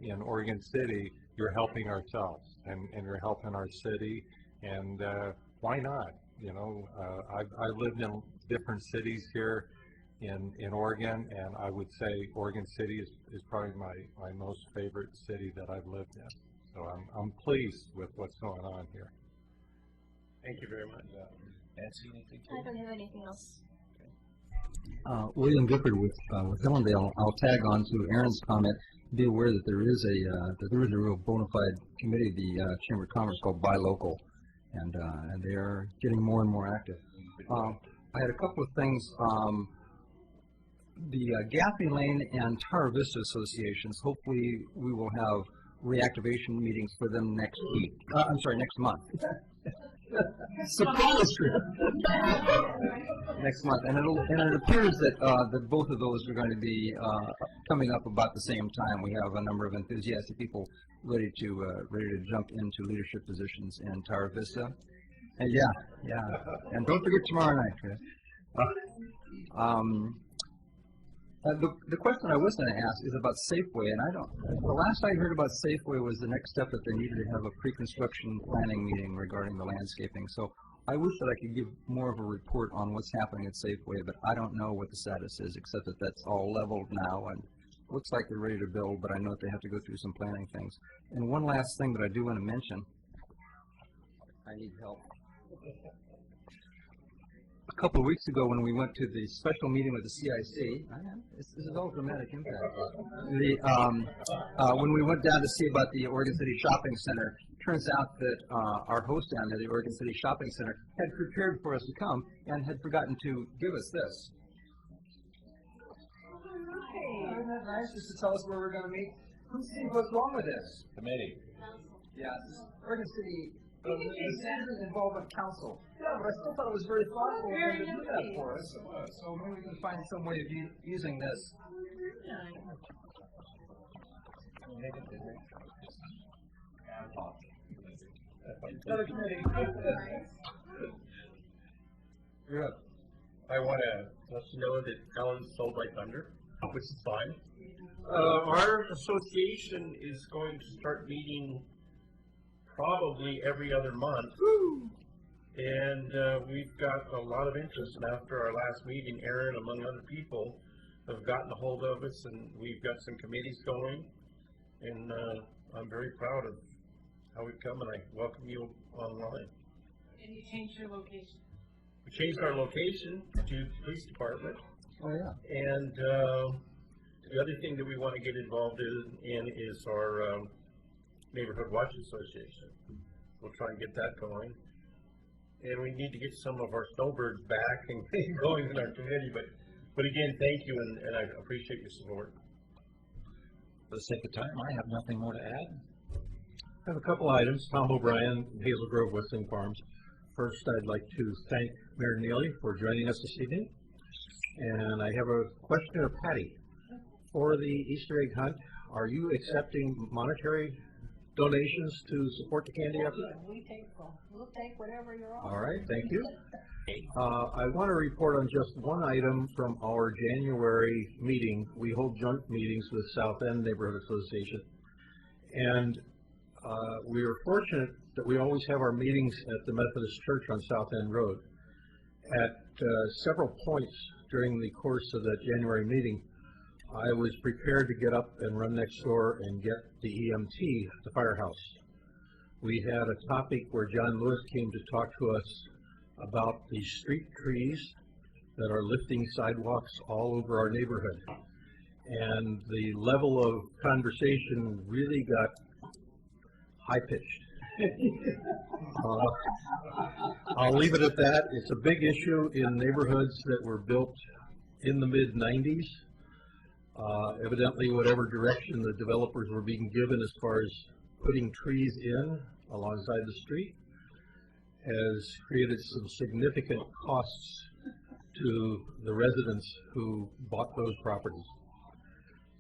in Oregon City, you're helping ourselves and you're helping our city. And why not? You know, I've lived in different cities here in Oregon, and I would say Oregon City is probably my most favorite city that I've lived in. So I'm pleased with what's going on here. Thank you very much. Nancy, anything? I don't have anything else. William Gifford with Hillendale. I'll tag on to Aaron's comment. Be aware that there is a real bona fide committee, the Chamber of Commerce, called Buy Local, and they are getting more and more active. I had a couple of things. The Gaffney Lane and Tower Vista associations. Hopefully, we will have reactivation meetings for them next week. Next month. Next month, and it appears that both of those are going to be coming up about the same time. We have a number of enthusiastic people ready to jump into leadership positions in Tower Vista. And and don't forget tomorrow night, Chris. The question I was going to ask is about Safeway, and the last I heard about Safeway was the next step that they needed to have a pre-construction planning meeting regarding the landscaping. So I wish that I could give more of a report on what's happening at Safeway, but I don't know what the status is, except that that's all leveled now and looks like they're ready to build, but I know that they have to go through some planning things. And one last thing that I do want to mention, I need help. A couple of weeks ago, when we went to the special meeting with the CIC, this is all dramatic impact. When we went down to see about the Oregon City Shopping Center, turns out that our host down there, the Oregon City Shopping Center, had prepared for us to come and had forgotten to give us this. Hey, isn't that nice, just to tell us where we're going to meet? What's wrong with this? Committee. Yeah, this is Oregon City Citizens Involvement Council. Yeah, but I still thought it was very thoughtful of them to do that for us. So maybe we can find some way of using this. Another committee. Good. I want to let you know that Alan's sold by Thunder, which is fine. Our association is going to start meeting probably every other month. And we've got a lot of interest. And after our last meeting, Aaron, among other people, have gotten a hold of us, and we've got some committees going. And I'm very proud of how we've come, and I welcome you online. And you changed your location. We changed our location to the police department. Oh, yeah. And the other thing that we want to get involved in is our Neighborhood Watch Association. We'll try and get that going. And we need to get some of our snowbirds back and going in our committee. But again, thank you, and I appreciate your support. For the sake of time, I have nothing more to add. I have a couple items. Tom O'Brien, Hazel Grove, Westling Farms. First, I'd like to thank Mayor Neely for joining us this evening. And I have a question of Patty. For the Easter egg hunt, are you accepting monetary donations to support the candy effort? We'll take whatever you're on. All right, thank you. I want to report on just one item from our January meeting. We hold joint meetings with South End Neighborhood Association. And we are fortunate that we always have our meetings at the Methodist Church on South End Road. At several points during the course of that January meeting, I was prepared to get up and run next door and get the EMT at the firehouse. We had a topic where John Lewis came to talk to us about the street trees that are lifting sidewalks all over our neighborhood. And the level of conversation really got high-pitched. I'll leave it at that. It's a big issue in neighborhoods that were built in the mid-90s. Evidently, whatever direction the developers were being given as far as putting trees in alongside the street has created some significant costs to the residents who bought those properties.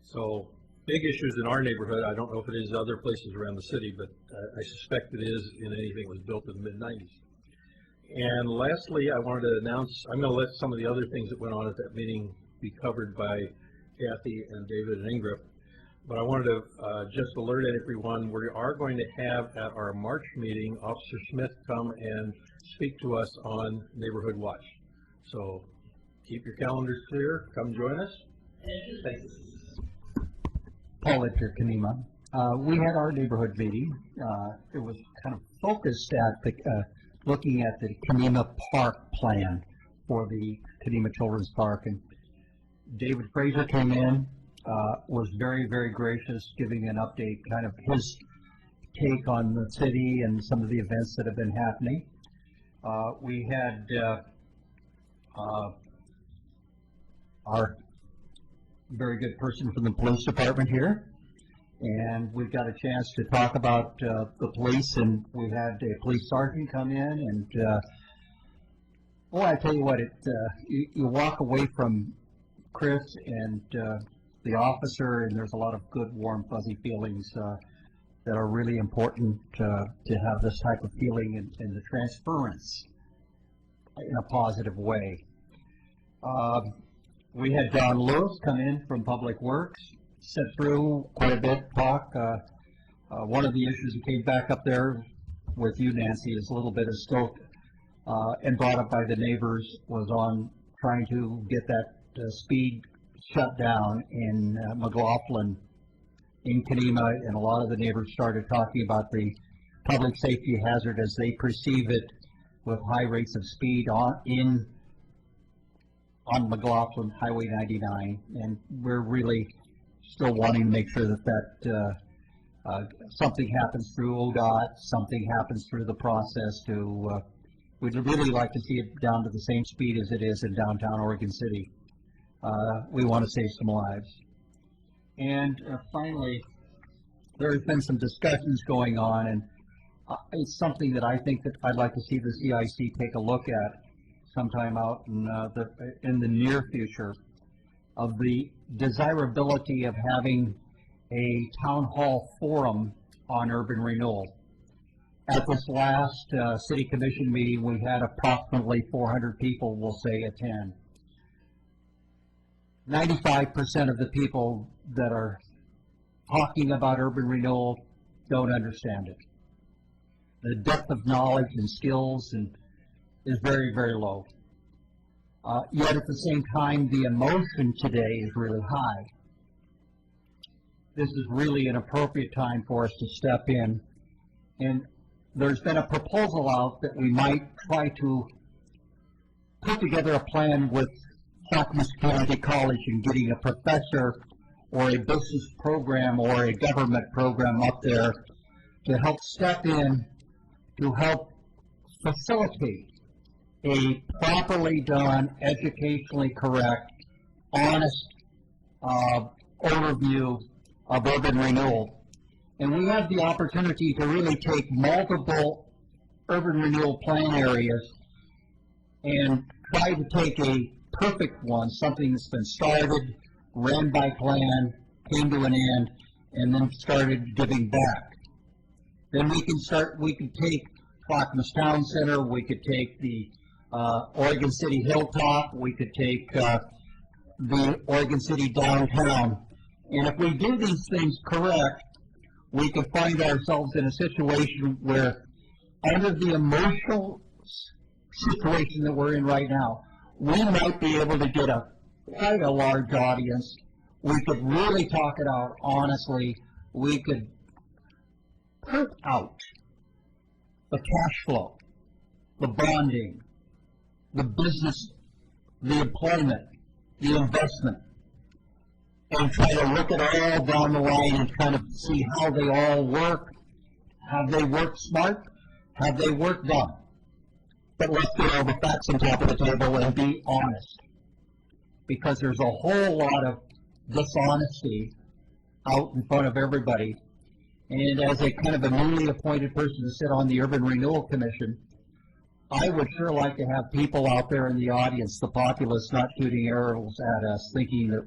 So, big issues in our neighborhood. I don't know if it is other places around the city, but I suspect it is in anything that was built in the mid-90s. And lastly, I wanted to announce, I'm going to let some of the other things that went on at that meeting be covered by Kathy and David and Ingrid, but I wanted to just alert everyone, we are going to have at our March meeting, Officer Smith come and speak to us on Neighborhood Watch. So keep your calendars clear, come join us. Thank you. Paul Lichter, Kenema. We had our neighborhood meeting. It was kind of focused at the, looking at the Kenema Park plan for the Kenema Children's Park, and David Fraser came in, was very, very gracious, giving an update, kind of his take on the city and some of the events that have been happening. We had our very good person from the police department here, and we got a chance to talk about the police, and we had a police sergeant come in, and oh, I tell you what, you walk away from Chris and the officer, and there's a lot of good, warm, fuzzy feelings that are really important to have this type of feeling and the transference in a positive way. We had Don Lewis come in from Public Works, sit through quite a bit, talk. One of the issues that came back up there with you, Nancy, is a little bit of scope and brought up by the neighbors was on trying to get that speed shut down in McLaughlin in Kenema, and a lot of the neighbors started talking about the public safety hazard as they perceive it with high rates of speed on McLaughlin Highway 99, and we're really still wanting to make sure that something happens through ODOT, something happens through the process to, we'd really like to see it down to the same speed as it is in downtown Oregon City. We want to save some lives. And finally, there's been some discussions going on, and it's something that I think that I'd like to see the CIC take a look at sometime out in the near future, of the desirability of having a town hall forum on urban renewal. At this last city commission meeting, we had approximately 400 people, we'll say, attend. 95% of the people that are talking about urban renewal don't understand it. The depth of knowledge and skills is very, very low. Yet at the same time, the emotion today is really high. This is really an appropriate time for us to step in And there's been a proposal out that we might try to put together a plan with Clackamas Community College and getting a professor or a business program or a government program up there to help step in to help facilitate a properly done, educationally correct, honest overview of urban renewal. And we have the opportunity to really take multiple urban renewal plan areas and try to take a perfect one, something that's been started, ran by plan, came to an end, and then started giving back. Then we could take Clackamas Town Center, we could take the Oregon City Hilltop, we could take the Oregon City Downtown. And if we do these things correct, we could find ourselves in a situation where, under the emotional situation that we're in right now, we might be able to get quite a large audience. We could really talk it out honestly. We could put out the cash flow, the bonding, the business, the employment, the investment, and try to look at all down the line and kind of see how they all work. Have they worked smart? Have they worked dumb? But let's get all the facts on top of the table and be honest. Because there's a whole lot of dishonesty out in front of everybody. And as a kind of a newly appointed person to sit on the Urban Renewal Commission, I would sure like to have people out there in the audience, the populace, not shooting arrows at us, thinking that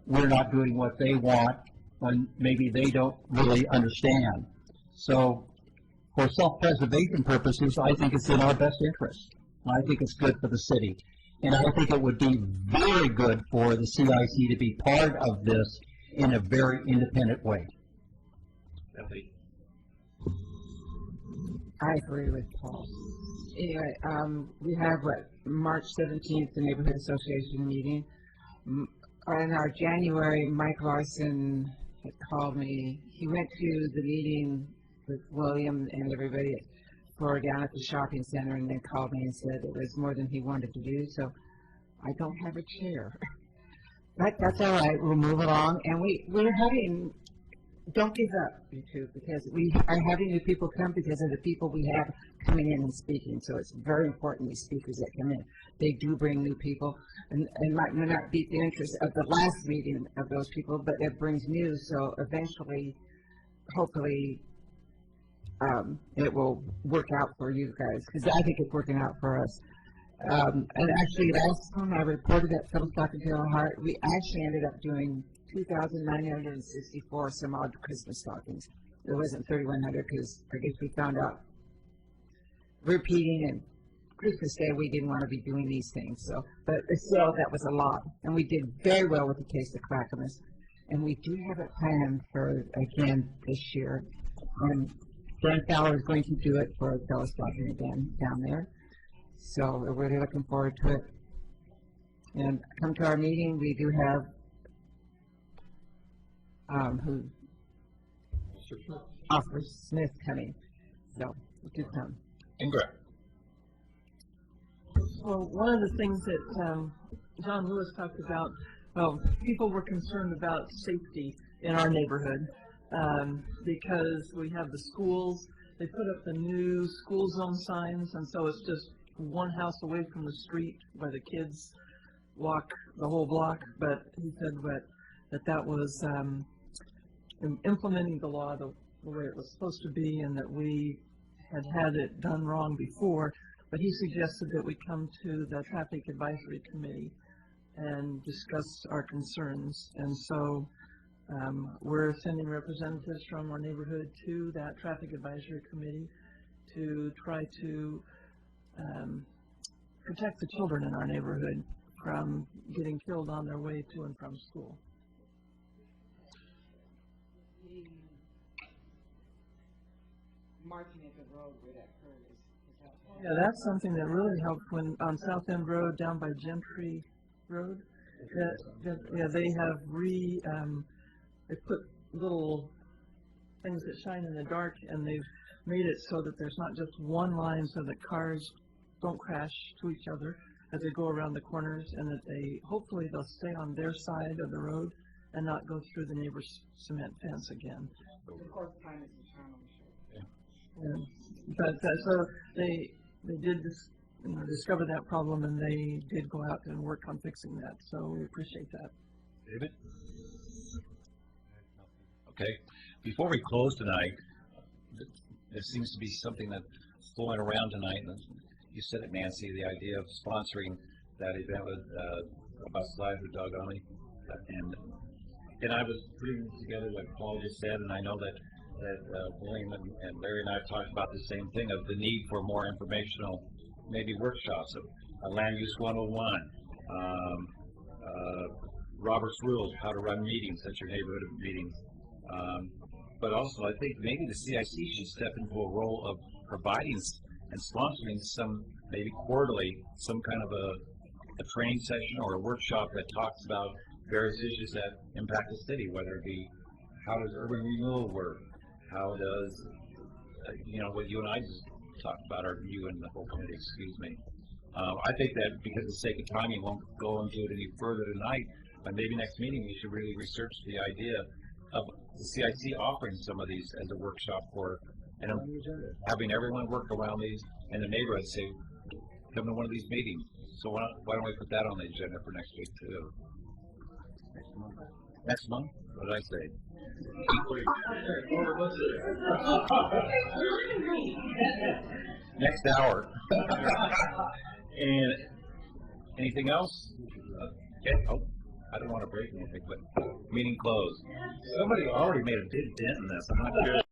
we're not doing what they want when maybe they don't really understand. So for self-preservation purposes, I think it's in our best interest. I think it's good for the city. And I think it would be very good for the CIC to be part of this in a very independent way. I agree with Paul. Anyway, we have March 17th, the Neighborhood Association meeting. In our January, Mike Larson had called me. He went to the meeting with William and everybody down at the shopping center, and then called me and said it was more than he wanted to do, so I don't have a chair. But that's all right, we'll move along. And we're having, don't give up, you two, because we are having new people come because of the people we have coming in and speaking. So it's very important, these speakers that come in. They do bring new people, and might not be the interest of the last meeting of those people, but it brings new, so eventually, hopefully, it will work out for you guys, because I think it's working out for us. And actually, last time I reported at Phillips Dock and Taylor Hart, we actually ended up doing 2,964 some odd Christmas stockings. It wasn't 3,100 because I guess we found out repeating and Christmas Day we didn't want to be doing these things. So, but still, that was a lot, and we did very well with the Taste of Clackamas. And we do have it planned for again this year. And Dan Fowler is going to do it for Phyllis Stocking again down there. So we're really looking forward to it. And come to our meeting, we do have Officer Smith coming. So do come. Ingrid. Well, one of the things that John Lewis talked about, people were concerned about safety in our neighborhood because we have the schools. They put up the new school zone signs, and so it's just one house away from the street where the kids walk the whole block. But he said that was implementing the law the way it was supposed to be, and that we had it done wrong before. But he suggested that we come to the Traffic Advisory Committee and discuss our concerns. And so we're sending representatives from our neighborhood to that Traffic Advisory Committee to try to protect the children in our neighborhood from getting killed on their way to and from school. Marking at the road where that curve is helpful. Yeah, that's something that really helped when on South End Road down by Gentry Road. They have they put little things that shine in the dark, and they've made it so that there's not just one line so that cars don't crash to each other as they go around the corners, and that hopefully they'll stay on their side of the road and not go through the neighbor's cement fence again. Of course, time is the challenge. But so they did discover that problem, and they did go out and work on fixing that. So we appreciate that. David? Okay. Before we close tonight, there seems to be something that's flowing around tonight. And you said it, Nancy, the idea of sponsoring that event with Bus Live with Doug Army. And I was putting together what Paul just said, and I know that William and Larry and I have talked about the same thing of the need for more informational, maybe workshops of Land Use 101, Robert's Rules, how to run meetings at your neighborhood meetings. But also, I think maybe the CIC should step into a role of providing and sponsoring some, maybe quarterly, some kind of a training session or a workshop that talks about various issues that impact the city, whether it be how does urban renewal work, how does, what you and I just talked about, or you and the whole committee, excuse me. I think that because of the sake of time, we won't go into it any further tonight, but maybe next meeting we should really research the idea of the CIC offering some of these as a workshop and having everyone work around these in the neighborhood, say, come to one of these meetings. So why don't we put that on the agenda for next week too? Next month? What did I say? Next hour. And anything else? Okay. Oh, I don't want to break anything, but meeting closed. Somebody already made a big dent in this. I'm not sure.